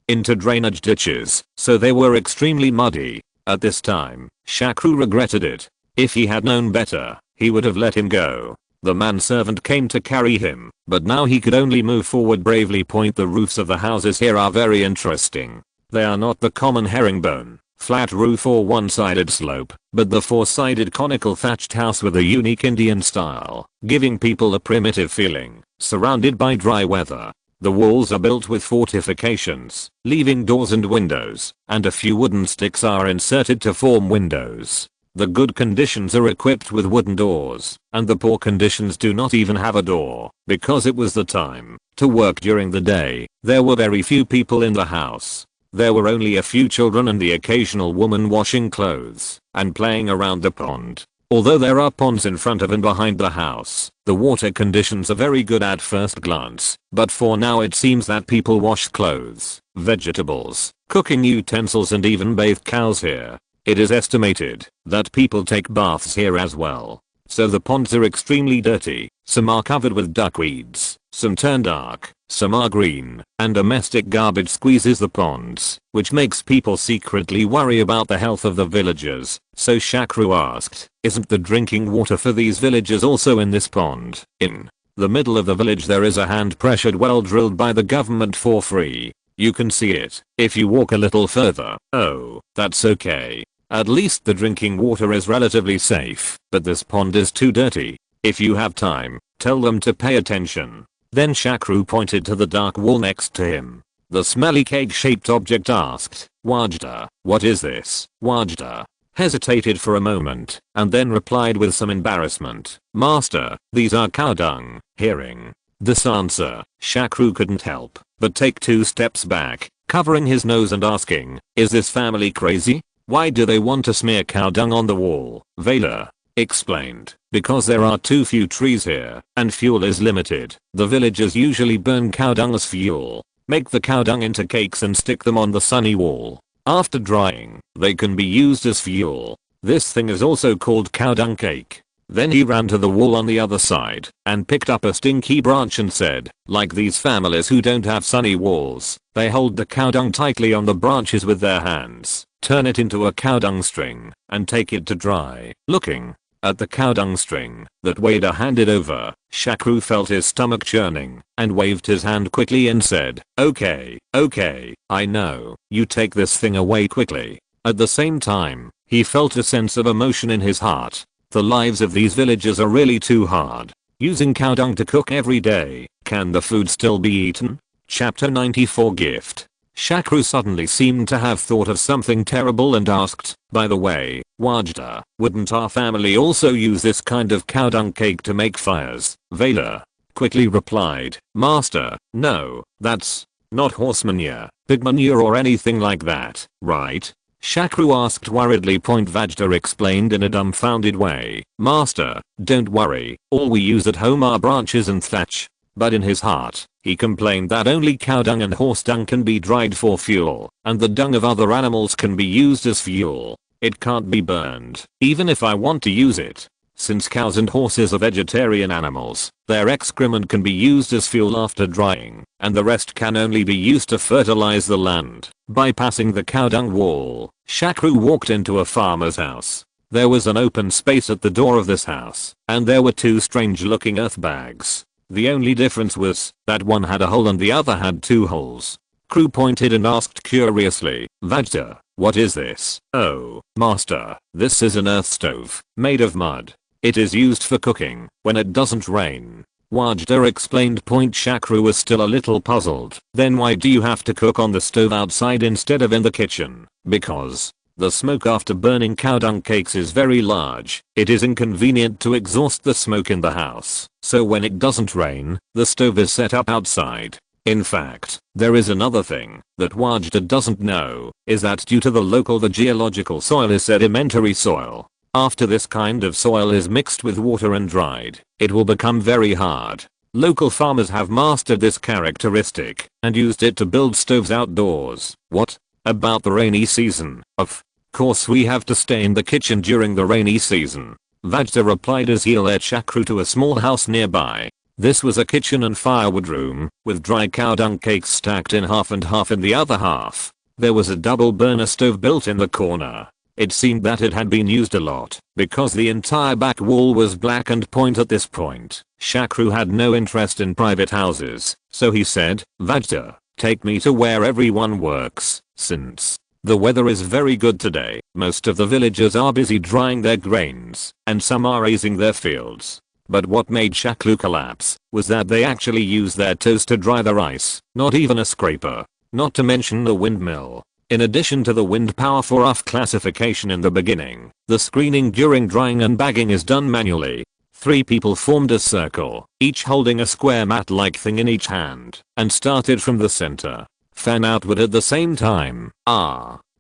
into drainage ditches, so they were extremely muddy. At this time, Shakru regretted it. If he had known better, he would have let him go. The manservant came to carry him, but now he could only move forward bravely. The roofs of the houses here are very interesting. They are not the common herringbone, flat roof or one-sided slope, but the four-sided conical thatched house with a unique Indian style, giving people a primitive feeling, surrounded by dry weather. The walls are built with fortifications, leaving doors and windows, and a few wooden sticks are inserted to form windows. The good conditions are equipped with wooden doors, and the poor conditions do not even have a door. Because it was the time to work during the day, there were very few people in the house. There were only a few children and the occasional woman washing clothes and playing around the pond. Although there are ponds in front of and behind the house, the water conditions are very good at first glance, but for now it seems that people wash clothes, vegetables, cooking utensils and even bathe cows here. It is estimated that people take baths here as well. So the ponds are extremely dirty, some are covered with duckweeds, some turn dark, some are green, and domestic garbage squeezes the ponds, which makes people secretly worry about the health of the villagers. So Shakru asked, isn't the drinking water for these villagers also in this pond? In the middle of the village there is a hand-pressured well drilled by the government for free. You can see it if you walk a little further. Oh, that's okay. At least the drinking water is relatively safe, but this pond is too dirty. If you have time, tell them to pay attention. Then Shakru pointed to the dark wall next to him. The smelly cake-shaped object asked, Wajda, what is this? Wajda hesitated for a moment, and then replied with some embarrassment, Master, these are cow dung. Hearing this answer, Shakru couldn't help but take 2 steps back, covering his nose and asking, is this family crazy? Why do they want to smear cow dung on the wall? Vader explained, because there are too few trees here, and fuel is limited. The villagers usually burn cow dung as fuel, make the cow dung into cakes and stick them on the sunny wall. After drying, they can be used as fuel. This thing is also called cow dung cake. Then he ran to the wall on the other side, and picked up a stinky branch and said, like these families who don't have sunny walls, they hold the cow dung tightly on the branches with their hands, turn it into a cow dung string, and take it to dry. Looking at the cow dung string that Wada handed over, Shakru felt his stomach churning, and waved his hand quickly and said, okay, I know, you take this thing away quickly. At the same time, he felt a sense of emotion in his heart. The lives of these villagers are really too hard. Using cow dung to cook every day, can the food still be eaten? Chapter 94 Gift. Shakru suddenly seemed to have thought of something terrible and asked, by the way, Wajda, wouldn't our family also use this kind of cow dung cake to make fires? Vader quickly replied, Master, no, that's not horse manure, pig manure or anything like that, right? Shakru asked worriedly. Vajda explained in a dumbfounded way, Master, don't worry, all we use at home are branches and thatch. But in his heart, he complained that only cow dung and horse dung can be dried for fuel, and the dung of other animals can be used as fuel. It can't be burned, even if I want to use it. Since cows and horses are vegetarian animals, their excrement can be used as fuel after drying, and the rest can only be used to fertilize the land. Bypassing the cow dung wall, Shakru walked into a farmer's house. There was an open space at the door of this house, and there were two strange looking earth bags. The only difference was that one had a hole and the other had two holes. Crew pointed and asked curiously, Vajda, what is this? Oh, master, this is an earth stove, made of mud. It is used for cooking when it doesn't rain. Wajda explained. Shakru was still a little puzzled. Then why do you have to cook on the stove outside instead of in the kitchen? Because the smoke after burning cow dung cakes is very large. It is inconvenient to exhaust the smoke in the house. So when it doesn't rain, the stove is set up outside. In fact, there is another thing that Wajda doesn't know, is that due to the geological soil is sedimentary soil. After this kind of soil is mixed with water and dried, it will become very hard. Local farmers have mastered this characteristic and used it to build stoves outdoors. What about the rainy season? Of course we have to stay in the kitchen during the rainy season. Vajda replied as he led Shakru to a small house nearby. This was a kitchen and firewood room, with dry cow dung cakes stacked in half and half in the other half. There was a double burner stove built in the corner. It seemed that it had been used a lot, because the entire back wall was black. And at this point, Shakru had no interest in private houses, so he said, Vajda, take me to where everyone works, since the weather is very good today. Most of the villagers are busy drying their grains, and some are raising their fields. But what made Shakru collapse was that they actually use their toes to dry the rice, not even a scraper. Not to mention the windmill. In addition to the wind power for rough classification in the beginning, the screening during drying and bagging is done manually. 3 people formed a circle, each holding a square mat-like thing in each hand, and started from the center. Fan outward at the same time.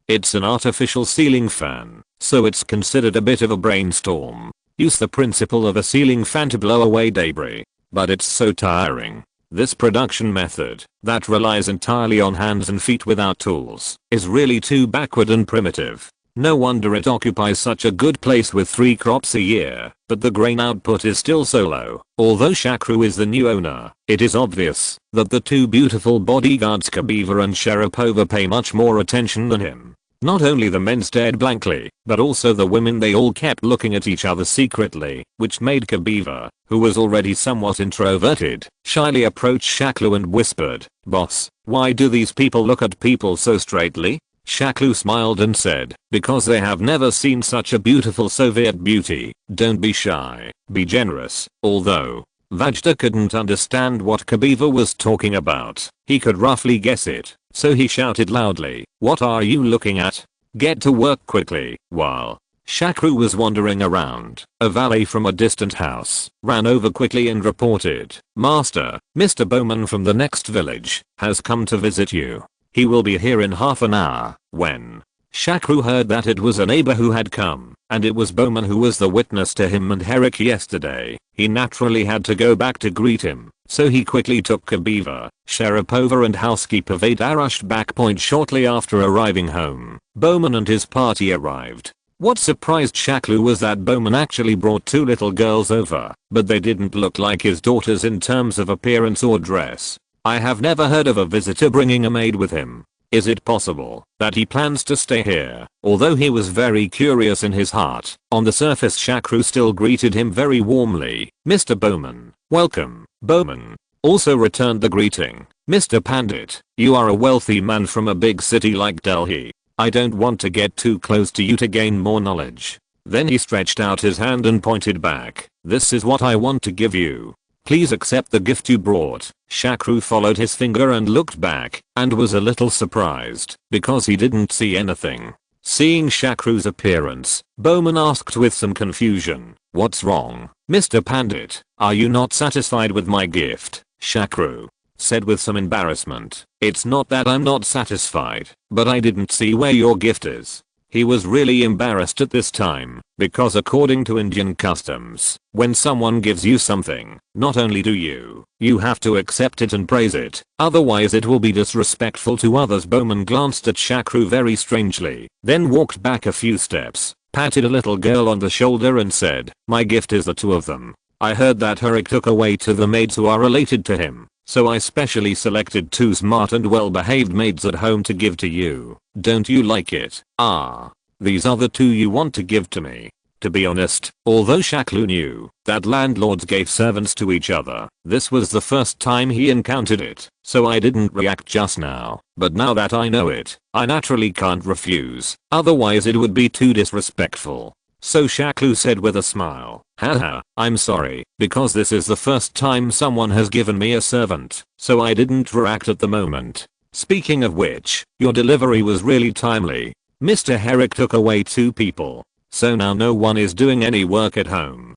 It's an artificial ceiling fan, so it's considered a bit of a brainstorm. Use the principle of a ceiling fan to blow away debris, but it's so tiring. This production method, that relies entirely on hands and feet without tools, is really too backward and primitive. No wonder it occupies such a good place with 3 crops a year, but the grain output is still so low. Although Shakru is the new owner, it is obvious that the 2 beautiful bodyguards Kabiva and Sharapova pay much more attention than him. Not only the men stared blankly, but also the women. They all kept looking at each other secretly, which made Kabiva, who was already somewhat introverted, shyly approach Shaklu and whispered, Boss, why do these people look at people so straightly? Shaklu smiled and said, because they have never seen such a beautiful Soviet beauty. Don't be shy, be generous. Although Vajda couldn't understand what Kabiva was talking about, he could roughly guess it. So he shouted loudly, what are you looking at? Get to work quickly. While Shakru was wandering around, a valet from a distant house ran over quickly and reported, Master, Mr. Bowman from the next village has come to visit you. He will be here in half an hour. When Shakru heard that it was a neighbor who had come, and it was Bowman who was the witness to him and Herrick yesterday, he naturally had to go back to greet him. So he quickly took Kabiva, Sharapova and housekeeper Veda rushed back. Shortly after arriving home, Bowman and his party arrived. What surprised Shaklu was that Bowman actually brought 2 little girls over, but they didn't look like his daughters in terms of appearance or dress. I have never heard of a visitor bringing a maid with him. Is it possible that he plans to stay here? Although he was very curious in his heart, on the surface Shakru still greeted him very warmly. Mr. Bowman, welcome. Bowman also returned the greeting. Mr. Pandit, you are a wealthy man from a big city like Delhi. I don't want to get too close to you to gain more knowledge. Then he stretched out his hand and pointed back. This is what I want to give you. Please accept the gift you brought. Shakru followed his finger and looked back, and was a little surprised, because he didn't see anything. Seeing Shakru's appearance, Bowman asked with some confusion, "What's wrong, Mr. Pandit? Are you not satisfied with my gift?" Shakru said with some embarrassment, "It's not that I'm not satisfied, but I didn't see where your gift is." He was really embarrassed at this time, because according to Indian customs, when someone gives you something, not only do you have to accept it and praise it, otherwise it will be disrespectful to others. Bowman glanced at Shakru very strangely, then walked back a few steps, patted a little girl on the shoulder and said, "My gift is the two of them. I heard that Herrick took away two the maids who are related to him, so I specially selected two smart and well-behaved maids at home to give to you. Don't you like it? Ah, these are the two you want to give to me." To be honest, although Shakru knew that landlords gave servants to each other, this was the first time he encountered it, so I didn't react just now, but now that I know it, I naturally can't refuse, otherwise it would be too disrespectful. So Shakru said with a smile, "Haha, I'm sorry, because this is the first time someone has given me a servant, so I didn't react at the moment. Speaking of which, your delivery was really timely. Mr. Herrick took away two people, so now no one is doing any work at home.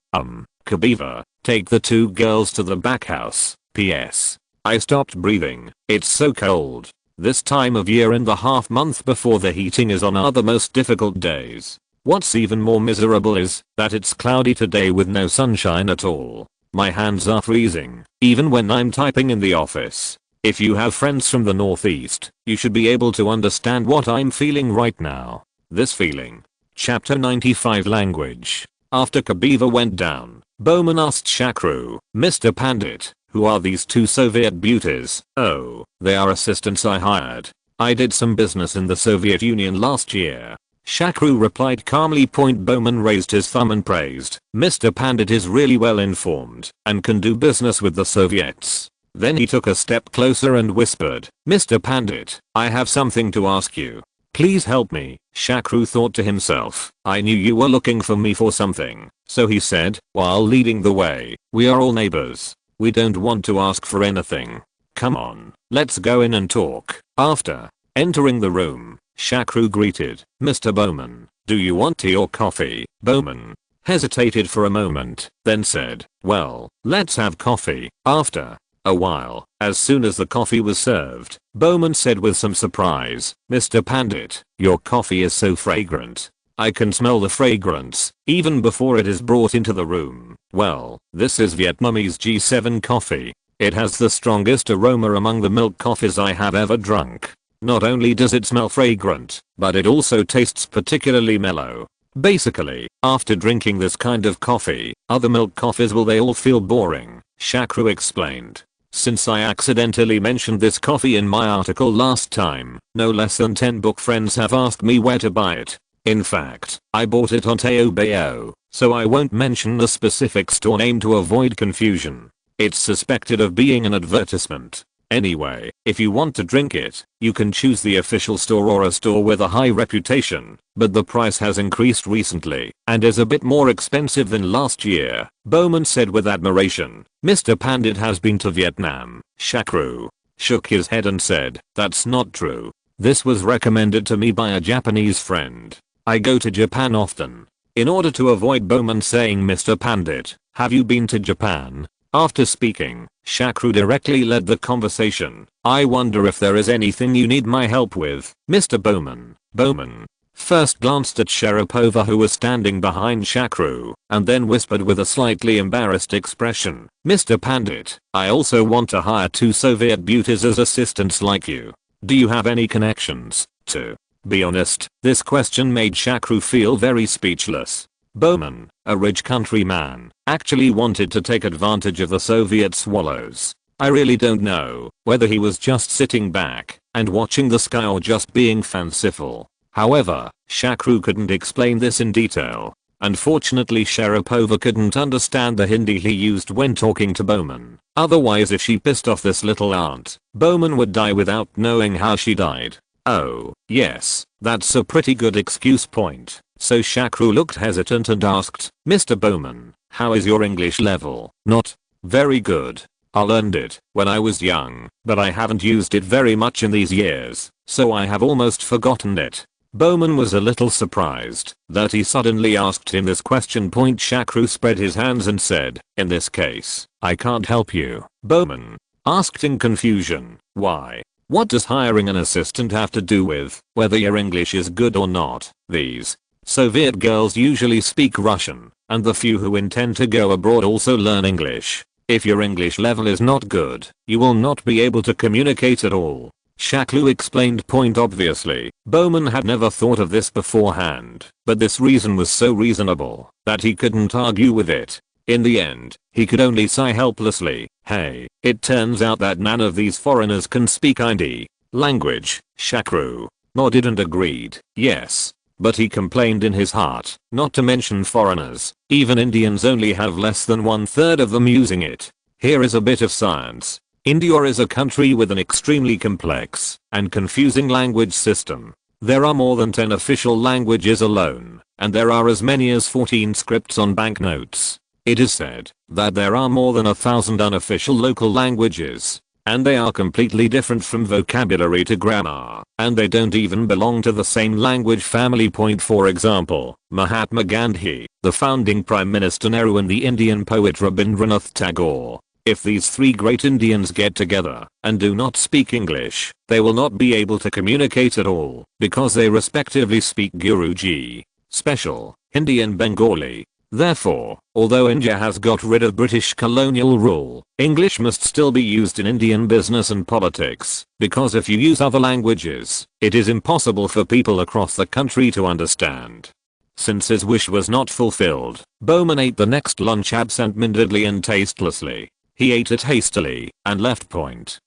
Kabiva, take the two girls to the back house. PS. I stopped breathing, it's so cold. This time of year in the half month before the heating is on are the most difficult days. What's even more miserable is that it's cloudy today with no sunshine at all. My hands are freezing, even when I'm typing in the office. If you have friends from the Northeast, you should be able to understand what I'm feeling right now. This feeling." Chapter 95 Language. After Kabiva went down, Bowman asked Shakru, "Mr. Pandit, who are these two Soviet beauties?" "Oh, they are assistants I hired. I did some business in the Soviet Union last year." Shakru replied calmly. Bowman raised his thumb and praised, "Mr. Pandit is really well informed and can do business with the Soviets." Then he took a step closer and whispered, "Mr. Pandit, I have something to ask you. Please help me." Shakru thought to himself, "I knew you were looking for me for something." So he said, while leading the way, "We are all neighbors. We don't want to ask for anything. Come on, let's go in and talk." After entering the room, Shakru greeted, "Mr. Bowman, do you want tea or coffee?" Bowman hesitated for a moment, then said, "Well, let's have coffee." After a while, as soon as the coffee was served, Bowman said with some surprise, "Mr. Pandit, your coffee is so fragrant. I can smell the fragrance, even before it is brought into the room." "Well, this is Vietnamese G7 coffee. It has the strongest aroma among the milk coffees I have ever drunk. Not only does it smell fragrant, but it also tastes particularly mellow. Basically, after drinking this kind of coffee, other milk coffees will they all feel boring," Shakru explained. "Since I accidentally mentioned this coffee in my article last time, no less than 10 book friends have asked me where to buy it. In fact, I bought it on Taobao, so I won't mention the specific store name to avoid confusion. It's suspected of being an advertisement. Anyway, if you want to drink it, you can choose the official store or a store with a high reputation, but the price has increased recently and is a bit more expensive than last year," Bowman said with admiration. "Mr. Pandit has been to Vietnam." Shakru shook his head and said, "That's not true. This was recommended to me by a Japanese friend. I go to Japan often." In order to avoid Bowman saying, "Mr. Pandit, have you been to Japan?" After speaking, Shakru directly led the conversation. "I wonder if there is anything you need my help with, Mr. Bowman." Bowman first glanced at Sharapova, who was standing behind Shakru, and then whispered with a slightly embarrassed expression, "Mr. Pandit, I also want to hire two Soviet beauties as assistants like you. Do you have any connections?" To be honest, this question made Shakru feel very speechless. Bowman, a rich countryman, actually wanted to take advantage of the Soviet swallows. I really don't know whether he was just sitting back and watching the sky or just being fanciful. However, Shakru couldn't explain this in detail. Unfortunately, Sharapova couldn't understand the Hindi he used when talking to Bowman. Otherwise, if she pissed off this little aunt, Bowman would die without knowing how she died. "Oh, yes, that's a pretty good excuse point." So Shakru looked hesitant and asked, "Mr. Bowman, how is your English level?" Not Very good. I learned it when I was young, but I haven't used it very much in these years, so I have almost forgotten it. Bowman was a little surprised that he suddenly asked him this question. Shakru spread his hands and said, in this case, I can't help you. Bowman asked in confusion, why? What does hiring an assistant have to do with whether your English is good or not? These Soviet girls usually speak Russian, and the few who intend to go abroad also learn English. If your English level is not good, you will not be able to communicate at all. Shakru explained. Obviously, Bowman had never thought of this beforehand, but this reason was so reasonable that he couldn't argue with it. In the end, he could only sigh helplessly. Hey, it turns out that none of these foreigners can speak ID language. Shakru nodded and agreed, yes. But he complained in his heart, not to mention foreigners, even Indians only have less than 1/3 of them using it. Here is a bit of science. India is a country with an extremely complex and confusing language system. There are more than 10 official languages alone, and there are as many as 14 scripts on banknotes. It is said that there are more than 1,000 unofficial local languages, and they are completely different from vocabulary to grammar, and they don't even belong to the same language family. For example, Mahatma Gandhi, the founding Prime Minister Nehru, and the Indian poet Rabindranath Tagore. If these three great Indians get together and do not speak English, they will not be able to communicate at all, because they respectively speak Guruji, Special, Hindi and Bengali. Therefore, although India has got rid of British colonial rule, English must still be used in Indian business and politics, because if you use other languages, it is impossible for people across the country to understand. Since his wish was not fulfilled, Bowman ate the next lunch absent-mindedly and tastelessly. He ate it hastily and left.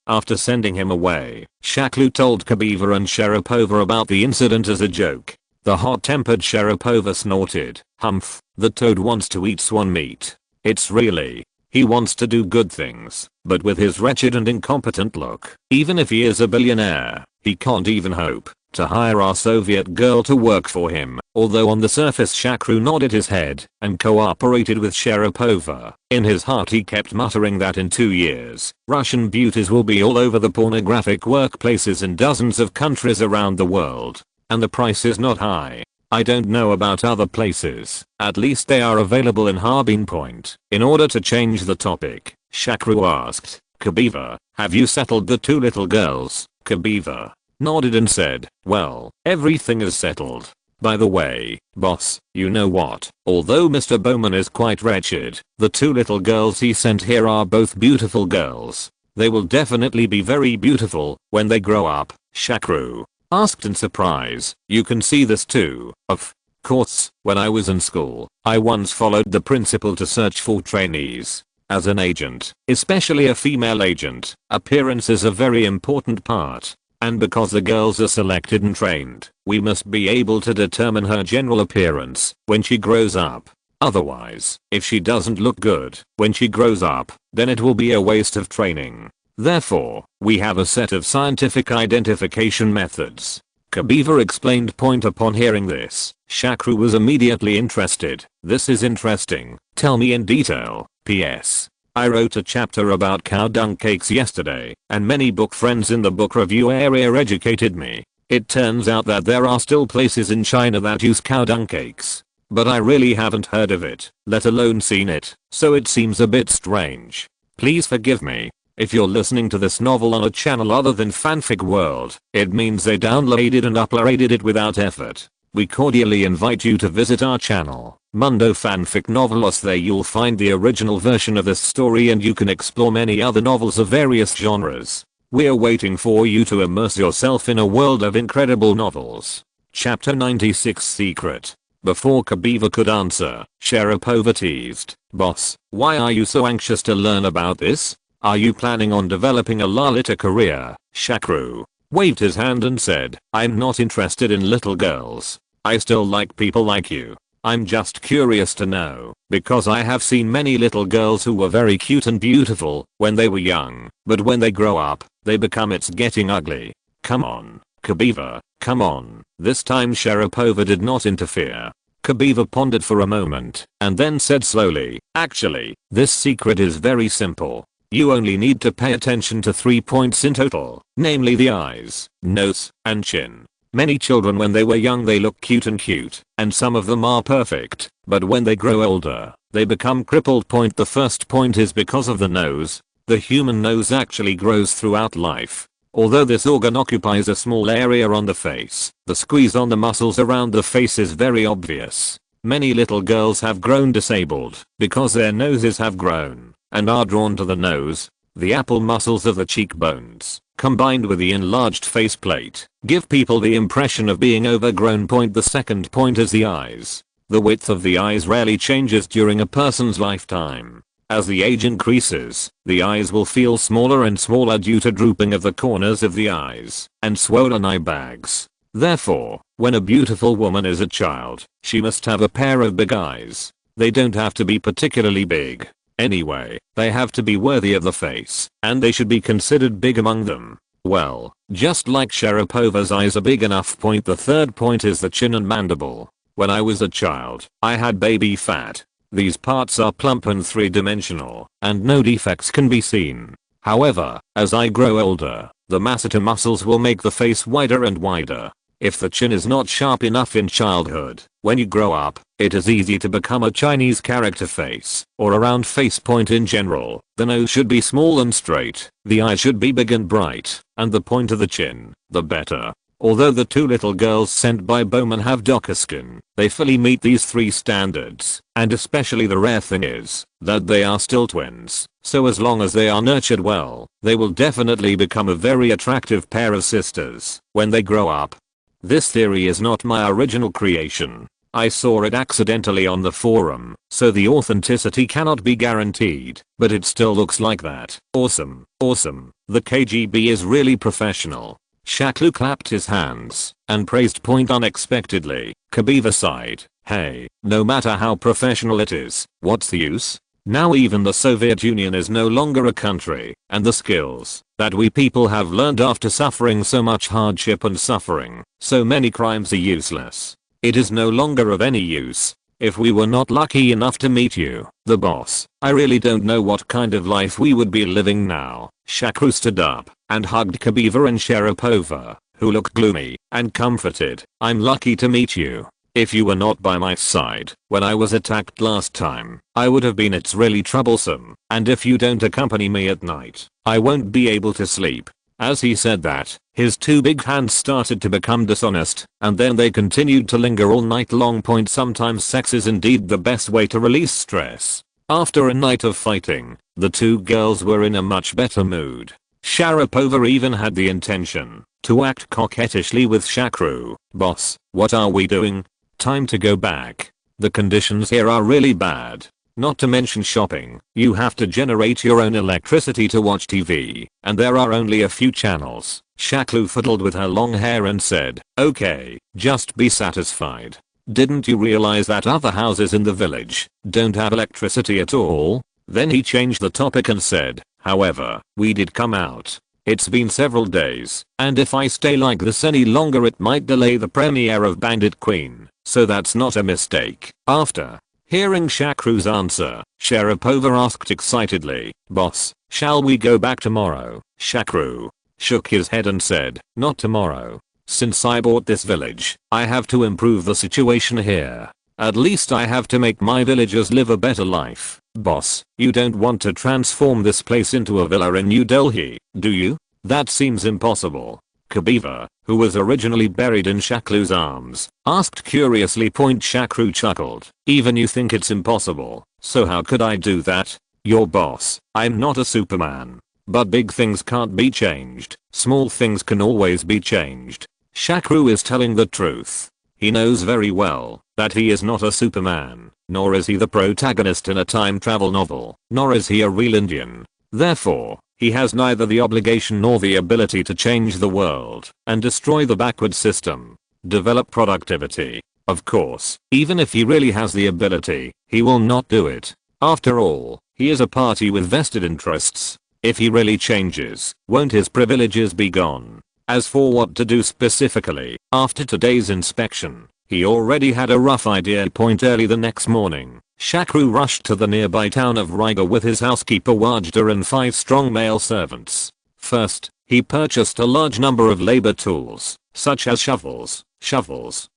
After sending him away, Shakru told Kabiva and Sharapova about the incident as a joke. The hot-tempered Sharapova snorted, "Humph, the toad wants to eat swan meat. It's really, he wants to do good things, but with his wretched and incompetent look, even if he is a billionaire, he can't even hope to hire our Soviet girl to work for him." Although on the surface Shakru nodded his head and cooperated with Sharapova, in his heart he kept muttering that in 2 years, Russian beauties will be all over the pornographic workplaces in dozens of countries around the world. And the price is not high. I don't know about other places, at least they are available in Harbin. In order to change the topic, Shakru asked, "Kabiva, have you settled the 2 little girls?" Kabiva nodded and said, "Well, everything is settled. By the way, boss, you know what? Although Mr. Bowman is quite wretched, the 2 little girls he sent here are both beautiful girls. They will definitely be very beautiful when they grow up." Shakru asked in surprise, "You can see this too?" "Of course, when I was in school, I once followed the principal to search for trainees. As an agent, especially a female agent, appearance is a very important part. And because the girls are selected and trained, we must be able to determine her general appearance when she grows up. Otherwise, if she doesn't look good when she grows up, then it will be a waste of training. Therefore, we have a set of scientific identification methods." Kabiva explained. Upon hearing this, Shakru was immediately interested. "This is interesting. Tell me in detail. P.S. I wrote a chapter about cow dung cakes yesterday, and many book friends in the book review area educated me. It turns out that there are still places in China that use cow dung cakes, but I really haven't heard of it, let alone seen it, so it seems a bit strange. Please forgive me. If you're listening to this novel on a channel other than Fanfic World, it means they downloaded and uploaded it without effort. We cordially invite you to visit our channel, Mundo Fanfic Novelos. There you'll find the original version of this story and you can explore many other novels of various genres. We're waiting for you to immerse yourself in a world of incredible novels." Chapter 96 Secret. Before Kabiva could answer, Sharapova teased, "Boss, why are you so anxious to learn about this? Are you planning on developing a Lalita career?" Shakru waved his hand and said, "I'm not interested in little girls. I still like people like you. I'm just curious to know, because I have seen many little girls who were very cute and beautiful when they were young, but when they grow up, they become it's getting ugly. Come on, Kabiva, come on." This time Sharapova did not interfere. Kabiva pondered for a moment and then said slowly, actually, this secret is very simple. You only need to pay attention to 3 points in total, namely the eyes, nose, and chin. Many children when they were young they look cute, and some of them are perfect, but when they grow older, they become crippled. The first point is because of the nose. The human nose actually grows throughout life. Although this organ occupies a small area on the face, the squeeze on the muscles around the face is very obvious. Many little girls have grown disabled because their noses have grown and are drawn to the nose. The apple muscles of the cheekbones, combined with the enlarged faceplate, give people the impression of being overgrown. The second point is the eyes. The width of the eyes rarely changes during a person's lifetime. As the age increases, the eyes will feel smaller and smaller due to drooping of the corners of the eyes and swollen eye bags. Therefore, when a beautiful woman is a child, she must have a pair of big eyes. They don't have to be particularly big. Anyway, they have to be worthy of the face, and they should be considered big among them. Well, just like Sharapova's eyes are big enough. The third point is the chin and mandible. When I was a child, I had baby fat. These parts are plump and three-dimensional, and no defects can be seen. However, as I grow older, the masseter muscles will make the face wider and wider. If the chin is not sharp enough in childhood, when you grow up, it is easy to become a Chinese character face, or a round face. In general, the nose should be small and straight, the eyes should be big and bright, and the point of the chin, the better. Although the 2 little girls sent by Bowman have darker skin, they fully meet these 3 standards, and especially the rare thing is that they are still twins, so as long as they are nurtured well, they will definitely become a very attractive pair of sisters when they grow up. This theory is not my original creation. I saw it accidentally on the forum, so the authenticity cannot be guaranteed, but it still looks like that. Awesome, awesome, the KGB is really professional. Shakru clapped his hands and praised. Unexpectedly, Kabiva sighed. Hey, no matter how professional it is, what's the use? Now even the Soviet Union is no longer a country, and the skills that we people have learned after suffering so much hardship and suffering so many crimes are useless. It is no longer of any use. If we were not lucky enough to meet you, the boss, I really don't know what kind of life we would be living now. Shakru stood up and hugged Kabiva and Sharapova, who looked gloomy and comforted. I'm lucky to meet you. If you were not by my side when I was attacked last time, I would have been. It's really troublesome, and if you don't accompany me at night, I won't be able to sleep. As he said that, his 2 big hands started to become dishonest, and then they continued to linger all night long. Sometimes sex is indeed the best way to release stress. After a night of fighting, the 2 girls were in a much better mood. Sharapova even had the intention to act coquettishly with Shakru. Boss, what are we doing? Time to go back. The conditions here are really bad. Not to mention shopping, you have to generate your own electricity to watch TV, and there are only a few channels. Shakru fiddled with her long hair and said, okay, just be satisfied. Didn't you realize that other houses in the village don't have electricity at all? Then he changed the topic and said, however, we did come out. It's been several days, and if I stay like this any longer it might delay the premiere of Bandit Queen, so that's not a mistake. After hearing Shakru's answer, Sharapova asked excitedly, boss, shall we go back tomorrow? Shakru shook his head and said, not tomorrow. Since I bought this village, I have to improve the situation here. At least I have to make my villagers live a better life. Boss, you don't want to transform this place into a villa in New Delhi, do you? That seems impossible. Kabiva, who was originally buried in Shakru's arms, asked curiously. Shakru chuckled. Even you think it's impossible, so how could I do that? Your boss, I'm not a superman. But big things can't be changed, small things can always be changed. Shakru is telling the truth. He knows very well that he is not a superman, nor is he the protagonist in a time travel novel, nor is he a real Indian. Therefore, he has neither the obligation nor the ability to change the world and destroy the backward system. Develop productivity. Of course, even if he really has the ability, he will not do it. After all, he is a party with vested interests. If he really changes, won't his privileges be gone? As for what to do specifically, after today's inspection, He already had a rough idea. Early the next morning, Shakru rushed to the nearby town of Riga with his housekeeper Wajda and 5 strong male servants. First, he purchased a large number of labor tools, such as shovels,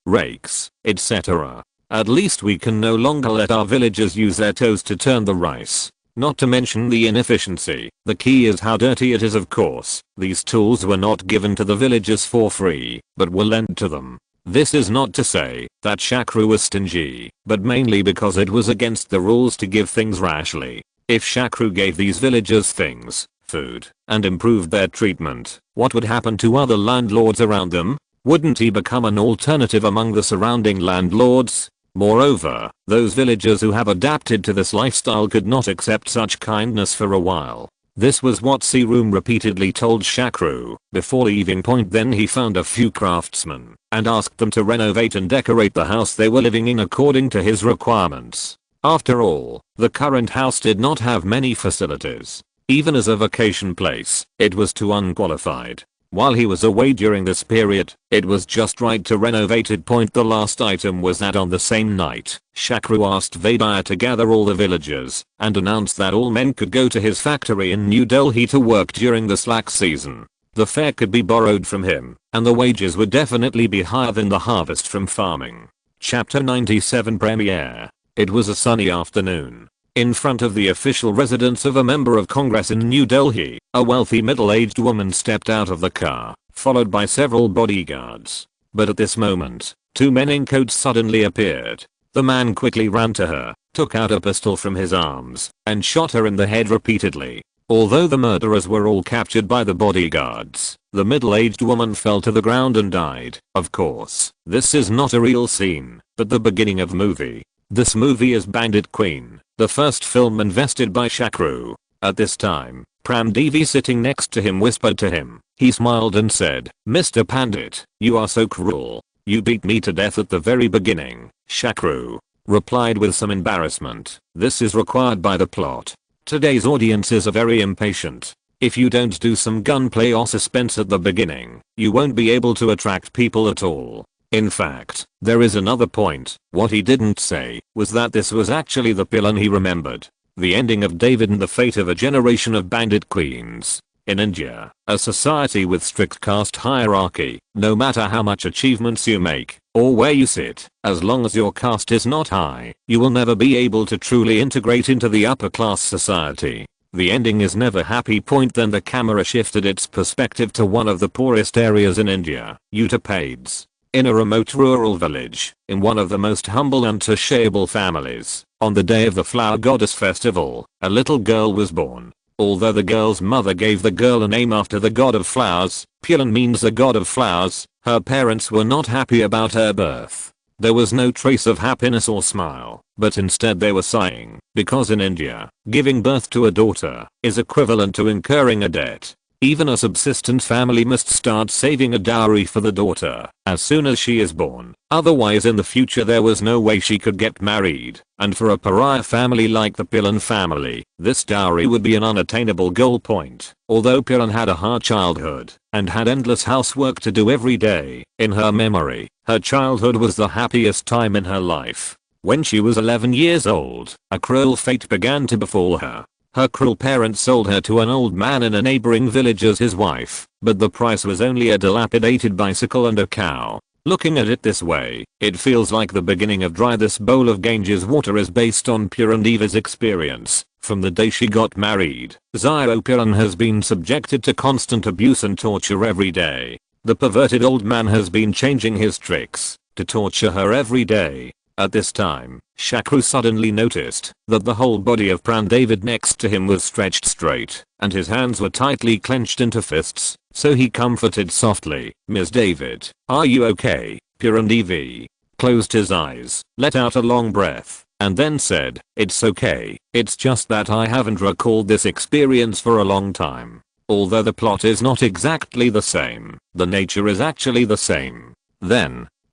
rakes, etc. At least we can no longer let our villagers use their toes to turn the rice. Not to mention the inefficiency. The key is how dirty it is, of course. These tools were not given to the villagers for free, but were lent to them. This is not to say that Shakru was stingy, but mainly because it was against the rules to give things rashly. If Shakru gave these villagers things, food, and improved their treatment, what would happen to other landlords around them? Wouldn't he become an alternative among the surrounding landlords? Moreover, those villagers who have adapted to this lifestyle could not accept such kindness for a while. This was what Serum repeatedly told Shakru. Before leaving point then he found a few craftsmen and asked them to renovate and decorate the house they were living in according to his requirements. After all, the current house did not have many facilities. Even as a vacation place, it was too unqualified. While he was away during this period, it was just right to renovate it. The last item was that on the same night, Shakru asked Vaidya to gather all the villagers and announced that all men could go to his factory in New Delhi to work during the slack season. The fare could be borrowed from him, and the wages would definitely be higher than the harvest from farming. Chapter 97 Premiere. It was a sunny afternoon. In front of the official residence of a member of Congress in New Delhi, a wealthy middle-aged woman stepped out of the car, followed by several bodyguards. But at this moment, 2 men in coats suddenly appeared. The man quickly ran to her, took out a pistol from his arms, and shot her in the head repeatedly. Although the murderers were all captured by the bodyguards, the middle-aged woman fell to the ground and died. Of course, this is not a real scene, but the beginning of movie. This movie is Bandit Queen, the first film invested by Shakru. At this time, Prandevi sitting next to him whispered to him. He smiled and said, "Mr. Pandit, you are so cruel. You beat me to death at the very beginning." Shakru replied with some embarrassment, "This is required by the plot. Today's audiences are very impatient. If you don't do some gunplay or suspense at the beginning, you won't be able to attract people at all." In fact, there is another point. What he didn't say was that this was actually the villain he remembered. The ending of David and the fate of a generation of bandit queens. In India, a society with strict caste hierarchy, no matter how much achievements you make, or where you sit, as long as your caste is not high, you will never be able to truly integrate into the upper class society. The ending is never happy. Then the camera shifted its perspective to one of the poorest areas in India, Uttar Pradesh. In a remote rural village, in one of the most humble and sociable families, on the day of the flower goddess festival, a little girl was born. Although the girl's mother gave the girl a name after the god of flowers, Pulan means the god of flowers, her parents were not happy about her birth. There was no trace of happiness or smile, but instead they were sighing, because in India, giving birth to a daughter is equivalent to incurring a debt. Even a subsistence family must start saving a dowry for the daughter as soon as she is born. Otherwise in the future there was no way she could get married, and for a pariah family like the Pilan family, this dowry would be an unattainable goal point. Although Pilan had a hard childhood and had endless housework to do every day, in her memory, her childhood was the happiest time in her life. When she was 11 years old, a cruel fate began to befall her. Her cruel parents sold her to an old man in a neighboring village as his wife, but the price was only a dilapidated bicycle and a cow. Looking at it this way, it feels like the beginning of Dry. This bowl of Ganges water is based on Purandeva's experience. From the day she got married, Zio Puran has been subjected to constant abuse and torture every day. The perverted old man has been changing his tricks to torture her every day. At this time, Shakru suddenly noticed that the whole body of Prandavid next to him was stretched straight, and his hands were tightly clenched into fists, so he comforted softly, "Ms. David, are you okay?" Purandevi closed his eyes, let out a long breath, and then said, "It's okay, it's just that I haven't recalled this experience for a long time." Although the plot is not exactly the same, the nature is actually the same.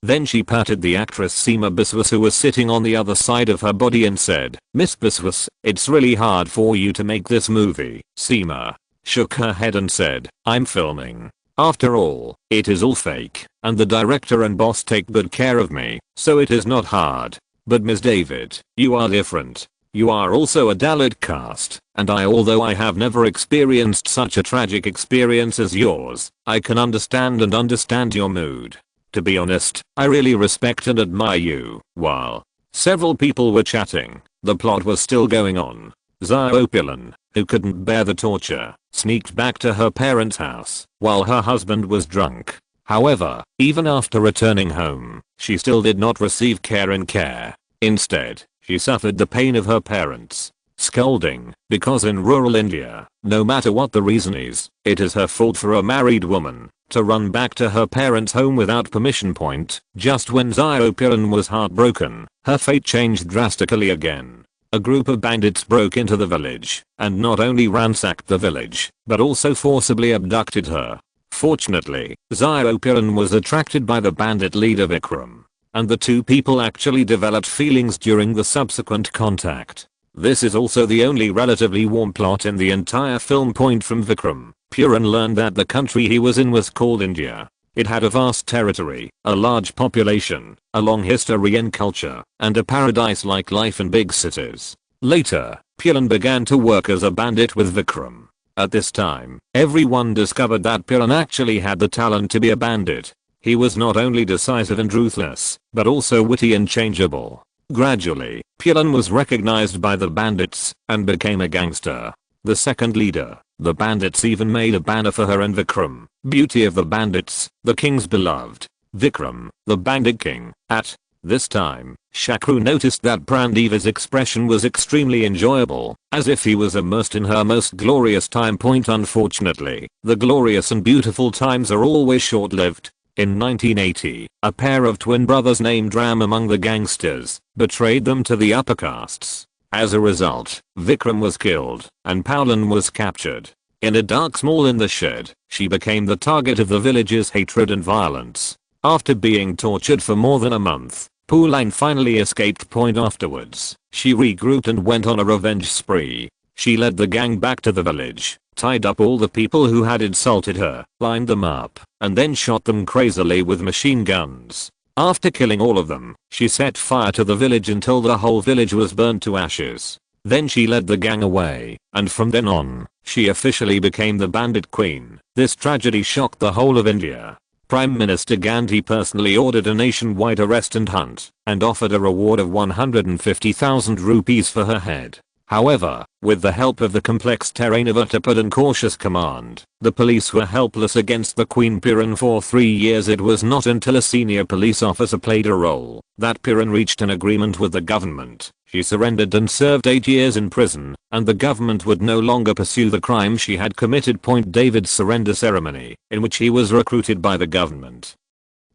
Then she patted the actress Seema Biswas who was sitting on the other side of her body and said, "Miss Biswas, it's really hard for you to make this movie." Seema shook her head and said, "I'm filming." After all, it is all fake, and the director and boss take good care of me, so it is not hard. But Ms. David, you are different. You are also a Dalit caste, and although I have never experienced such a tragic experience as yours, I can understand your mood. To be honest, I really respect and admire you. While several people were chatting, the plot was still going on. Xiaopilan, who couldn't bear the torture, sneaked back to her parents' house while her husband was drunk. However, even after returning home, she still did not receive care and care. Instead, she suffered the pain of her parents' scolding, because in rural India, no matter what the reason is, it is her fault for a married woman to run back to her parents' home without permission. Just when Xiaopilan was heartbroken, her fate changed drastically again. A group of bandits broke into the village, and not only ransacked the village, but also forcibly abducted her. Fortunately, Xiaopilan was attracted by the bandit leader Vikram, and the two people actually developed feelings during the subsequent contact. This is also the only relatively warm plot in the entire film. From Vikram, Puran learned that the country he was in was called India. It had a vast territory, a large population, a long history and culture, and a paradise-like life in big cities. Later, Puran began to work as a bandit with Vikram. At this time, everyone discovered that Puran actually had the talent to be a bandit. He was not only decisive and ruthless, but also witty and changeable. Gradually, Puran was recognized by the bandits and became a gangster. The second leader, the bandits even made a banner for her and Vikram, beauty of the bandits, the king's beloved. Vikram, the bandit king. At this time, Shakru noticed that Prandiva's expression was extremely enjoyable, as if he was immersed in her most glorious time. Unfortunately, the glorious and beautiful times are always short-lived. In 1980, a pair of twin brothers named Ram among the gangsters betrayed them to the upper castes. As a result, Vikram was killed, and Paulan was captured. In a dark small in the shed, she became the target of the village's hatred and violence. After being tortured for more than a month, Paulan finally escaped. Afterwards, she regrouped and went on a revenge spree. She led the gang back to the village, tied up all the people who had insulted her, lined them up, and then shot them crazily with machine guns. After killing all of them, she set fire to the village until the whole village was burned to ashes. Then she led the gang away, and from then on, she officially became the bandit queen. This tragedy shocked the whole of India. Prime Minister Gandhi personally ordered a nationwide arrest and hunt, and offered a reward of 150,000 rupees for her head. However, with the help of the complex terrain of a tepid and cautious command, the police were helpless against the Queen Puran for 3 years. It was not until a senior police officer played a role that Puran reached an agreement with the government. She surrendered and served 8 years in prison, and the government would no longer pursue the crime she had committed. David's surrender ceremony, in which he was recruited by the government,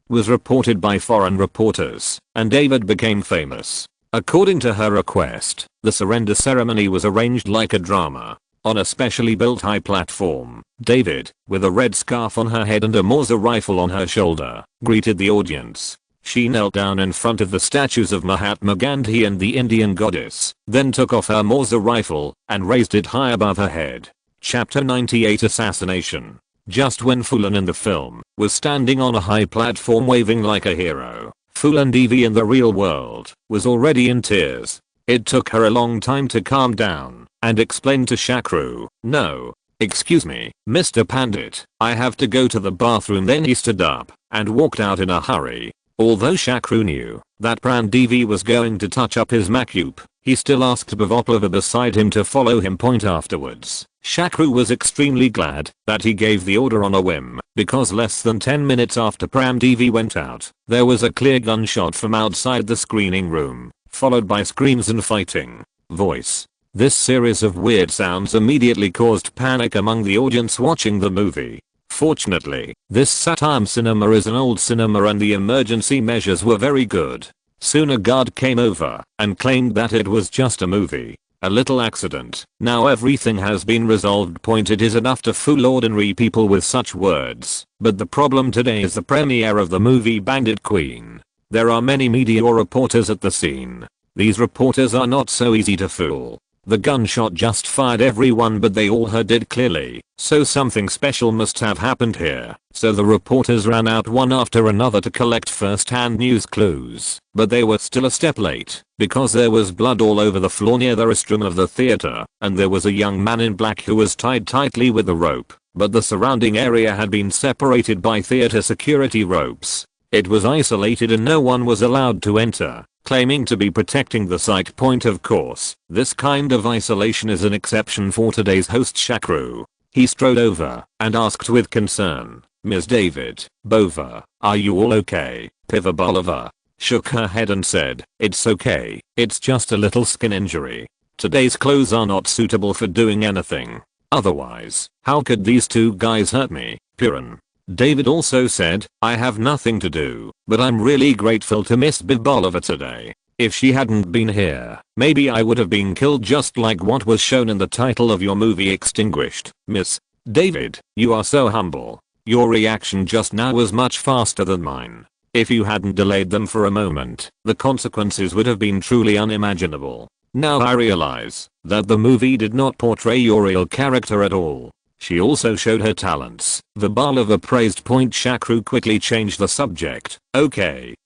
was reported by foreign reporters, and David became famous. According to her request, the surrender ceremony was arranged like a drama. On a specially built high platform, David, with a red scarf on her head and a Mauser rifle on her shoulder, greeted the audience. She knelt down in front of the statues of Mahatma Gandhi and the Indian goddess, then took off her Mauser rifle and raised it high above her head. Chapter 98 Assassination. Just when Phulan in the film was standing on a high platform waving like a hero, Phulan Devi in the real world was already in tears. It took her a long time to calm down and explain to Shakru, "No, excuse me, Mr. Pandit, I have to go to the bathroom." Then he stood up and walked out in a hurry. Although Shakru knew that Prandevi was going to touch up his makup, he still asked Bhavaplava beside him to follow him. Afterwards, Shakru was extremely glad that he gave the order on a whim, because less than 10 minutes after Prandevi went out, there was a clear gunshot from outside the screening room, followed by screams and fighting. Voice. This series of weird sounds immediately caused panic among the audience watching the movie. Fortunately, this Satyam cinema is an old cinema and the emergency measures were very good. Soon a guard came over and claimed that it was just a movie, a little accident. Now everything has been resolved. It is enough to fool ordinary people with such words. But the problem today is the premiere of the movie Bandit Queen. There are many media reporters at the scene. These reporters are not so easy to fool. The gunshot just fired everyone, but they all heard it clearly, so something special must have happened here. So the reporters ran out one after another to collect first-hand news clues, but they were still a step late, because there was blood all over the floor near the restroom of the theater, and there was a young man in black who was tied tightly with a rope, but the surrounding area had been separated by theater security ropes. It was isolated and no one was allowed to enter, claiming to be protecting the site point. Of course, this kind of isolation is an exception for today's host Shakru. He strode over and asked with concern, "Ms. David, Bova, are you all okay?" Pivabalova shook her head and said, "It's okay, it's just a little skin injury. Today's clothes are not suitable for doing anything. Otherwise, how could these two guys hurt me?" Purin. David also said, "I have nothing to do, but I'm really grateful to Miss Bibalova today. If she hadn't been here, maybe I would have been killed just like what was shown in the title of your movie Extinguished." Miss David, you are so humble. Your reaction just now was much faster than mine. If you hadn't delayed them for a moment, the consequences would have been truly unimaginable. Now I realize that the movie did not portray your real character at all. She also showed her talents. Vibalova praised. Shakru quickly changed the subject. Okay,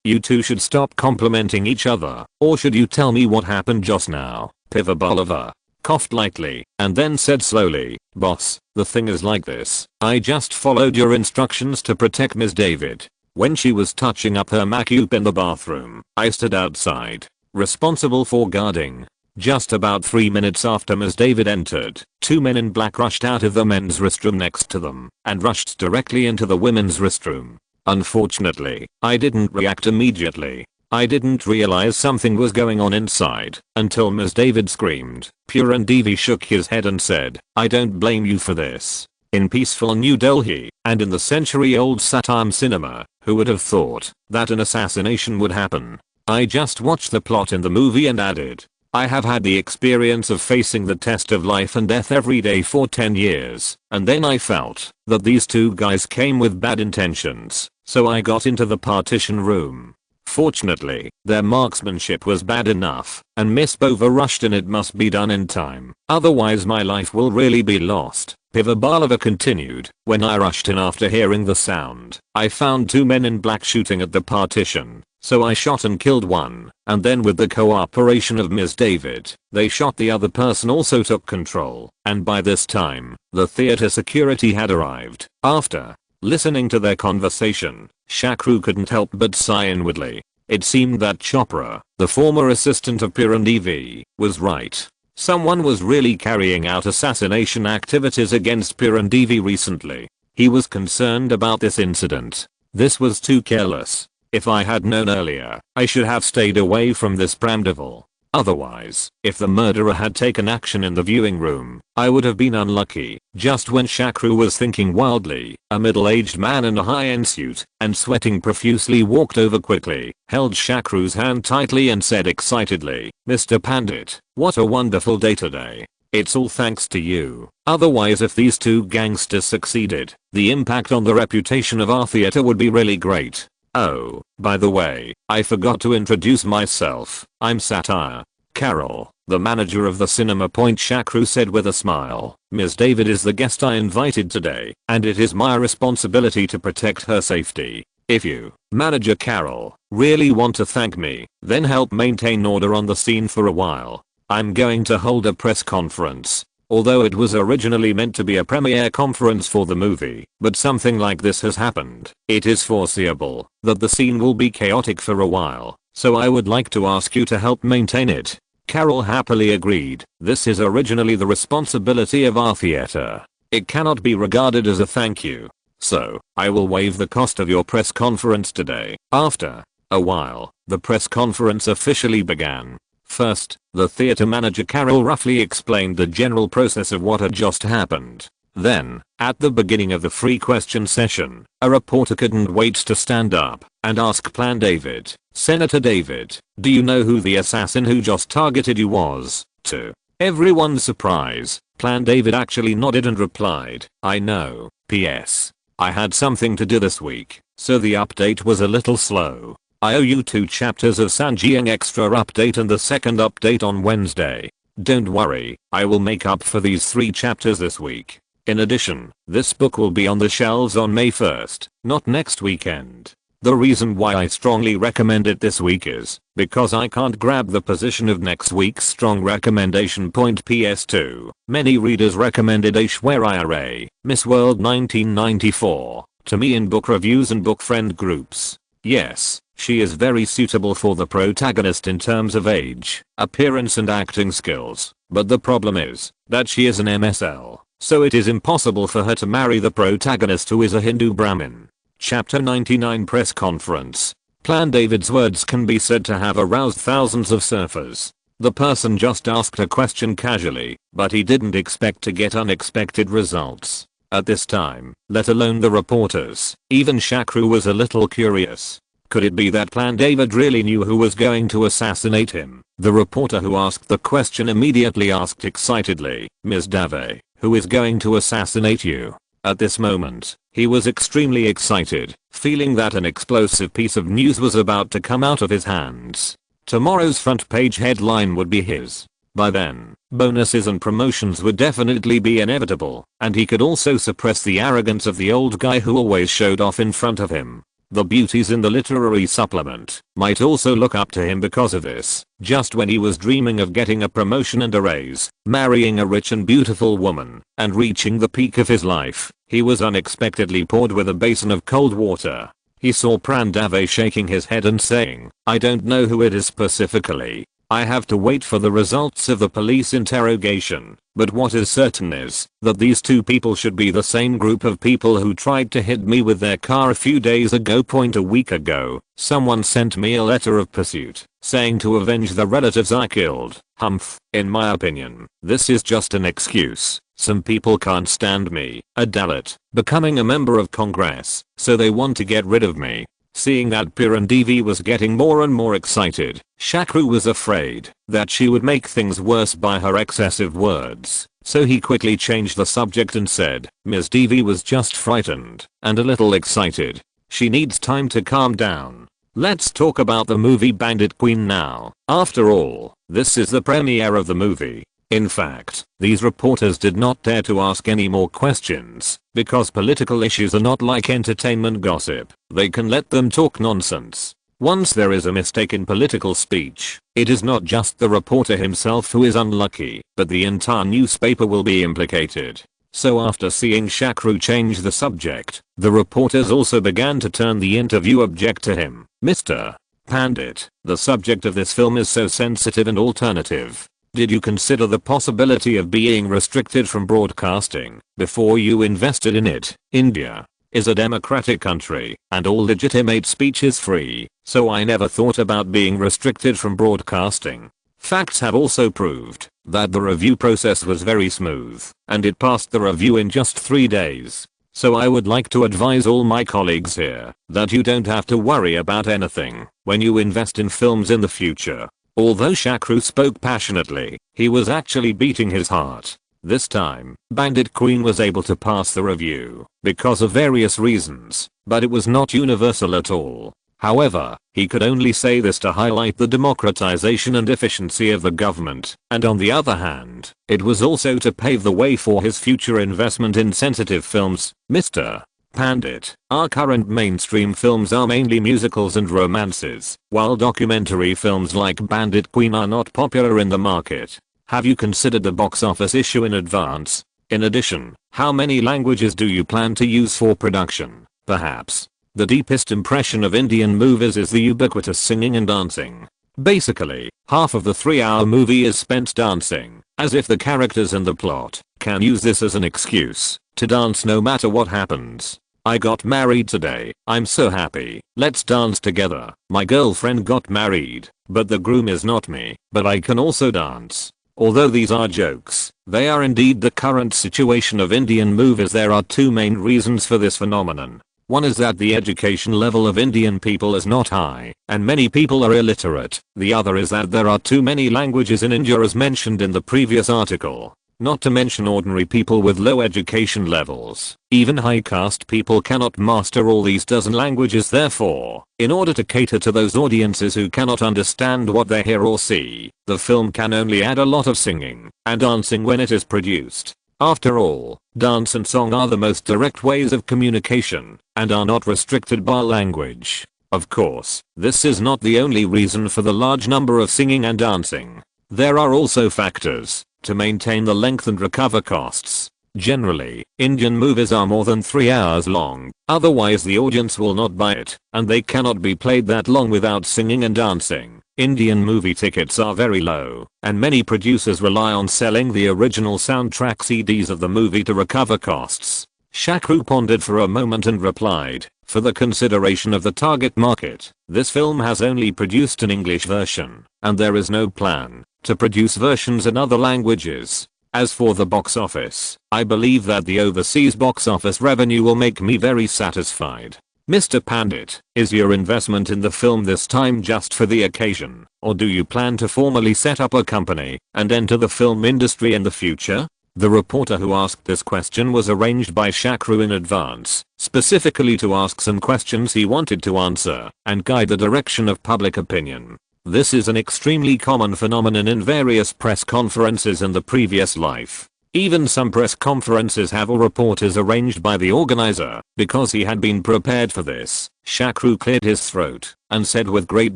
you two should stop complimenting each other, or should you tell me what happened just now?" Pivabalova coughed lightly and then said slowly, "Boss, the thing is like this. I just followed your instructions to protect Ms. David. When she was touching up her makeup in the bathroom, I stood outside, responsible for guarding. Just about 3 minutes after Ms. David entered, 2 men in black rushed out of the men's restroom next to them and rushed directly into the women's restroom. Unfortunately, I didn't react immediately. I didn't realize something was going on inside until Ms. David screamed." Puran Devi shook his head and said, "I don't blame you for this. In peaceful New Delhi, and in the century-old Satyam cinema, who would have thought that an assassination would happen? I just watched the plot in the movie and added, I have had the experience of facing the test of life and death every day for 10 years, and then I felt that these two guys came with bad intentions, so I got into the partition room. Fortunately, their marksmanship was bad enough, and Miss Bova rushed in. It must be done in time, otherwise my life will really be lost." Pivabalova continued, "When I rushed in after hearing the sound, I found 2 men in black shooting at the partition, so I shot and killed one, and then with the cooperation of Ms. David, they shot the other person, also took control, and by this time, the theater security had arrived." After listening to their conversation, Shakru couldn't help but sigh inwardly. It seemed that Chopra, the former assistant of Pirandevi, was right. Someone was really carrying out assassination activities against Pirandevi recently. He was concerned about this incident. This was too careless. If I had known earlier, I should have stayed away from this Pramdeval. Otherwise, if the murderer had taken action in the viewing room, I would have been unlucky. Just when Shakru was thinking wildly, a middle-aged man in a high-end suit and sweating profusely walked over quickly, held Shakru's hand tightly and said excitedly, "Mr. Pandit, what a wonderful day today. It's all thanks to you. Otherwise, if these two gangsters succeeded, the impact on the reputation of our theater would be really great. Oh, by the way, I forgot to introduce myself. I'm Satire Carol, the manager of the cinema." Shakru said with a smile, "Ms. David is the guest I invited today, and it is my responsibility to protect her safety. If you, Manager Carol, really want to thank me, then help maintain order on the scene for a while. I'm going to hold a press conference. Although it was originally meant to be a premiere conference for the movie, but something like this has happened. It is foreseeable that the scene will be chaotic for a while, so I would like to ask you to help maintain it." Carol happily agreed. "This is originally the responsibility of our theater. It cannot be regarded as a thank you. So, I will waive the cost of your press conference today." After a while, the press conference officially began. First, the theater manager Carol roughly explained the general process of what had just happened. Then, at the beginning of the free question session, a reporter couldn't wait to stand up and ask Plan David, "Senator David, do you know who the assassin who just targeted you was?" To everyone's surprise, Plan David actually nodded and replied, "I know. P.S. I had something to do this week, so the update was a little slow. I owe you 2 chapters of Sanjiyang extra update and the second update on Wednesday." Don't worry, I will make up for these 3 chapters this week. In addition, this book will be on the shelves on May 1st, not next weekend. The reason why I strongly recommend it this week is because I can't grab the position of next week's strong recommendation. PS2. Many readers recommended Aishwarya Miss World 1994 to me in book reviews and book friend groups. Yes, she is very suitable for the protagonist in terms of age, appearance and acting skills, but the problem is that she is an MSL, so it is impossible for her to marry the protagonist who is a Hindu Brahmin. Chapter 99 Press Conference. Plan David's words can be said to have aroused thousands of surfers. The person just asked a question casually, but he didn't expect to get unexpected results. At this time, let alone the reporters, even Shakru was a little curious. Could it be that Plan David really knew who was going to assassinate him? The reporter who asked the question immediately asked excitedly, Ms. Dave, who is going to assassinate you? At this moment, he was extremely excited, feeling that an explosive piece of news was about to come out of his hands. Tomorrow's front page headline would be his. By then, bonuses and promotions would definitely be inevitable, and he could also suppress the arrogance of the old guy who always showed off in front of him. The beauties in the literary supplement might also look up to him because of this. Just when he was dreaming of getting a promotion and a raise, marrying a rich and beautiful woman, and reaching the peak of his life, he was unexpectedly poured with a basin of cold water. He saw Prandave shaking his head and saying, I don't know who it is specifically. I have to wait for the results of the police interrogation, but what is certain is that these 2 people should be the same group of people who tried to hit me with their car a few days ago. A week ago, someone sent me a letter of pursuit, saying to avenge the relatives I killed. Humph, in my opinion, this is just an excuse. Some people can't stand me, a Dalit, becoming a member of Congress, so they want to get rid of me. Seeing that Pirandevi was getting more and more excited, Shakru was afraid that she would make things worse by her excessive words, so he quickly changed the subject and said, Ms. Devi was just frightened and a little excited. She needs time to calm down. Let's talk about the movie Bandit Queen now. After all, this is the premiere of the movie. In fact, these reporters did not dare to ask any more questions, because political issues are not like entertainment gossip. They can let them talk nonsense. Once there is a mistake in political speech, it is not just the reporter himself who is unlucky, but the entire newspaper will be implicated. So after seeing Shakru change the subject, the reporters also began to turn the interview object to him. Mr. Pandit, the subject of this film is so sensitive and alternative. Did you consider the possibility of being restricted from broadcasting before you invested in it? India is a democratic country and all legitimate speech is free, so I never thought about being restricted from broadcasting. Facts have also proved that the review process was very smooth and it passed the review in just 3 days. So I would like to advise all my colleagues here that you don't have to worry about anything when you invest in films in the future. Although Shakru spoke passionately, he was actually beating his heart. This time, Bandit Queen was able to pass the review because of various reasons, but it was not universal at all. However, he could only say this to highlight the democratization and efficiency of the government, and on the other hand, it was also to pave the way for his future investment in sensitive films. Mr. Pandit, our current mainstream films are mainly musicals and romances, while documentary films like Bandit Queen are not popular in the market. Have you considered the box office issue in advance? In addition, how many languages do you plan to use for production? Perhaps the deepest impression of Indian movies is the ubiquitous singing and dancing. Basically, half of the 3-hour movie is spent dancing, as if the characters and the plot can use this as an excuse to dance no matter what happens. I got married today, I'm so happy, let's dance together. My girlfriend got married, but the groom is not me, but I can also dance. Although these are jokes, they are indeed the current situation of Indian movies. There are 2 main reasons for this phenomenon. One is that the education level of Indian people is not high, and many people are illiterate. The other is that there are too many languages in India as mentioned in the previous article. not to mention ordinary people with low education levels. Even high caste people cannot master all these dozen languages. Therefore, in order to cater to those audiences who cannot understand what they hear or see, the film can only add a lot of singing and dancing when it is produced. After all, dance and song are the most direct ways of communication and are not restricted by language. Of course, this is not the only reason for the large number of singing and dancing. There are also factors to maintain the length and recover costs. Generally, Indian movies are more than 3 hours long, otherwise the audience will not buy it, and they cannot be played that long without singing and dancing. Indian movie tickets are very low, and many producers rely on selling the original soundtrack CDs of the movie to recover costs. Shakru pondered for a moment and replied, "For the consideration of the target market, this film has only produced an English version, and there is no plan to produce versions in other languages. As for the box office, I believe that the overseas box office revenue will make me very satisfied." Mr. Pandit, is your investment in the film this time just for the occasion, or do you plan to formally set up a company and enter the film industry in the future? The reporter who asked this question was arranged by Shakru in advance, specifically to ask some questions he wanted to answer and guide the direction of public opinion. This is an extremely common phenomenon in various press conferences in the previous life. Even some press conferences have all reporters arranged by the organizer, because he had been prepared for this. Shakru cleared his throat and said with great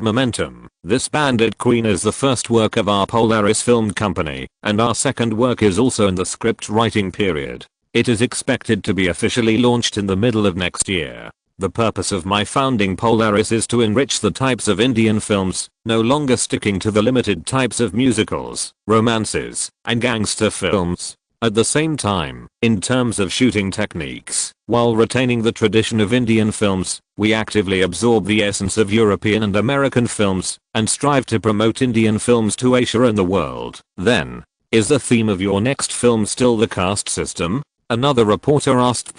momentum, "This Bandit Queen is the first work of our Polaris Film Company, and our second work is also in the script writing period. It is expected to be officially launched in the middle of next year. The purpose of my founding Polaris is to enrich the types of Indian films, no longer sticking to the limited types of musicals, romances, and gangster films. At the same time, in terms of shooting techniques, while retaining the tradition of Indian films, we actively absorb the essence of European and American films, and strive to promote Indian films to Asia and the world." Then, is the theme of your next film still the caste system? Another reporter asked.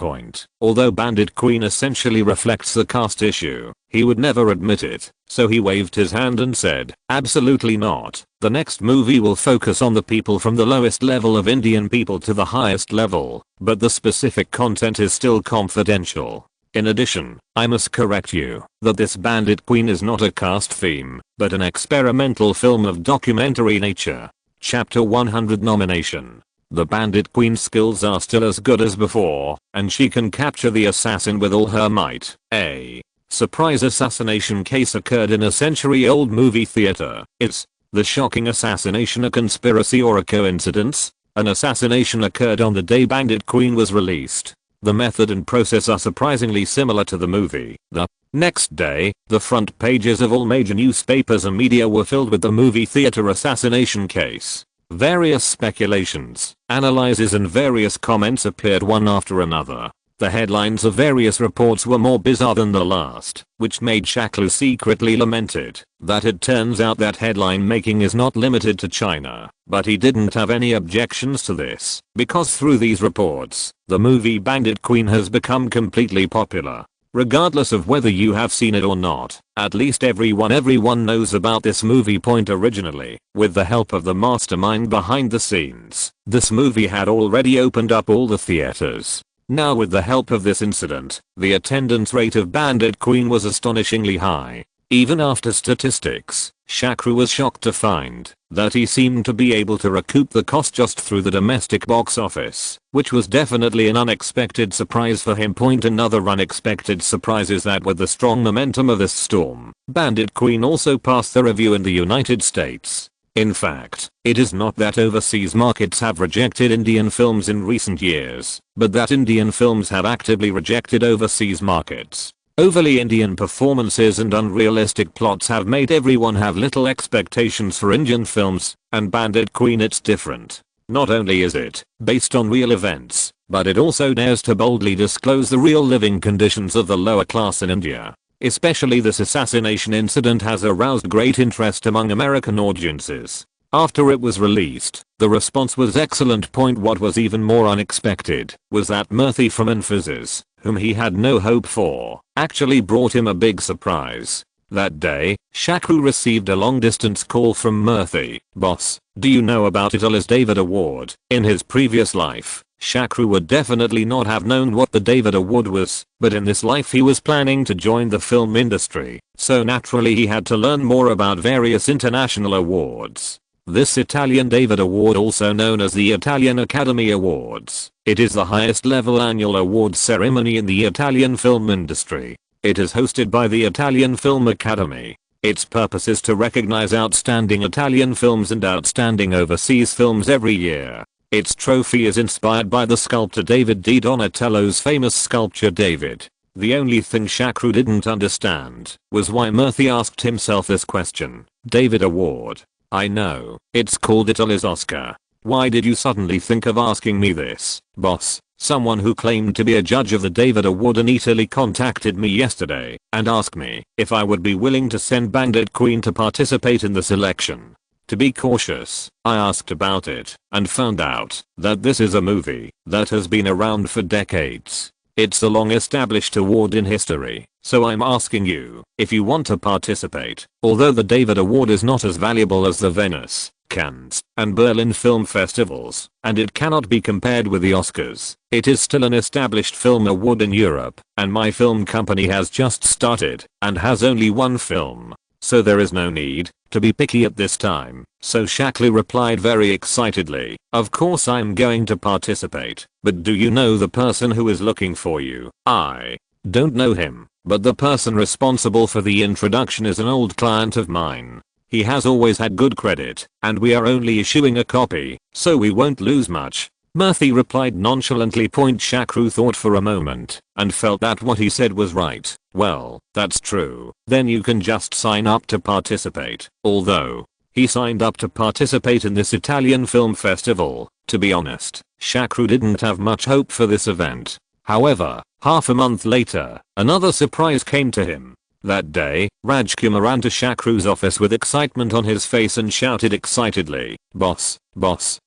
Although Bandit Queen essentially reflects the caste issue, he would never admit it, so he waved his hand and said, "Absolutely not. The next movie will focus on the people from the lowest level of Indian people to the highest level, but the specific content is still confidential. In addition, I must correct you that this Bandit Queen is not a caste theme, but an experimental film of documentary nature." Chapter 100 Nomination. The Bandit Queen's skills are still as good as before, and she can capture the assassin with all her might. A surprise assassination case occurred in a century-old movie theater. Is the shocking assassination a conspiracy or a coincidence? An assassination occurred on the day Bandit Queen was released. The method and process are surprisingly similar to the movie. The next day, the front pages of all major newspapers and media were filled with the movie theater assassination case. Various speculations, analyses and various comments appeared one after another. The headlines of various reports were more bizarre than the last, which made Shakru secretly lamented that it turns out that headline making is not limited to China. But he didn't have any objections to this, because through these reports, the movie Bandit Queen has become completely popular. Regardless of whether you have seen it or not, at least everyone knows about this movie. Originally, with the help of the mastermind behind the scenes, this movie had already opened up all the theaters. Now with the help of this incident, the attendance rate of Bandit Queen was astonishingly high. Even after statistics, Shakru was shocked to find that he seemed to be able to recoup the cost just through the domestic box office, which was definitely an unexpected surprise for him. Another unexpected surprise is that with the strong momentum of this storm, Bandit Queen also passed the review in the United States. In fact, it is not that overseas markets have rejected Indian films in recent years, but that Indian films have actively rejected overseas markets. Overly Indian performances and unrealistic plots have made everyone have little expectations for Indian films, and Bandit Queen it's different. Not only is it based on real events, but it also dares to boldly disclose the real living conditions of the lower class in India. Especially this assassination incident has aroused great interest among American audiences. After it was released, the response was excellent. What was even more unexpected was that Murthy from Infosys, whom he had no hope for, actually brought him a big surprise. That day, Shakru received a long-distance call from Murthy. "Boss, do you know about Italy's David Award?" In his previous life, Shakru would definitely not have known what the David Award was, but in this life he was planning to join the film industry, so naturally he had to learn more about various international awards. This Italian David Award, also known as the Italian Academy Awards, it is the highest level annual awards ceremony in the Italian film industry. It is hosted by the Italian Film Academy. Its purpose is to recognize outstanding Italian films and outstanding overseas films every year. Its trophy is inspired by the sculptor David di Donatello's famous sculpture David. The only thing Shakru didn't understand was why Murthy asked himself this question. David Award. I know, it's called Italy's Oscar. Why did you suddenly think of asking me this, boss? Someone who claimed to be a judge of the David Award in Italy contacted me yesterday and asked me if I would be willing to send Bandit Queen to participate in the selection. To be cautious, I asked about it and found out that this is a movie that has been around for decades. It's a long-established award in history, so I'm asking you if you want to participate. Although the David Award is not as valuable as the Venice, Cannes, and Berlin film festivals, and it cannot be compared with the Oscars, it is still an established film award in Europe, and my film company has just started and has only one film. So there is no need to be picky at this time. So Shakru replied very excitedly, "Of course I'm going to participate, but do you know the person who is looking for you?" "I don't know him, but the person responsible for the introduction is an old client of mine. He has always had good credit, and we are only issuing a copy, so we won't lose much." Murthy replied nonchalantly. Shakru thought for a moment and felt that what he said was right. "Well, that's true. Then you can just sign up to participate." Although he signed up to participate in this Italian film festival, to be honest, Shakru didn't have much hope for this event. However, half a month later, another surprise came to him. That day, Rajkumar ran to Shakru's office with excitement on his face and shouted excitedly, boss,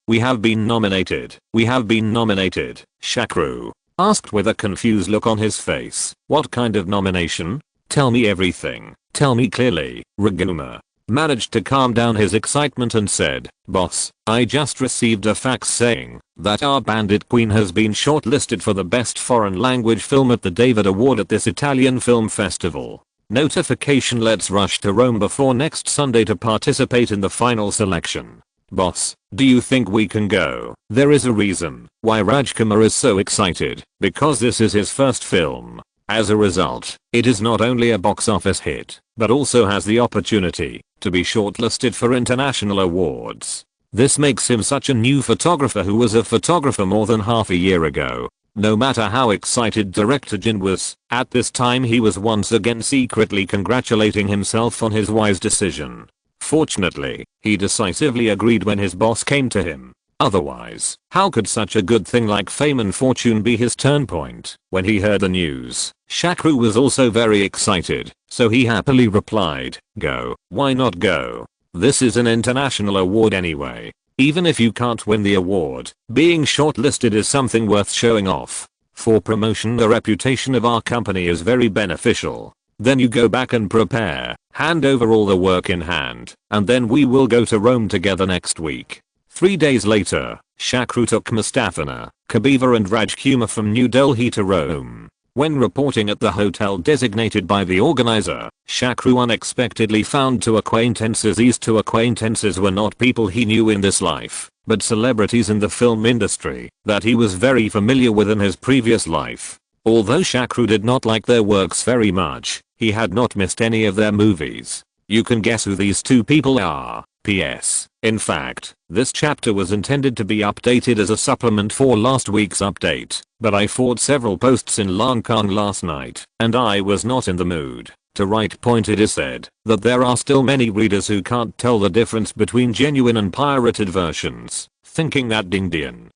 we have been nominated. We have been nominated." Shakru asked with a confused look on his face. "What kind of nomination? Tell me everything. Tell me clearly." Rajkumar managed to calm down his excitement and said, "Boss, I just received a fax saying that our Bandit Queen has been shortlisted for the best foreign language film at the David Award at this Italian film festival. Notification. Let's rush to Rome before next Sunday to participate in the final selection. Boss, do you think we can go?" There is a reason why Rajkumar is so excited, because this is his first film. As a result, it is not only a box office hit, but also has the opportunity to be shortlisted for international awards. This makes him such a new photographer who was a photographer more than half a year ago. No matter how excited director Jin was, at this time he was once again secretly congratulating himself on his wise decision. Fortunately, he decisively agreed when his boss came to him. Otherwise, how could such a good thing like fame and fortune be his turn point? When he heard the news, Shakru was also very excited, so he happily replied, "Go, why not go? This is an international award anyway. Even if you can't win the award, being shortlisted is something worth showing off. For promotion, the reputation of our company is very beneficial. Then you go back and prepare, hand over all the work in hand, and then we will go to Rome together next week." 3 days later, Shakru took Mustafana, Kabiva and Rajkumar from New Delhi to Rome. When reporting at the hotel designated by the organizer, Shakru unexpectedly found two acquaintances. These two acquaintances were not people he knew in this life, but celebrities in the film industry that he was very familiar with in his previous life. Although Shakru did not like their works very much, he had not missed any of their movies. You can guess who these two people are. PS. In fact, this chapter was intended to be updated as a supplement for last week's update, but I fought several posts in Langkang last night, and I was not in the mood to write. It is said that there are still many readers who can't tell the difference between genuine and pirated versions, thinking that Dingdian,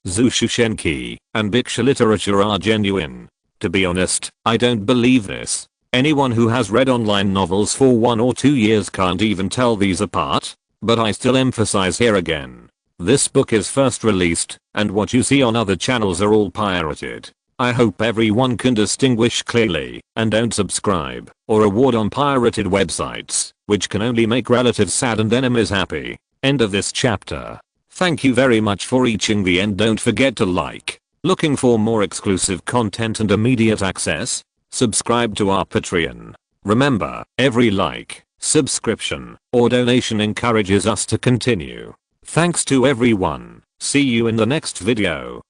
Zushishenki, and Bixia literature are genuine. To be honest, I don't believe this. Anyone who has read online novels for 1 or 2 years can't even tell these apart. But I still emphasize here again. This book is first released, and what you see on other channels are all pirated. I hope everyone can distinguish clearly and don't subscribe or award on pirated websites, which can only make relatives sad and enemies happy. End of this chapter. Thank you very much for reaching the end. Don't forget to like. Looking for more exclusive content and immediate access? Subscribe to our Patreon. Remember, every like, subscription, or donation encourages us to continue. Thanks to everyone. See you in the next video.